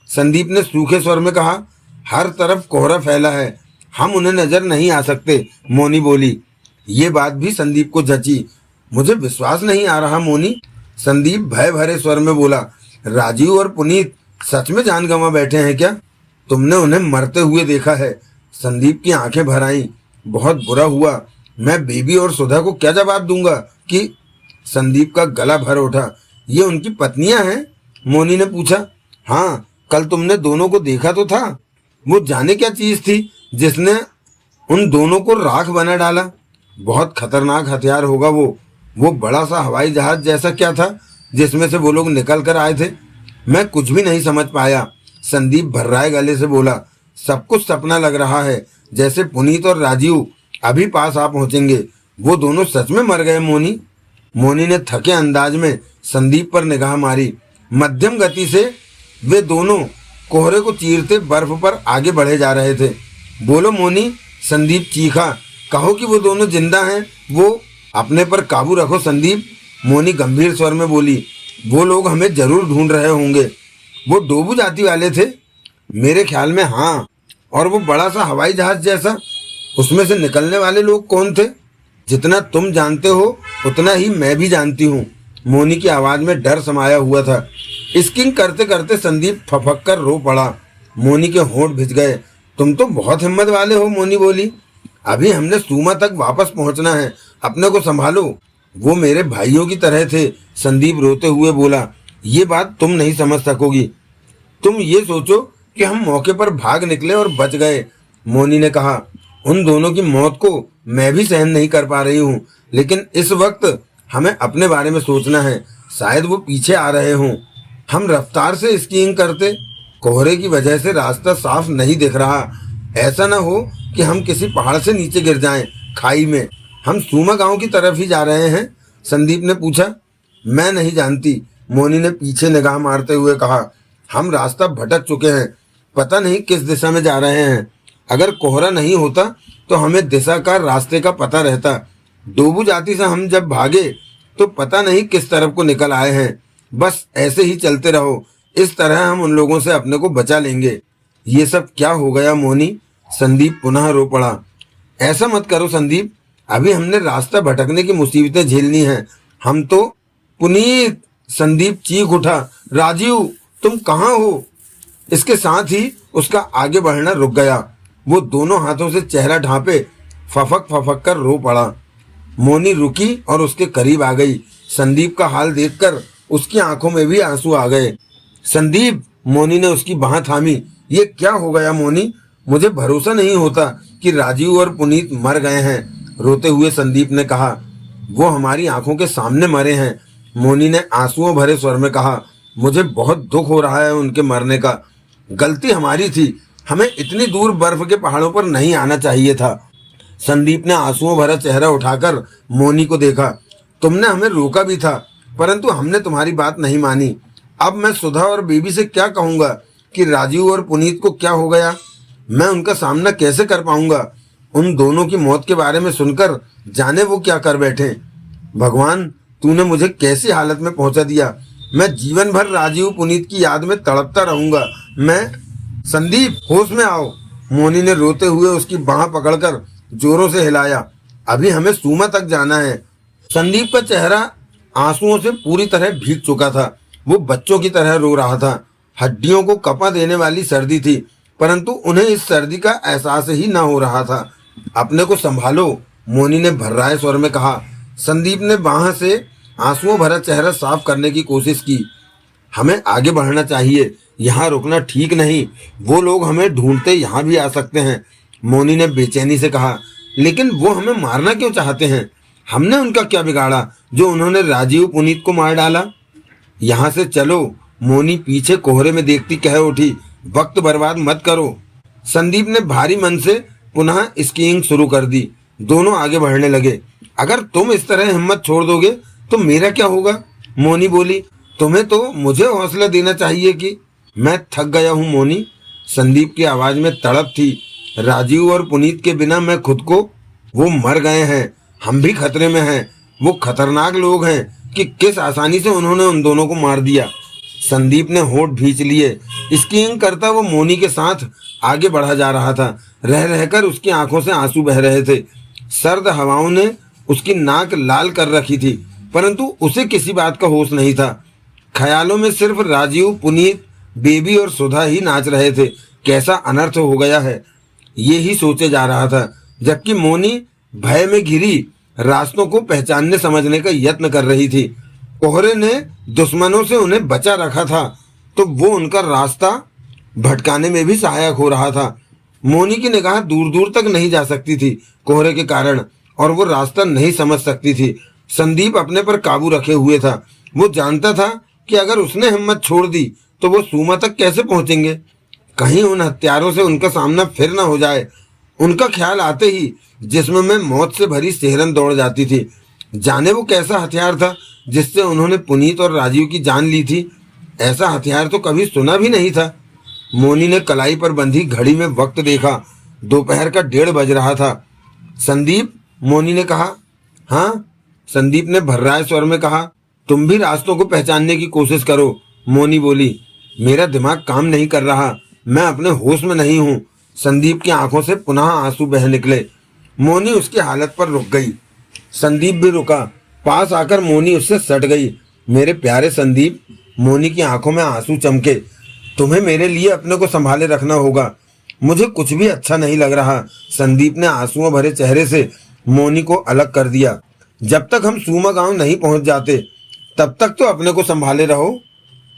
संदीप ने सूखे स्वर में कहा। हर तरफ कोहरा फैला है, हम उन्हें नजर नहीं आ सकते, मोनी बोली। ये बात भी संदीप को जची। मुझे विश्वास नहीं आ रहा मोनी, संदीप भय भरे स्वर में बोला। राजीव और पुनीत सच में जान गंवा बैठे हैं क्या? तुमने उन्हें मरते हुए देखा है। संदीप की आंखें भर आईं। बहुत बुरा हुआ। मैं बेबी और सुधा को क्या जवाब दूंगा कि? संदीप का गला भर उठा। ये उनकी पत्नियां हैं? मोनी ने पूछा। हाँ, कल तुमने दोनों को देखा तो था। वो जाने क्या चीज थी जिसने उन दोनों को राख बना डाला। बहुत खतरनाक हथियार होगा वो बड़ा सा हवाई जहाज जैसा क्या था जिसमें से वो लोग निकल कर आए थे? मैं कुछ भी नहीं समझ पाया। संदीप भर्राए गले से बोला, सब कुछ सपना लग रहा है, जैसे पुनीत और राजीव अभी पास आ पहुंचेंगे। वो दोनों सच में मर गए मोनी? मोनी ने थके अंदाज में संदीप पर निगाह मारी। मध्यम गति से वे दोनों कोहरे को चीरते बर्फ पर आगे बढ़े जा रहे थे। बोलो मोनी, संदीप चीखा, कहो कि वो दोनों जिंदा हैं। वो अपने पर काबू रखो संदीप। मोनी गंभीर स्वर में बोली, वो लोग हमें जरूर ढूंढ रहे होंगे। वो डोबू जाति वाले थे? मेरे ख्याल में हाँ। और वो बड़ा सा हवाई जहाज जैसा, उसमें से निकलने वाले लोग कौन थे? जितना तुम जानते हो उतना ही मैं भी जानती हूँ। मोनी की आवाज में डर समाया हुआ था। स्कीइंग करते करते संदीप फफक कर रो पड़ा। मोनी के होंठ भिज गए। तुम तो बहुत हिम्मत वाले हो, मोनी बोली। अभी हमने सूमा तक वापस पहुंचना है, अपने को संभालो। वो मेरे भाइयों की तरह थे, संदीप रोते हुए बोला। ये बात तुम नहीं समझ सकोगी। तुम ये सोचो कि हम मौके पर भाग निकले और बच गए, मोनी ने कहा। उन दोनों की मौत को मैं भी सहन नहीं कर पा रही हूँ, लेकिन इस वक्त हमें अपने बारे में सोचना है। शायद वो पीछे आ रहे हों। हम रफ्तार से स्कीइंग करते, कोहरे की वजह से रास्ता साफ नहीं दिख रहा। ऐसा ना हो कि हम किसी पहाड़ से नीचे गिर जाएं खाई में। हम सूमा गांव की तरफ ही जा रहे हैं, संदीप ने पूछा। मैं नहीं जानती, मोनी ने पीछे निगाह मारते हुए कहा। हम रास्ता भटक चुके हैं, पता नहीं किस दिशा में जा रहे हैं। अगर कोहरा नहीं होता तो हमें दिशा का, रास्ते का पता रहता। डोबू जाति से हम जब भागे तो पता नहीं किस तरफ को निकल आए हैं। बस ऐसे ही चलते रहो, इस तरह हम उन लोगों से अपने को बचा लेंगे। ये सब क्या हो गया मोनी? संदीप पुनः रो पड़ा। ऐसा मत करो संदीप, अभी हमने रास्ता भटकने की मुसीबतें झेलनी हैं। हम तो पुनीत, संदीप चीख उठा, राजीव तुम कहाँ हो? इसके साथ ही उसका आगे बढ़ना रुक गया। वो दोनों हाथों से चेहरा ढांपे फफक फफक कर रो पड़ा। मोनी रुकी और उसके करीब आ गई। संदीप का हाल देखकर उसकी आंखों में भी आंसू आ गए। संदीप, मोनी ने उसकी बाह थामी। ये क्या हो गया मोनी? मुझे भरोसा नहीं होता कि राजीव और पुनीत मर गए हैं, रोते हुए संदीप ने कहा। वो हमारी आंखों के सामने मरे हैं, मोनी ने आंसुओं भरे स्वर में कहा। मुझे बहुत दुख हो रहा है उनके मरने का। गलती हमारी थी, हमें इतनी दूर बर्फ के पहाड़ों पर नहीं आना चाहिए था। संदीप ने आंसुओं भरा चेहरा उठाकर मोनी को देखा। तुमने हमें रोका भी था, परंतु हमने तुम्हारी बात नहीं मानी। अब मैं सुधा और बेबी से क्या कहूँगा कि राजीव और पुनीत को क्या हो गया? मैं उनका सामना कैसे कर पाऊंगा? उन दोनों की मौत के बारे में सुनकर जाने वो क्या कर बैठे। भगवान, तूने मुझे कैसी हालत में पहुंचा दिया। मैं जीवन भर राजीव पुनीत की याद में तड़पता रहूंगा। मैं संदीप, होश में आओ, मोनी ने रोते हुए उसकी बाह पकड़कर जोरों से हिलाया। अभी हमें सूमा तक जाना है। संदीप का चेहरा आंसुओं से पूरी तरह भीग चुका था। वो बच्चों की तरह रो रहा था। हड्डियों को कपा देने वाली सर्दी थी, परंतु उन्हें इस सर्दी का एहसास ही न हो रहा था। अपने को संभालो, मोनी ने भर्राए स्वर में कहा। संदीप ने बाह से आंसुओं भरा चेहरा साफ करने की कोशिश की। हमें आगे बढ़ना चाहिए, यहाँ रुकना ठीक नहीं। वो लोग हमें ढूंढते यहाँ भी आ सकते हैं, मोनी ने बेचैनी से कहा। लेकिन वो हमें मारना क्यों चाहते हैं? हमने उनका क्या बिगाड़ा जो उन्होंने राजीव पुनीत को मार डाला? यहाँ से चलो, मोनी पीछे कोहरे में देखती कह उठी। वक्त बर्बाद मत करो। संदीप ने भारी मन से पुनः स्कीइंग शुरू कर दी। दोनों आगे बढ़ने लगे। अगर तुम इस तरह हिम्मत छोड़ दोगे तो मेरा क्या होगा? मोनी बोली। तुम्हें तो मुझे हौसला देना चाहिए कि मैं थक गया हूँ मोनी। संदीप की आवाज में तड़प थी। राजीव और पुनीत के बिना मैं खुद को, वो मर गए हैं, हम भी खतरे में हैं। वो खतरनाक लोग हैं कि किस आसानी से उन्होंने उन दोनों को मार दिया। संदीप ने होंठ भींच लिए। स्कीइंग करता वो मोनी के साथ आगे बढ़ा जा रहा था। रह रहकर उसकी आंखों से आंसू बह रहे थे। सर्द हवाओं ने उसकी नाक लाल कर रखी थी, परंतु उसे किसी बात का होश नहीं था। ख्यालों में सिर्फ राजीव, पुनीत, बेबी और सुधा ही नाच रहे थे। कैसा अनर्थ हो गया है, ये ही सोचे जा रहा था, जबकि मोनी भय में घिरी रास्तों को पहचानने समझने का यत्न कर रही थी। कोहरे ने दुश्मनों से उन्हें बचा रखा था, तो वो उनका रास्ता भटकाने में भी सहायक हो रहा था। मोनी की निगाह दूर दूर तक नहीं जा सकती थी कोहरे के कारण, और वो रास्ता नहीं समझ सकती थी। संदीप अपने पर काबू रखे हुए था। वो जानता था कि अगर उसने हिम्मत छोड़ दी तो वो सूमा तक कैसे पहुंचेंगे। कहीं उन हत्यारों से उनका सामना फिर न हो जाए। उनका ख्याल आते ही जिस्म में मौत से भरी सिहरन दौड़ जाती थी। जाने वो कैसा हथियार था जिससे उन्होंने पुनीत और राजीव की जान ली थी। ऐसा हथियार तो कभी सुना भी नहीं था। मोनी ने कलाई पर बंधी घड़ी में वक्त देखा। दोपहर का 1:30 बज रहा था। संदीप, मोनी ने कहा। हाँ, संदीप ने भर्राए स्वर में कहा। तुम भी रास्तों को पहचानने की कोशिश करो, मोनी बोली। मेरा दिमाग काम नहीं कर रहा, मैं अपने होश में नहीं हूँ। संदीप की आंखों से पुनः आंसू बह निकले। मोनी उसकी हालत पर रुक गई। संदीप भी रुका। पास आकर मोनी उससे सट गई। मेरे प्यारे संदीप, मोनी की आंखों में आंसू चमके। तुम्हें मेरे लिए अपने को संभाले रखना होगा। मुझे कुछ भी अच्छा नहीं लग रहा। संदीप ने आंसुओं भरे चेहरे से मोनी को अलग कर दिया। जब तक हम सूमा गांव नहीं पहुंच जाते तब तक तो अपने को संभाले रहो।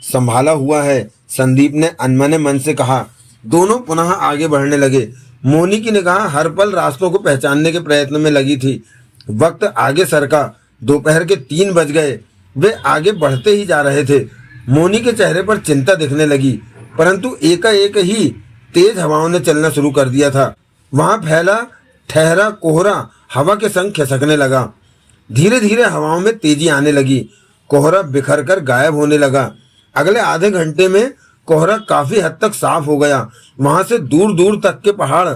संभाला हुआ है, संदीप ने अनमने मन से कहा। दोनों पुनः आगे बढ़ने लगे। मोनी की निगाह हर पल रास्तों को पहचानने के प्रयत्न में लगी थी। वक्त आगे सरका। दोपहर के 3 बज गए। वे आगे बढ़ते ही जा रहे थे। मोनी के चेहरे पर चिंता दिखने लगी, परंतु एकाएक ही तेज हवाओं ने चलना शुरू कर दिया था। वहां फैला ठहरा कोहरा हवा के संग खिसकने लगा। धीरे धीरे हवाओं में तेजी आने लगी। कोहरा बिखर कर गायब होने लगा। अगले आधे घंटे में कोहरा काफी हद तक साफ हो गया। वहां से दूर दूर तक के पहाड़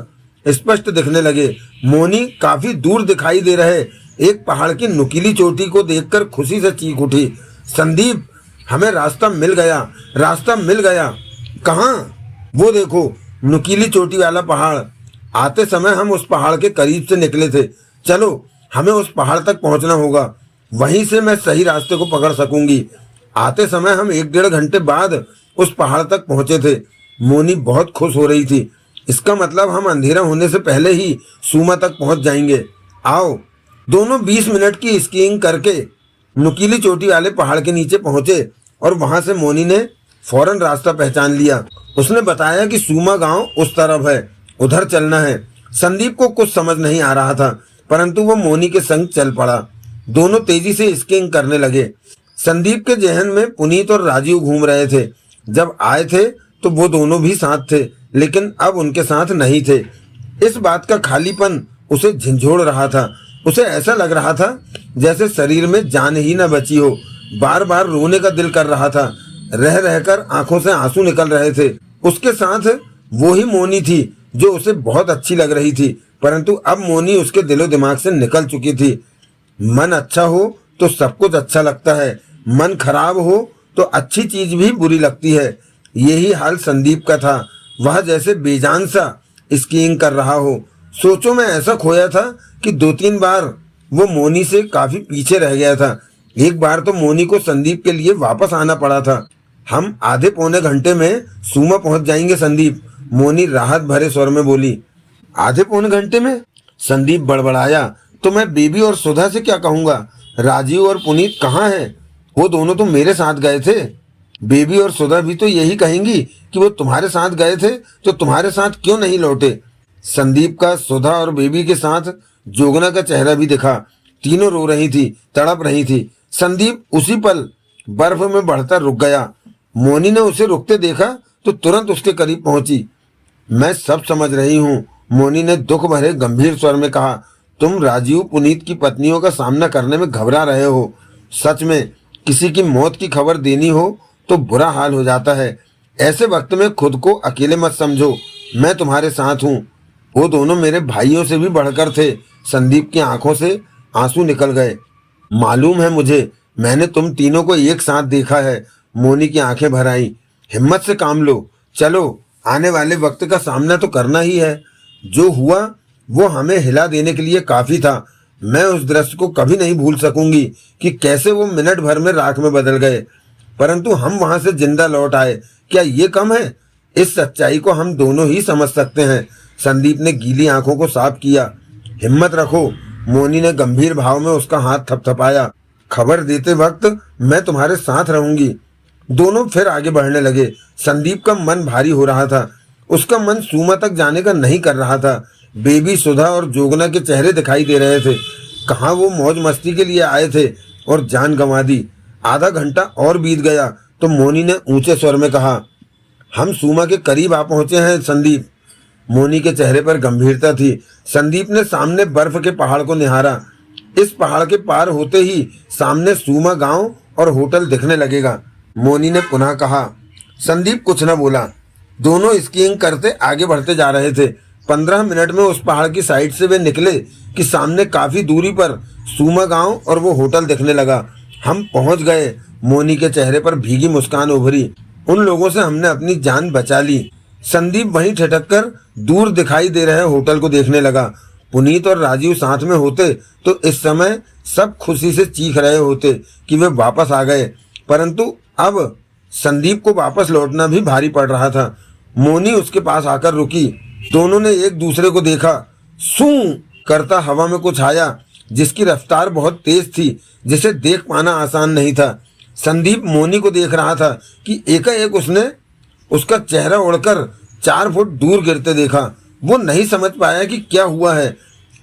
स्पष्ट दिखने लगे। मोनी काफी दूर दिखाई दे रहे एक पहाड़ की नुकीली चोटी को देखकर खुशी से चीख उठी। संदीप, हमें रास्ता मिल गया, रास्ता मिल गया। कहाँ? वो देखो, नुकीली चोटी वाला पहाड़। आते समय हम उस पहाड़ के करीब से निकले थे। चलो, हमें उस पहाड़ तक पहुंचना होगा। वहीं से मैं सही रास्ते को पकड़ सकूंगी। आते समय हम 1-1.5 घंटे बाद उस पहाड़ तक पहुंचे थे। मोनी बहुत खुश हो रही थी। इसका मतलब हम अंधेरा होने से पहले ही सूमा तक पहुंच जाएंगे। आओ। दोनों 20 मिनट की स्कीइंग करके नुकीली चोटी वाले पहाड़ के नीचे पहुंचे और वहां से मोनी ने फौरन रास्ता पहचान लिया। उसने बताया कि सूमा गांव उस तरफ है, उधर चलना है। संदीप को कुछ समझ नहीं आ रहा था, परंतु वो मोनी के संग चल पड़ा। दोनों तेजी से स्कीइंग करने लगे। संदीप के जहन में पुनीत और राजीव घूम रहे थे। जब आए थे तो वो दोनों भी साथ थे, लेकिन अब उनके साथ नहीं थे। इस बात का खालीपन उसे झंझोड़ रहा था। उसे ऐसा लग रहा था जैसे शरीर में जान ही न बची हो। बार बार रोने का दिल कर रहा था। रह रहकर आंखों से आंसू निकल रहे थे। उसके साथ वो ही मोनी थी जो उसे बहुत अच्छी लग रही थी, परंतु अब मोनी उसके दिलो दिमाग से निकल चुकी थी। मन अच्छा हो तो सब कुछ अच्छा लगता है, मन खराब हो तो अच्छी चीज भी बुरी लगती है। यही हाल संदीप का था। वह जैसे बेजान सा स्कीइंग कर रहा हो। सोचों में ऐसा खोया था कि 2-3 बार वो मोनी से काफी पीछे रह गया था। एक बार तो मोनी को संदीप के लिए वापस आना पड़ा था। हम आधे पौने घंटे में सूमा पहुंच जाएंगे संदीप, मोनी राहत भरे स्वर में बोली। आधे पौने घंटे में? संदीप बड़बड़ाया। तो मैं बेबी और सुधा से क्या कहूंगा? राजीव और पुनीत कहाँ हैं? वो दोनों तो मेरे साथ गए थे। बेबी और सुधा भी तो यही कहेंगी कि वो तुम्हारे साथ गए थे तो तुम्हारे साथ क्यों नहीं लौटे। संदीप का सुधा और बेबी के साथ जोगना का चेहरा भी दिखा। तीनों रो रही थी, तड़प रही थी। संदीप उसी पल बर्फ में बढ़ता रुक गया। मोनी ने उसे रुकते देखा तो तुरंत उसके करीब पहुंची। मैं सब समझ रही हूँ, मोनी ने दुख भरे गंभीर स्वर में कहा। तुम राजीव पुनीत की पत्नियों का सामना करने में घबरा रहे हो। सच में किसी की मौत की खबर देनी हो तो बुरा हाल हो जाता है। ऐसे वक्त में खुद को अकेले मत समझो, मैं तुम्हारे साथ हूँ। वो दोनों मेरे भाइयों से भी बढ़कर थे। संदीप की आंखों से आंसू निकल गए। मालूम है मुझे, मैंने तुम तीनों को एक साथ देखा है। मोनी की आंखें भर आई। हिम्मत से काम लो, चलो, आने वाले वक्त का सामना तो करना ही है। जो हुआ वो हमें हिला देने के लिए काफी था। मैं उस दृश्य को कभी नहीं भूल सकूंगी कि कैसे वो मिनट भर में राख में बदल गए, परंतु हम वहां से जिंदा लौट आए। क्या ये कम है? इस सच्चाई को हम दोनों ही समझ सकते हैं। संदीप ने गीली आंखों को साफ किया। हिम्मत रखो, मोनी ने गंभीर भाव में उसका हाथ थपथपाया। खबर देते वक्त मैं तुम्हारे साथ रहूंगी। दोनों फिर आगे बढ़ने लगे। संदीप का मन भारी हो रहा था। उसका मन सूमा तक जाने का नहीं कर रहा था। बेबी, सुधा और जोगना के चेहरे दिखाई दे रहे थे। कहाँ वो मौज मस्ती के लिए आए थे और जान गंवा दी। आधा घंटा और बीत गया तो मोनी ने ऊंचे स्वर में कहा, हम सूमा के करीब आ पहुंचे हैं संदीप। मोनी के चेहरे पर गंभीरता थी। संदीप ने सामने बर्फ के पहाड़ को निहारा। इस पहाड़ के पार होते ही सामने सूमा गांव और होटल दिखने लगेगा। मोनी ने पुनः कहा। संदीप कुछ न बोला। दोनों स्कीइंग करते आगे बढ़ते जा रहे थे। 15 मिनट में उस पहाड़ की साइड से वे निकले कि सामने काफी दूरी पर सूमा गांव और वो होटल दिखने लगा। हम पहुंच गए। मोनी के चेहरे पर भीगी मुस्कान उभरी। उन लोगों से हमने अपनी जान बचा ली। संदीप वहीं ठिठक कर दूर दिखाई दे रहे होटल को देखने लगा। पुनीत और राजीव साथ में होते तो इस समय सब खुशी से चीख रहे होते कि वे वापस आ गए, परंतु अब संदीप को वापस लौटना भी भारी पड़ रहा था। मोनी उसके पास आकर रुकी। दोनों ने एक दूसरे को देखा। सूं करता हवा में कुछ आया जिसकी रफ्तार बहुत तेज थी, जिसे देख पाना आसान नहीं था। संदीप मोनी को देख रहा था कि एकाएक उसने उसका चेहरा उड़कर 4 फुट दूर गिरते देखा। वो नहीं समझ पाया कि क्या हुआ है।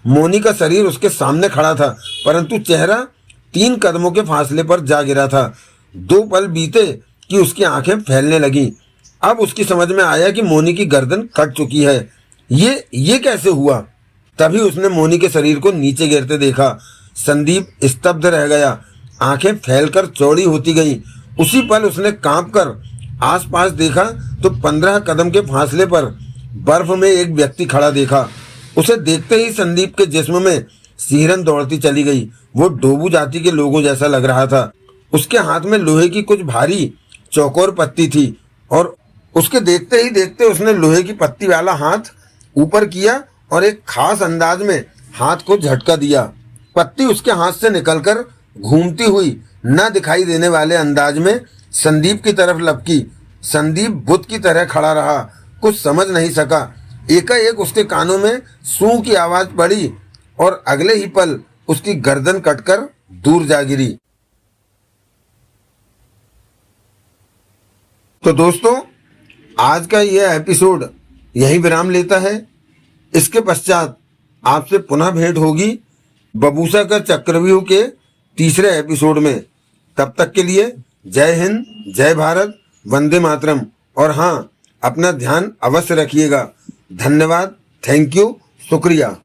मोनी का शरीर उसके सामने खड़ा था, परंतु चेहरा 3 कदमों के फासले पर जा गिरा था। 2 पल बीते कि उसकी आंखें फैलने लगी। अब उसकी समझ में आया कि मोनी की गर्दन कट चुकी है। ये कैसे हुआ? तभी उसने मोनी के शरीर को नीचे गिरते देखा। संदीप स्तब्ध रह गया। आंखें फैलकर चौड़ी होती गईं। उसी पल उसने कांपकर आसपास देखा तो 15 कदम के फासले पर बर्फ में एक व्यक्ति खड़ा देखा। उसे देखते ही संदीप के जिस्म में सिहरन दौड़ती चली गई। वो डोबू जाति के लोगों जैसा लग रहा था। उसके हाथ में लोहे की कुछ भारी चौकोर पत्ती थी और उसके देखते ही देखते उसने लोहे की पत्ती वाला हाथ ऊपर किया और एक खास अंदाज में हाथ को झटका दिया। पत्ती उसके हाथ से निकलकर घूमती हुई न दिखाई देने वाले अंदाज में संदीप की तरफ लपकी। संदीप बुत की तरह खड़ा रहा, कुछ समझ नहीं सका। एकाएक उसके कानों में सूं की आवाज पड़ी और अगले ही पल उसकी गर्दन कटकर दूर जा गिरी। तो दोस्तों, आज का यह एपिसोड यहीं विराम लेता है। इसके पश्चात आपसे पुनः भेंट होगी बबूसा का चक्रव्यूह के तीसरे एपिसोड में। तब तक के लिए जय हिंद, जय भारत, वंदे मातरम। और हाँ, अपना ध्यान अवश्य रखिएगा। धन्यवाद, थैंक यू, शुक्रिया।